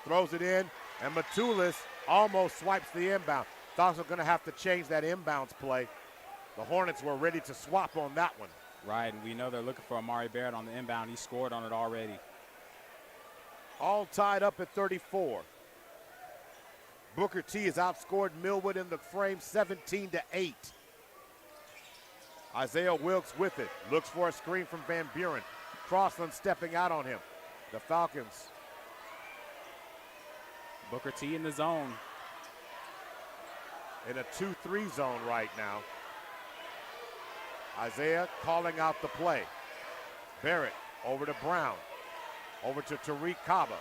Throws it in, and Matulis almost swipes the inbound. Thought was going to have to change that inbounds play. The Hornets were ready to swap on that one. Right, and we know they're looking for Amari Barrett on the inbound. He scored on it already. All tied up at 34. Booker T has outscored Millwood in the frame 17-8. Isaiah Wilkes with it. Looks for a screen from Van Buren. Crosland stepping out on him. The Falcons. Booker T in the zone. In a 2-3 zone right now. Isaiah calling out the play. Barrett over to Brown. Over to Tariq Kaba.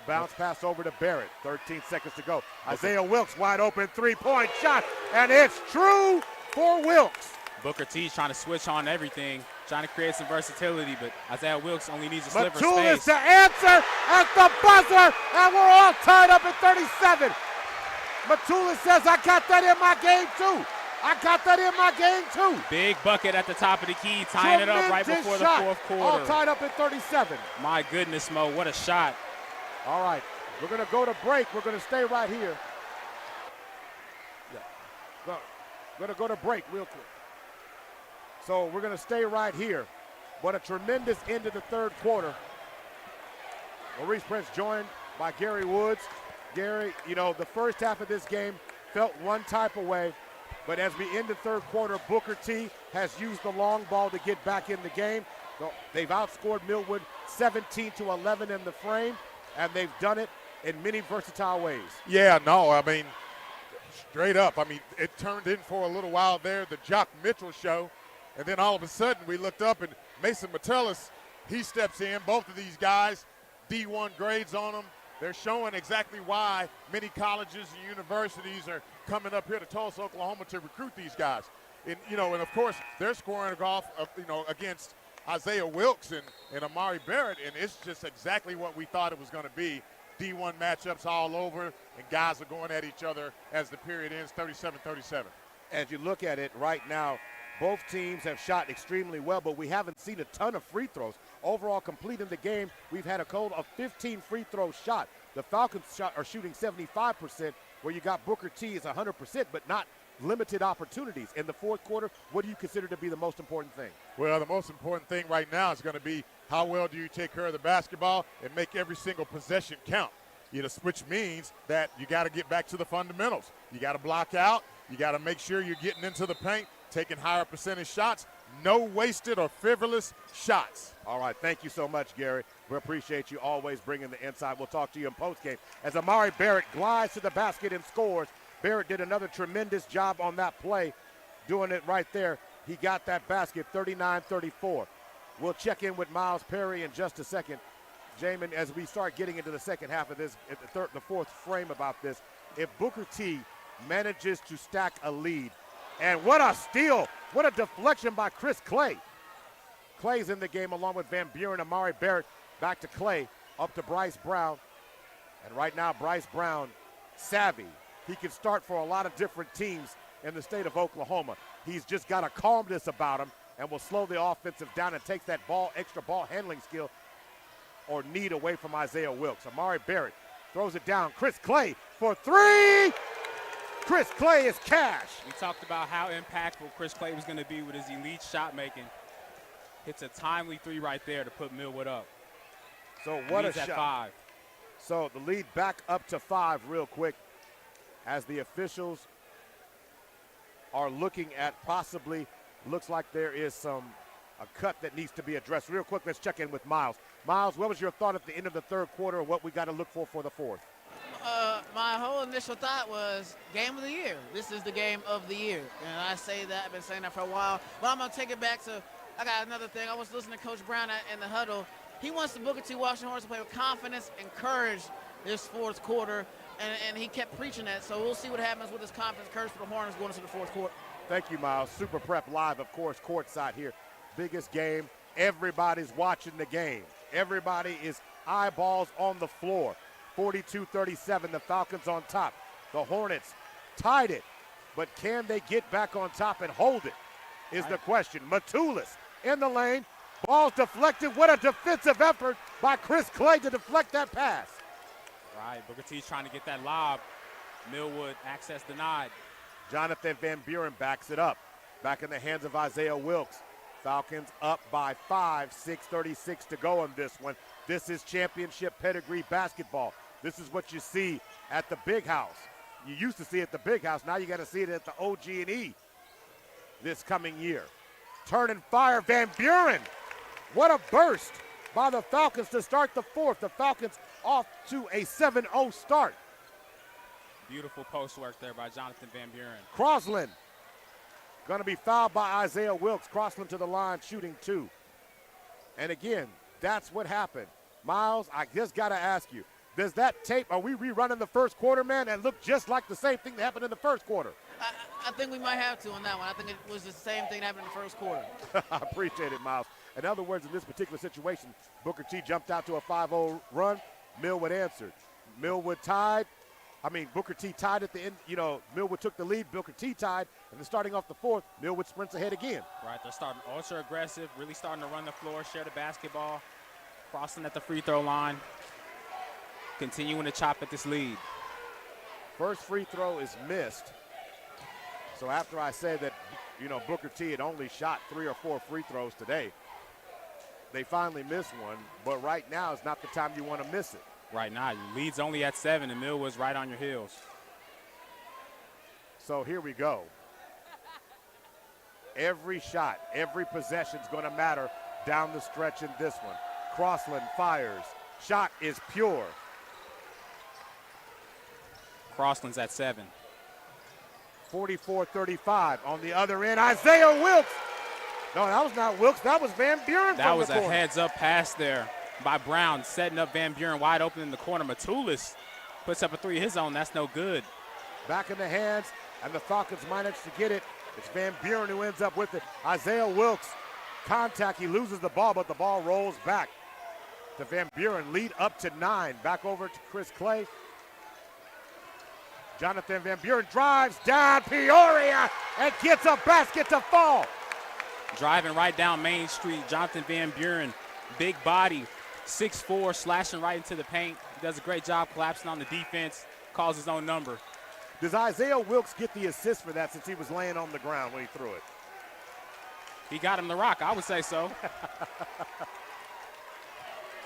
Bounce pass over to Barrett. 13 seconds to go. Isaiah Wilkes wide open three-point shot, and it's true for Wilkes. Booker T's trying to switch on everything, trying to create some versatility, but Isaiah Wilkes only needs a sliver of Matulis space. to answer at the buzzer, and we're all tied up at 37. Matulis says, I got that in my game too. I got that in my game too. Big bucket at the top of the key, tying it up right before the fourth quarter. All tied up at 37. My goodness, Mo, what a shot. All right, we're going to go to break. We're going to stay right here. We're going to go to break real quick. So we're going to stay right here. What a tremendous end of the third quarter. Maurice Prince joined by Gary Woods. Gary, you know, the first half of this game felt one type of way, but as we end the third quarter, Booker T has used the long ball to get back in the game. They've outscored Millwood 17-11 in the frame, and they've done it in many versatile ways. Yeah, no, I mean, straight up. I mean, it turned in for a little while there, the Jock Mitchell show, and then all of a sudden we looked up and Mason Metellus, he steps in. Both of these guys, D1 grades on them. They're showing exactly why many colleges and universities are coming up here to Tulsa, Oklahoma to recruit these guys. And, you know, and of course, they're scoring off, against Isaiah Wilkes and Amari Barrett, and it's just exactly what we thought it was going to be. D1 matchups all over, and guys are going at each other as the period ends, 37-37. As you look at it right now, both teams have shot extremely well, but we haven't seen a ton of free throws. Overall, completing the game, we've had a total of 15 free throws shot. The Falcons are shooting 75%, where you got Booker T is 100%, but not limited opportunities. In the fourth quarter, what do you consider to be the most important thing? Well, the most important thing right now is going to be how well do you take care of the basketball and make every single possession count. Which means that you got to get back to the fundamentals. You got to block out. You got to make sure you're getting into the paint, taking higher percentage shots, no wasted or frivolous shots. All right, thank you so much, Gary. We appreciate you always bringing the insight. We'll talk to you in postgame. As Amari Barrett glides to the basket and scores, Barrett did another tremendous job on that play, doing it right there. He got that basket, 39-34. We'll check in with Miles Perry in just a second. Jamin, as we start getting into the second half of this, the fourth frame about this, if Booker T manages to stack a lead, and what a steal, what a deflection by Chris Clay. Clay's in the game along with Van Buren. Amari Barrett back to Clay, up to Bryce Brown. And right now, Bryce Brown, savvy. He can start for a lot of different teams in the state of Oklahoma. He's just got a calmness about him and will slow the offensive down and take that extra ball handling skill or need away from Isaiah Wilkes. Amari Barrett throws it down. Chris Clay for three. Chris Clay is cash. We talked about how impactful Chris Clay was going to be with his elite shot making. Hits a timely three right there to put Millwood up. So what a shot. shot. 5. So the lead back up to 5 real quick as the officials are looking at possibly, looks like there is a cut that needs to be addressed. Real quick, let's check in with Miles. Miles, what was your thought at the end of the third quarter of what we got to look for the fourth? My whole initial thought was game of the year. This is the game of the year. And I say that, I've been saying that for a while. But I'm going to take it back to, I got another thing. I was listening to Coach Brown in the huddle. He wants the Booker T. Washington Hornets to play with confidence and courage this fourth quarter. And he kept preaching that. So we'll see what happens with this confidence and courage for the Hornets going into the fourth quarter. Thank you, Miles. Super Prep Live, of course, courtside here. Biggest game. Everybody's watching the game. Everybody is eyeballs on the floor. 42-37, the Falcons on top. The Hornets tied it, but can they get back on top and hold it is the question. Matulis in the lane. Ball's deflected. What a defensive effort by Chris Clay to deflect that pass. Right, Booker T's trying to get that lob. Millwood access denied. Jonathan Van Buren backs it up. Back in the hands of Isaiah Wilkes. Falcons up by 5, 6:36 to go on this one. This is championship pedigree basketball. This is what you see at the Big House. You used to see it at the Big House. Now you got to see it at the OG&E this coming year. Turn and fire, Van Buren. What a burst by the Falcons to start the fourth. The Falcons off to a 7-0 start. Beautiful post work there by Jonathan Van Buren. Crosland going to be fouled by Isaiah Wilkes. Crosland to the line, shooting 2. And again, that's what happened. Miles, I just got to ask you, Does that tape, are we rerunning the first quarter, man, and look just like the same thing that happened in the first quarter? I think we might have to on that one. I think it was the same thing that happened in the first quarter. I appreciate it, Miles. In other words, in this particular situation, Booker T jumped out to a 5-0 run. Millwood answered. Millwood tied. Booker T tied at the end. Millwood took the lead. Booker T tied. And then starting off the fourth, Millwood sprints ahead again. Right, they're starting ultra aggressive, really starting to run the floor, share the basketball, crossing at the free throw line, continuing to chop at this lead. First free throw is missed. So after I said that, Booker T had only shot 3 or 4 free throws today, they finally missed one. But right now is not the time you want to miss it. Right now, your lead's only at 7, and Millwood's right on your heels. So here we go. Every shot, every possession is going to matter down the stretch in this one. Crossland fires. Shot is pure. Crossland's at 7. 44-35 on the other end. Isaiah Wilkes. No, that was not Wilkes. That was Van Buren. That was a heads-up pass there by Brown, setting up Van Buren wide open in the corner. Matulis puts up a 3 of his own. That's no good. Back in the hands, and the Falcons manage to get it. It's Van Buren who ends up with it. Isaiah Wilkes, contact. He loses the ball, but the ball rolls back to Van Buren. Lead up to 9. Back over to Chris Clay. Jonathan Van Buren drives down Peoria and gets a basket to fall. Driving right down Main Street, Jonathan Van Buren, big body, 6'4", slashing right into the paint. He does a great job collapsing on the defense, calls his own number. Does Isaiah Wilkes get the assist for that since he was laying on the ground when he threw it? He got him the rock, I would say so.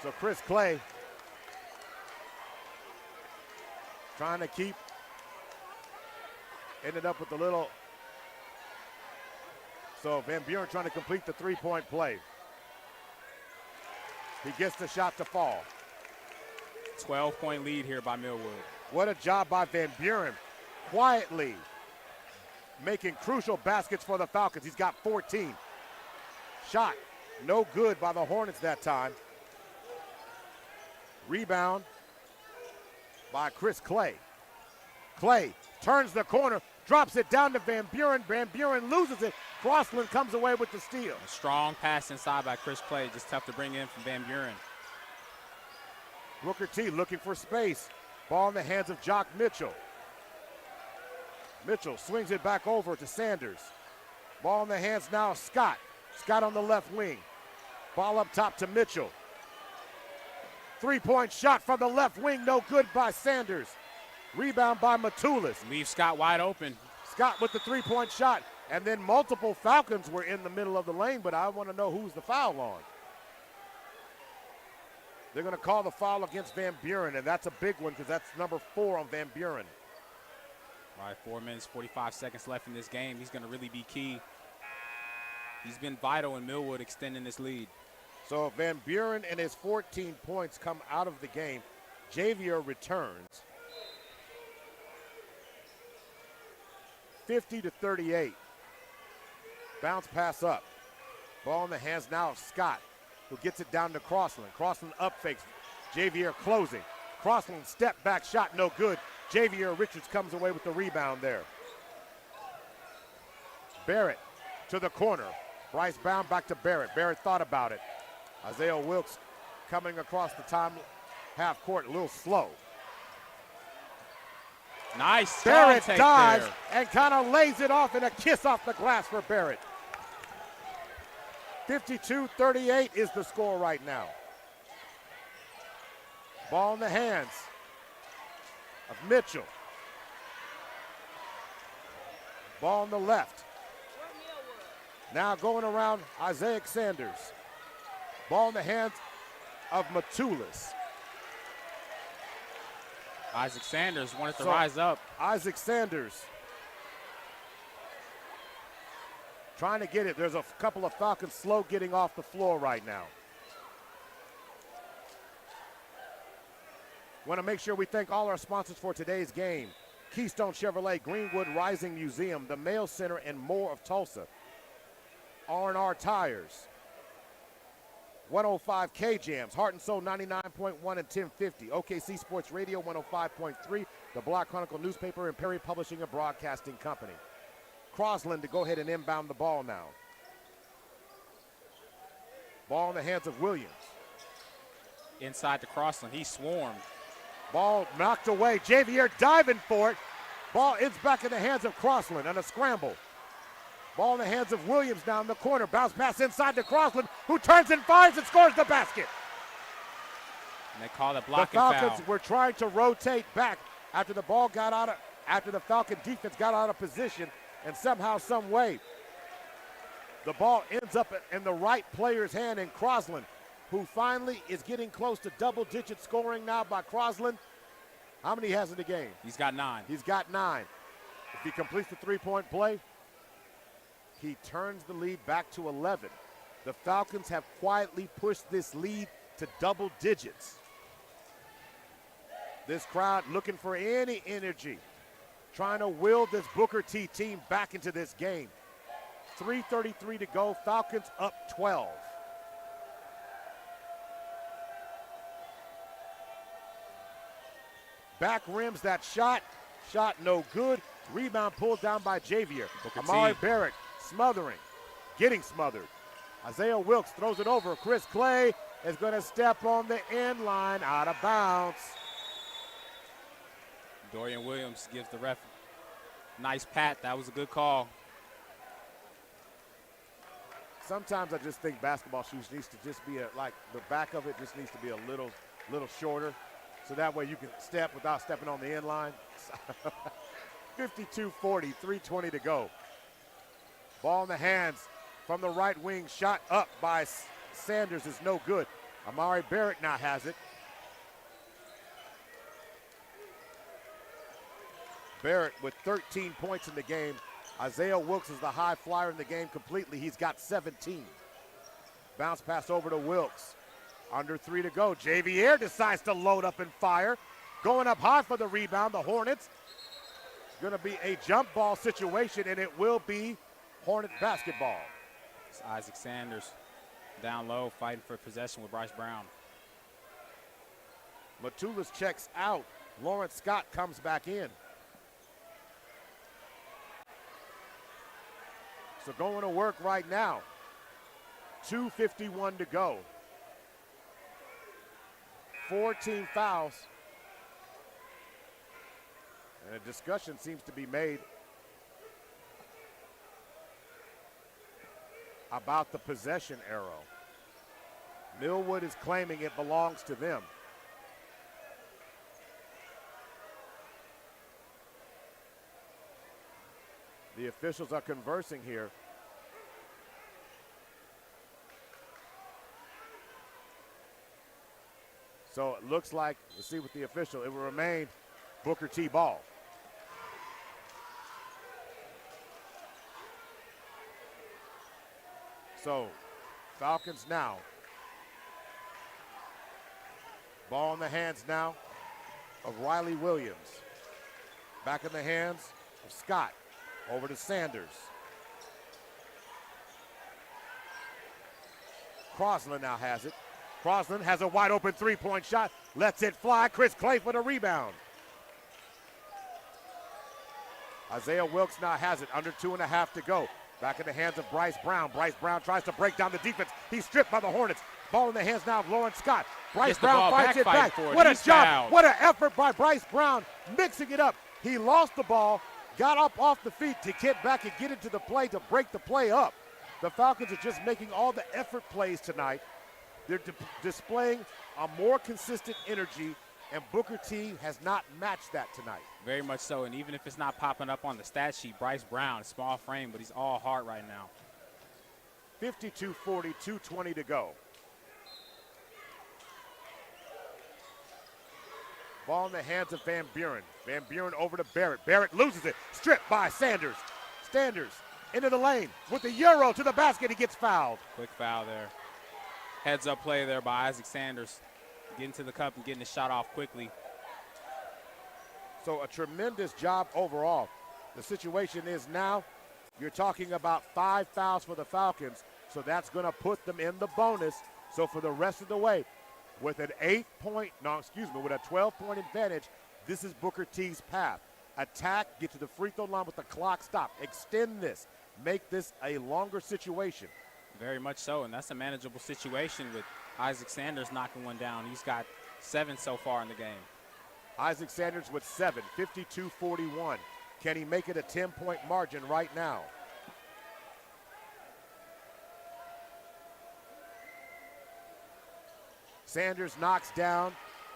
So Chris Clay trying to keep, ended up with a little. So Van Buren trying to complete the 3-point play. He gets the shot to fall. 12-point lead here by Millwood. What a job by Van Buren. Quietly making crucial baskets for the Falcons. He's got 14. Shot no good by the Hornets that time. Rebound by Chris Clay. Clay turns the corner, drops it down to Van Buren. Van Buren loses it. Crossland comes away with the steal. A strong pass inside by Chris Clay, just tough to bring in from Van Buren. Booker T looking for space. Ball in the hands of Jock Mitchell. Mitchell swings it back over to Sanders. Ball in the hands now of Scott. Scott on the left wing. Ball up top to Mitchell. 3-point shot from the left wing, no good by Sanders. Rebound by Matulis. Leave Scott wide open. Scott with the 3-point shot. And then multiple Falcons were in the middle of the lane, but I want to know who's the foul on. They're going to call the foul against Van Buren, and that's a big one because that's number 4 on Van Buren. All right, 4 minutes, 45 seconds left in this game. He's going to really be key. He's been vital in Millwood extending this lead. So Van Buren and his 14 points come out of the game. Javier returns. 50-38. Bounce pass up. Ball in the hands now of Scott, who gets it down to Crossland. Crossland up fakes. Javier closing. Crossland step back shot, no good. Javier Richards comes away with the rebound there. Barrett to the corner. Bryce Bound back to Barrett. Barrett thought about it. Isaiah Wilkes coming across the time half court, a little slow. Nice. Barrett dives and kind of lays it off, and a kiss off the glass for Barrett. 52-38 is the score right now. Ball in the hands of Mitchell. Ball on the left. Now going around Isaiah Sanders. Ball in the hands of Matulis. Isaac Sanders wanted to rise up. Isaac Sanders trying to get it. There's a couple of Falcons slow getting off the floor right now. Want to make sure we thank all our sponsors for today's game. Keystone Chevrolet, Greenwood Rising Museum, the Mail Center, and more of Tulsa. R&R Tires, 105 K-Jams, Heart and Soul 99.1 and 1050. OKC Sports Radio 105.3, the Black Chronicle newspaper, and Perry Publishing and Broadcasting Company. Crosland to go ahead and inbound the ball now. Ball in the hands of Williams. Inside to Crossland, he swarmed. Ball knocked away. Javier diving for it. Ball ends back in the hands of Crossland on a scramble. Ball in the hands of Williams down the corner. Bounce pass inside to Crossland, who turns and fires and scores the basket. And they call it blocking The Falcons foul. were trying to rotate back after the ball got out of, after the Falcon defense got out of position, and somehow, some way, the ball ends up in the right player's hand in Crossland, who finally is getting close to double-digit scoring now by Crossland. How many he has in the game? He's got 9. He's got 9. If he completes the three-point play, he turns the lead back to 11. The Falcons have quietly pushed this lead to double digits. This crowd looking for any energy, trying to will this Booker T team back into this game. 3:33 to go, Falcons up 12. Back rims that shot no good. Rebound pulled down by Javier. Amari Barrett smothering, getting smothered. Isaiah Wilkes throws it over. Chris Clay is going to step on the end line, out of bounds. Dorian Williams gives the ref nice pat. That was a good call. Sometimes I just think basketball shoes needs to just be like the back of it just needs to be a little shorter, so that way you can step without stepping on the end line. 52-40, 3:20 to go. Ball in the hands from the right wing, shot up by Sanders is no good. Amari Barrett now has it. Barrett with 13 points in the game. Isaiah Wilkes is the high flyer in the game completely. He's got 17. Bounce pass over to Wilkes. Under 3 to go. Javier decides to load up and fire. Going up high for the rebound, the Hornets. It's going to be a jump ball situation, and it will be Hornet basketball. It's Isaac Sanders down low, fighting for possession with Bryce Brown. Matulis checks out. Lawrence Scott comes back in. So going to work right now. 2:51 to go. 14 fouls. And a discussion seems to be made about the possession arrow. Millwood is claiming it belongs to them. The officials are conversing here. So it looks like, let's see what the official, it will remain Booker T ball. So Falcons now. Ball in the hands now of Riley Williams. Back in the hands of Scott. Over to Sanders. Crossland now has it. Crossland has a wide open three-point shot. Lets it fly. Chris Clay for the rebound. Isaiah Wilkes now has it. Under 2.5 to go. Back in the hands of Bryce Brown. Bryce Brown tries to break down the defense. He's stripped by the Hornets. Ball in the hands now of Lawrence Scott. Bryce Brown fights it back. What a job. What an effort by Bryce Brown, mixing it up. He lost the ball, got up off the feet to get back and get into the play to break the play up. The Falcons are just making all the effort plays tonight. They're displaying a more consistent energy, and Booker T has not matched that tonight. Very much so, and even if it's not popping up on the stat sheet, Bryce Brown, small frame, but he's all heart right now. 52-40, 2:20 to go. Ball in the hands of Van Buren. Van Buren over to Barrett. Barrett loses it. Stripped by Sanders. Sanders into the lane with the Euro to the basket. He gets fouled. Quick foul there. Heads up play there by Isaac Sanders. Getting to the cup and getting the shot off quickly. So a tremendous job overall. The situation is now you're talking about 5 fouls for the Falcons. So that's going to put them in the bonus So for the rest of the way, with a 12-point advantage, this is Booker T's path. Attack, get to the free throw line with the clock stop. Extend this. Make this a longer situation. Very much so, and that's a manageable situation with Isaac Sanders knocking one down. He's got 7 so far in the game. Isaac Sanders with 7, 52-41. Can he make it a 10-point margin right now? Sanders knocks down,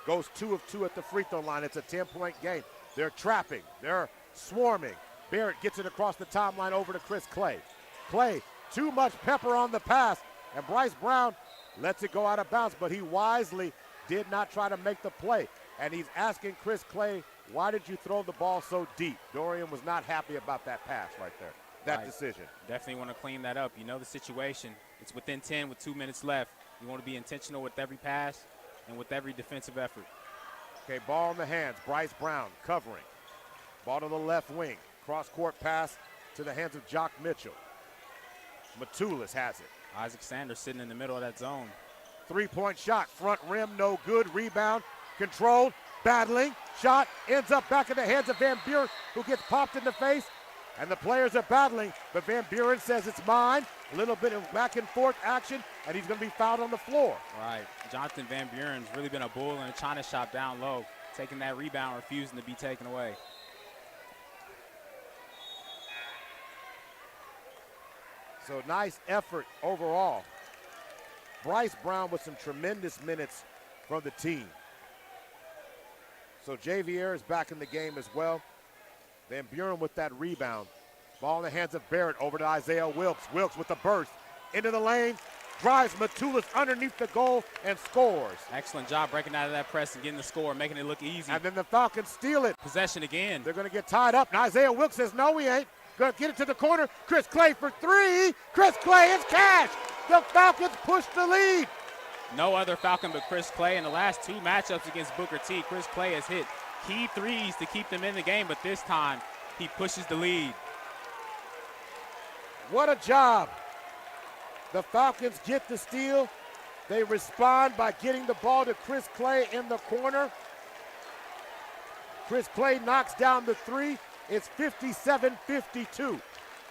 goes 2 of 2 at the free throw line. It's a 10-point game. They're trapping. They're swarming. Barrett gets it across the timeline over to Chris Clay. Clay, too much pepper on the pass, and Bryce Brown lets it go out of bounds, but he wisely did not try to make the play. And he's asking Chris Clay, why did you throw the ball so deep? Dorian was not happy about that pass right there, that decision. Definitely want to clean that up. You know the situation. It's within 10 with 2 minutes left. You want to be intentional with every pass and with every defensive effort. Okay, ball in the hands. Bryce Brown covering. Ball to the left wing. Cross-court pass to the hands of Jock Mitchell. Matulis has it. Isaac Sanders sitting in the middle of that zone. 3-point shot. Front rim, no good. Rebound, controlled, battling. Shot ends up back in the hands of Van Buren, who gets popped in the face. And the players are battling, but Van Buren says it's mine. A little bit of back and forth action, and he's going to be fouled on the floor. Right. Jonathan Van Buren's really been a bull in a china shop down low, taking that rebound, refusing to be taken away. So nice effort overall. Bryce Brown with some tremendous minutes from the team. So Javier is back in the game as well. Van Buren with that rebound. Ball in the hands of Barrett over to Isaiah Wilkes. Wilkes with the burst. Into the lane. Drives Matulis underneath the goal and scores. Excellent job breaking out of that press and getting the score, making it look easy. And then the Falcons steal it. Possession again. They're going to get tied up. And Isaiah Wilkes says, no, we ain't. Going to get it to the corner. Chris Clay for 3. Chris Clay is cash. The Falcons push the lead. No other Falcon but Chris Clay. In the last 2 matchups against Booker T, Chris Clay has hit key threes to keep them in the game, but this time he pushes the lead. What a job. The Falcons get the steal. They respond by getting the ball to Chris Clay in the corner. Chris Clay knocks down the 3. It's 57-52.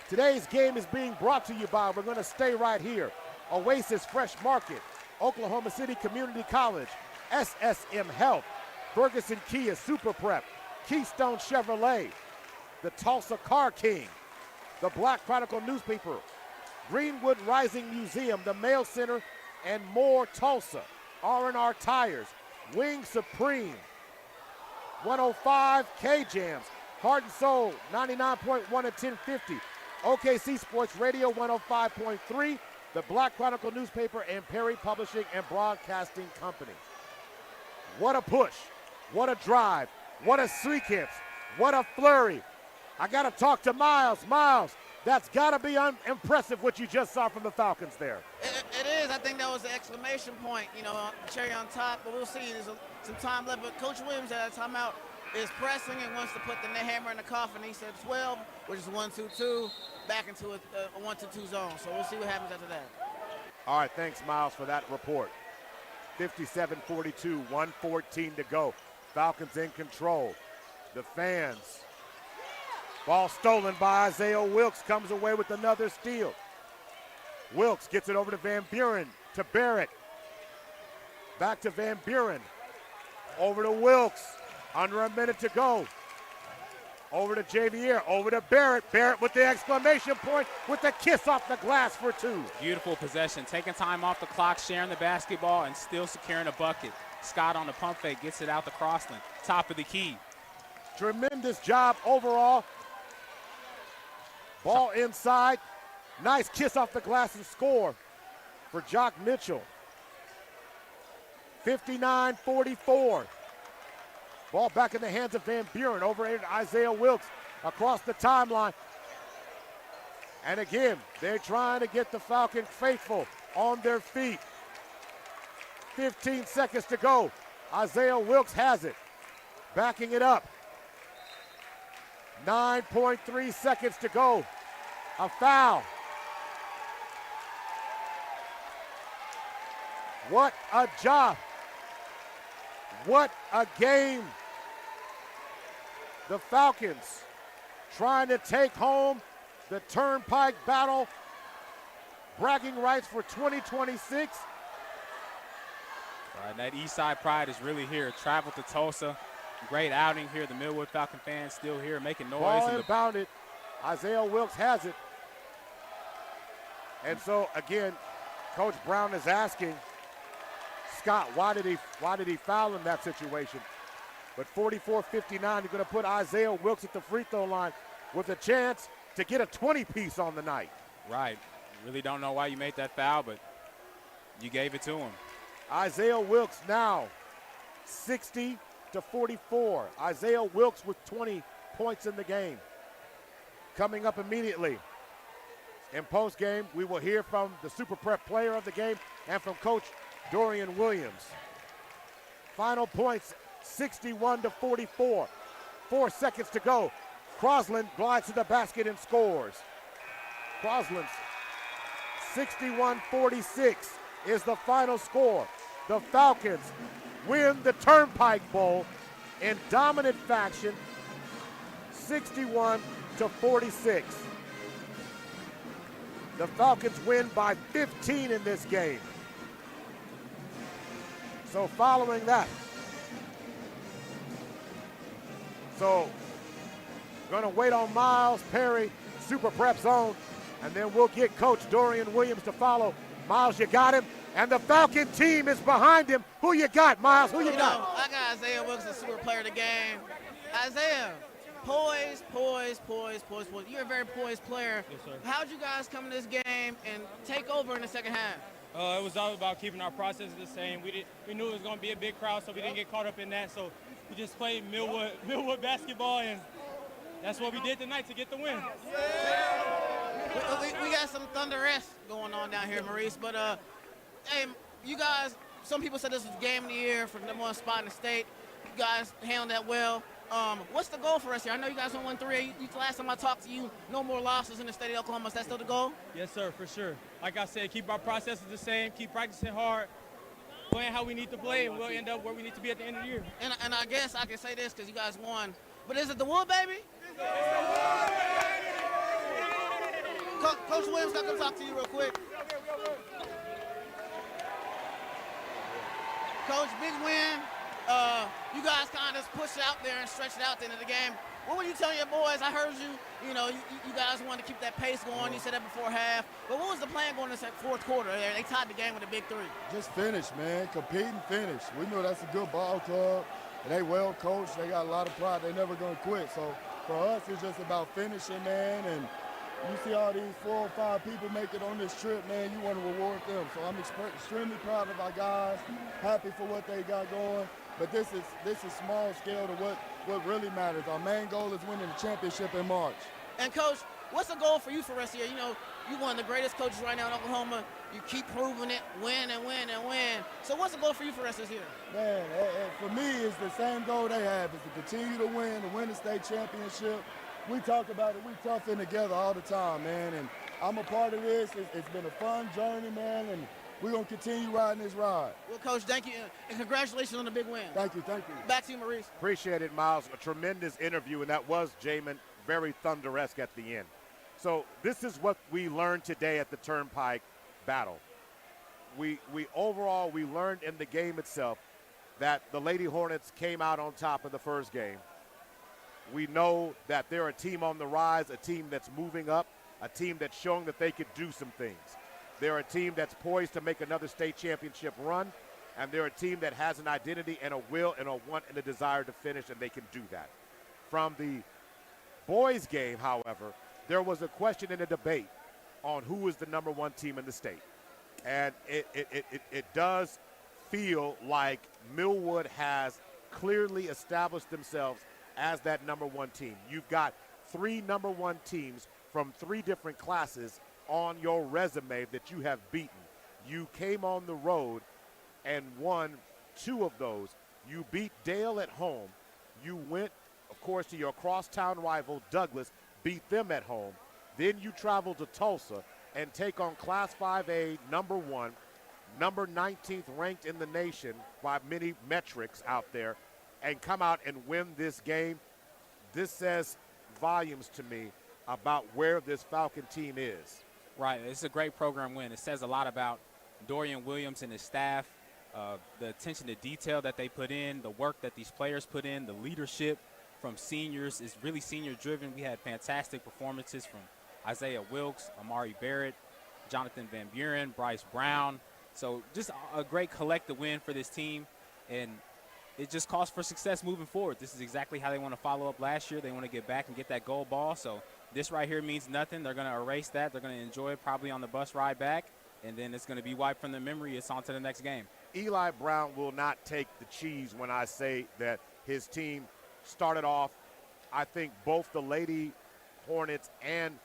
Today's game is being brought to you by, we're going to stay right here, Oasis Fresh Market, Oklahoma City Community College, SSM Health, Ferguson Kia Super Prep, Keystone Chevrolet, the Tulsa Car King, the Black Chronicle newspaper, Greenwood Rising Museum, the Mail Center, and more Tulsa, R&R Tires, Wing Supreme, 105 K-Jams, Heart and Soul, 99.1 and 1050, OKC Sports Radio, 105.3, the Black Chronicle newspaper, and Perry Publishing and Broadcasting Company. What a push. What a drive. What a sequence. What a flurry. I got to talk to Miles. Miles, that's got to be impressive what you just saw from the Falcons there. It is. I think that was the exclamation point, cherry on top. But we'll see. There's some time left. But Coach Williams at a timeout is pressing and wants to put the hammer in the coffin. He said 12, which is 1-2-2, back into a 1-2-2 zone. So we'll see what happens after that. All right, thanks, Miles, for that report. 57-42, 1:14 to go. Falcons in control. The fans. Ball stolen by Isaiah Wilkes, comes away with another steal. Wilkes gets it over to Van Buren, to Barrett. Back to Van Buren. Over to Wilkes. Under a minute to go. Over to Javier, over to Barrett. Barrett with the exclamation point with the kiss off the glass for 2. Beautiful possession, taking time off the clock, sharing the basketball, and still securing a bucket. Scott on the pump fake gets it out the crosslink. Top of the key. Tremendous job overall. Ball inside. Nice kiss off the glass and score for Jock Mitchell. 59-44. Ball back in the hands of Van Buren. Over to Isaiah Wilkes across the timeline. And again, they're trying to get the Falcon faithful on their feet. 15 seconds to go. Isaiah Wilkes has it. Backing it up. 9.3 seconds to go. A foul. What a job. What a game. The Falcons trying to take home the Turnpike Battle. Bragging rights for 2026. Right, that East Side pride is really here. Travel to Tulsa. Great outing here. The Millwood Falcon fans still here making noise. Ball inbounded. Isaiah Wilkes has it. And so, again, Coach Brown is asking Scott, why did he foul in that situation? But 44-59, you're going to put Isaiah Wilkes at the free throw line with a chance to get a 20-piece on the night. Right. Really don't know why you made that foul, but you gave it to him. Isaiah Wilkes now 60-44. Isaiah Wilkes with 20 points in the game. Coming up immediately in postgame, we will hear from the Super Prep player of the game and from Coach Dorian Williams. Final points, 61-44. 4 seconds to go. Crosland glides to the basket and scores. Crosland's 61-46 is the final score. The Falcons win the Turnpike Bowl in dominant fashion, 61-46. The Falcons win by 15 in this game. So following that, gonna wait on Miles Perry, Super Prep Zone, and then we'll get Coach Dorian Williams to follow. Miles, you got him, and the Falcon team is behind him. Who you got, Miles? Who you got? I got Isaiah Wilkes, the super player of the game. Isaiah, poise. You're a very poised player. Yes, sir. How'd you guys come to this game and take over in the second half? It was all about keeping our processes the same. We knew it was going to be a big crowd, so we didn't get caught up in that. So we just played Millwood basketball, and that's what we did tonight to get the win. We got some Thunder-esque going on down here, Maurice. But, hey, you guys, some people said this was game of the year for the #1 spot in the state. You guys handled that well. What's the goal for us here? I know you guys won 3. Last time I talked to you, no more losses in the state of Oklahoma. Is that still the goal? Yes, sir, for sure. Like I said, keep our processes the same, keep practicing hard, playing how we need to play, and we'll end up where we need to be at the end of the year. And I guess I can say this because you guys won. But is it the Wood, baby? Coach Williams, I'll come talk to you real quick. Coach, big win. You guys kind of pushed it out there and stretched it out at the end of the game. What were you telling your boys? I heard you guys wanted to keep that pace going. You said that before half. But what was the plan going into that fourth quarter? They tied the game with a big 3. Just finish, man. Compete and finish. We know that's a good ball club. And they well coached. They got a lot of pride. They're never going to quit. So for us, it's just about finishing, man. And you see all these 4 or 5 people make it on this trip, man. You want to reward them. So I'm extremely proud of our guys. Happy for what they got going. But this is small scale to what really matters. Our main goal is winning the championship in March. And Coach, what's the goal for you for the rest of the year? You know, you're one of the greatest coaches right now in Oklahoma. You keep proving it, win and win and win. So what's the goal for you for the rest of this year? Man, for me, it's the same goal they have, is to continue to win the state championship. We talk about it, we tough in together all the time, man. And I'm a part of this. It's been a fun journey, man. And we're going to continue riding this ride. Well, Coach, thank you, and congratulations on the big win. Thank you. Back to you, Maurice. Appreciate it, Miles. A tremendous interview, and that was Jamin, very Thunder-esque at the end. So this is what we learned today at the Turnpike Battle. We learned in the game itself that the Lady Hornets came out on top in the first game. We know that they're a team on the rise, a team that's moving up, a team that's showing that they could do some things. They're a team that's poised to make another state championship run, and they're a team that has an identity and a will and a want and a desire to finish, and they can do that. From the boys' game, however, there was a question and a debate on who is the #1 team in the state. And it does feel like Millwood has clearly established themselves as that #1 team. You've got 3 #1 teams from 3 different classes on your resume that you have beaten. You came on the road and won 2 of those. You beat Dale at home. You went, of course, to your crosstown rival, Douglas, beat them at home. Then you traveled to Tulsa and take on Class 5A #1, number 19th ranked in the nation by many metrics out there, and come out and win this game, this says volumes to me about where this Falcon team is. Right, it's a great program win. It says a lot about Dorian Williams and his staff, the attention to detail that they put in, the work that these players put in, the leadership from seniors is really senior-driven. We had fantastic performances from Isaiah Wilkes, Amari Barrett, Jonathan Van Buren, Bryce Brown. So just a great collective win for this team, and it just calls for success moving forward. This is exactly how they want to follow up last year. They want to get back and get that gold ball. So this right here means nothing. They're going to erase that. They're going to enjoy it probably on the bus ride back, and then it's going to be wiped from their memory. It's on to the next game. Eli Brown will not take the cheese when I say that his team started off. I think both the Lady Hornets and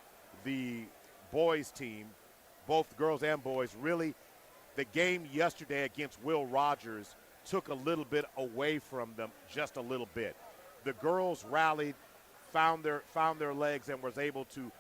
the boys team, both girls and boys, really, the game yesterday against Will Rogers took a little bit away from them, just a little bit. The girls rallied, found their legs, and was able to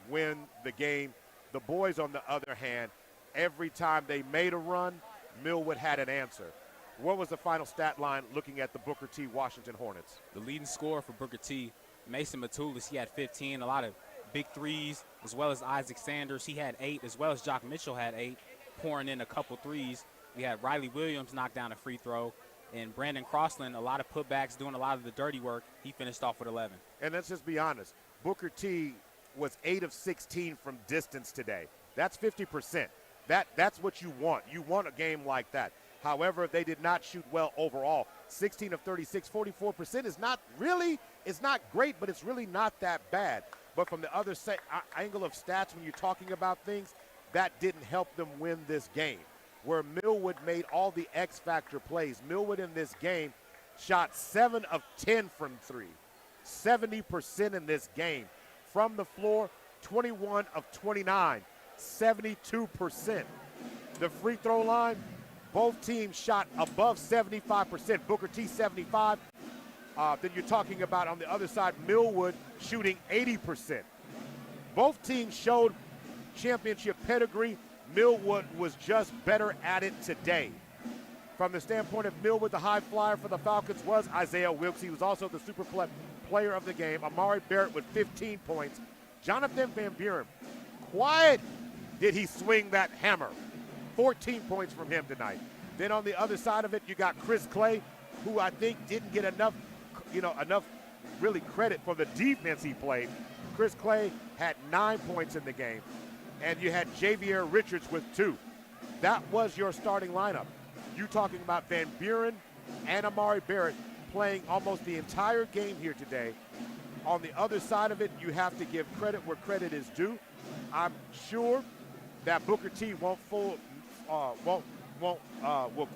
win the game. The boys, on the other hand, every time they made a run, Millwood had an answer. What was the final stat line looking at the Booker T. Washington Hornets? The leading scorer for Booker T, Mason Matulis, he had 15, a lot of big threes, as well as Isaac Sanders. He had 8, as well as Jock Mitchell had 8, pouring in a couple threes. We had Riley Williams knock down a free throw, and Brandon Crossland, a lot of putbacks, doing a lot of the dirty work. He finished off with 11. And let's just be honest. Booker T was 8 of 16 from distance today. That's 50%. That's what you want. You want a game like that. However, they did not shoot well overall. 16 of 36, 44% is not really, it's not great, but it's really not that bad. But from the other angle of stats, when you're talking about things, that didn't help them win this game. Where Millwood made all the X-factor plays. Millwood in this game shot 7 of 10 from 3. 70% in this game. From the floor, 21 of 29. 72%. The free throw line, both teams shot above 75%. Booker T 75. Then you're talking about on the other side, Millwood shooting 80%. Both teams showed championship pedigree. Millwood was just better at it today. From the standpoint of Millwood, the high flyer for the Falcons was Isaiah Wilkes. He was also the super player of the game. Amari Barrett with 15 points. Jonathan Van Buren, quiet did he swing that hammer. 14 points from him tonight. Then on the other side of it, you got Chris Clay, who I think didn't get enough really credit for the defense he played. Chris Clay had 9 points in the game. And you had Javier Richards with 2. That was your starting lineup. You talking about Van Buren and Amari Barrett playing almost the entire game here today. On the other side of it, you have to give credit where credit is due. I'm sure that Booker T will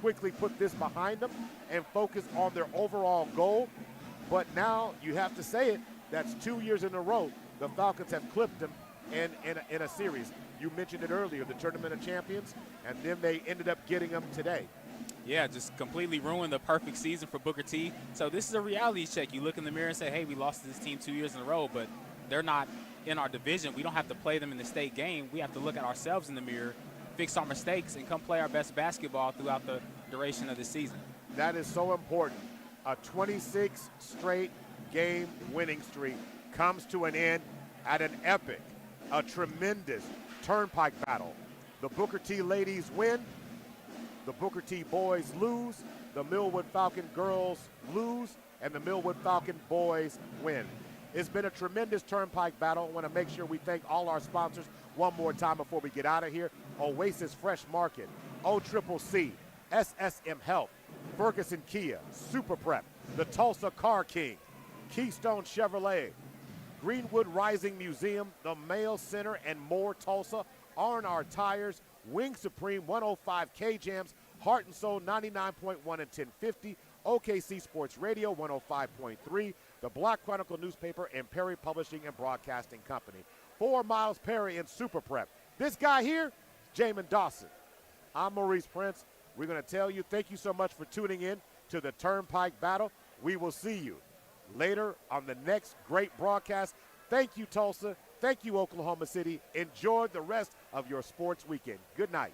quickly put this behind them and focus on their overall goal. But now you have to say it. That's 2 years in a row the Falcons have clipped them in a series. You mentioned it earlier, the Tournament of Champions, and then they ended up getting them today. Yeah, just completely ruined the perfect season for Booker T. So this is a reality check. You look in the mirror and say, hey, we lost to this team 2 years in a row, but they're not in our division. We don't have to play them in the state game. We have to look at ourselves in the mirror, fix our mistakes, and come play our best basketball throughout the duration of the season. That is so important. A 26 straight game winning streak comes to an end at an epic, a tremendous turnpike battle. The Booker T ladies win. The Booker T boys lose. The Millwood Falcon girls lose. And the Millwood Falcon boys win. It's been a tremendous turnpike battle. I want to make sure we thank all our sponsors one more time before we get out of here. Oasis Fresh Market, OCCC, SSM Health, Ferguson Kia, Super Prep, the Tulsa Car King, Keystone Chevrolet, Greenwood Rising Museum, the Mail Center, and more Tulsa, R&R Tires, Wing Supreme, 105 K-Jams, Heart and Soul 99.1 and 1050, OKC Sports Radio 105.3, the Black Chronicle newspaper, and Perry Publishing and Broadcasting Company. For Miles Perry and Super Prep. This guy here, Jamin Dawson. I'm Maurice Prince. We're going to tell you thank you so much for tuning in to the Turnpike Battle. We will see you later on the next great broadcast. Thank you, Tulsa. Thank you, Oklahoma City. Enjoy the rest of your sports weekend. Good night.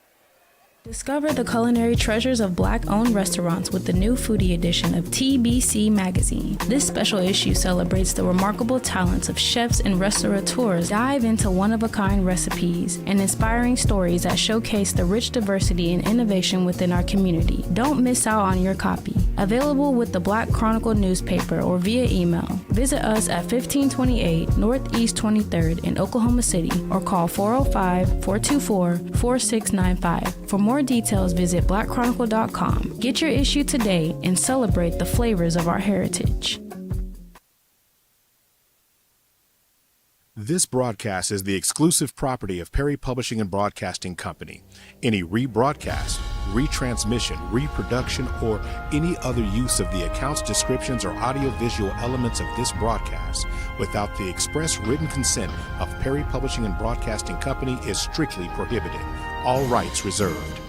Discover the culinary treasures of Black-owned restaurants with the new foodie edition of TBC Magazine. This special issue celebrates the remarkable talents of chefs and restaurateurs. Dive into one-of-a-kind recipes and inspiring stories that showcase the rich diversity and innovation within our community. Don't miss out on your copy. Available with the Black Chronicle newspaper or via email. Visit us at 1528 Northeast 23rd in Oklahoma City or call 405-424-4695. For more details, visit blackchronicle.com. Get your issue today and celebrate the flavors of our heritage. This broadcast is the exclusive property of Perry Publishing and Broadcasting Company. Any rebroadcast, retransmission, reproduction, or any other use of the accounts, descriptions, or audiovisual elements of this broadcast without the express written consent of Perry Publishing and Broadcasting Company is strictly prohibited. All rights reserved.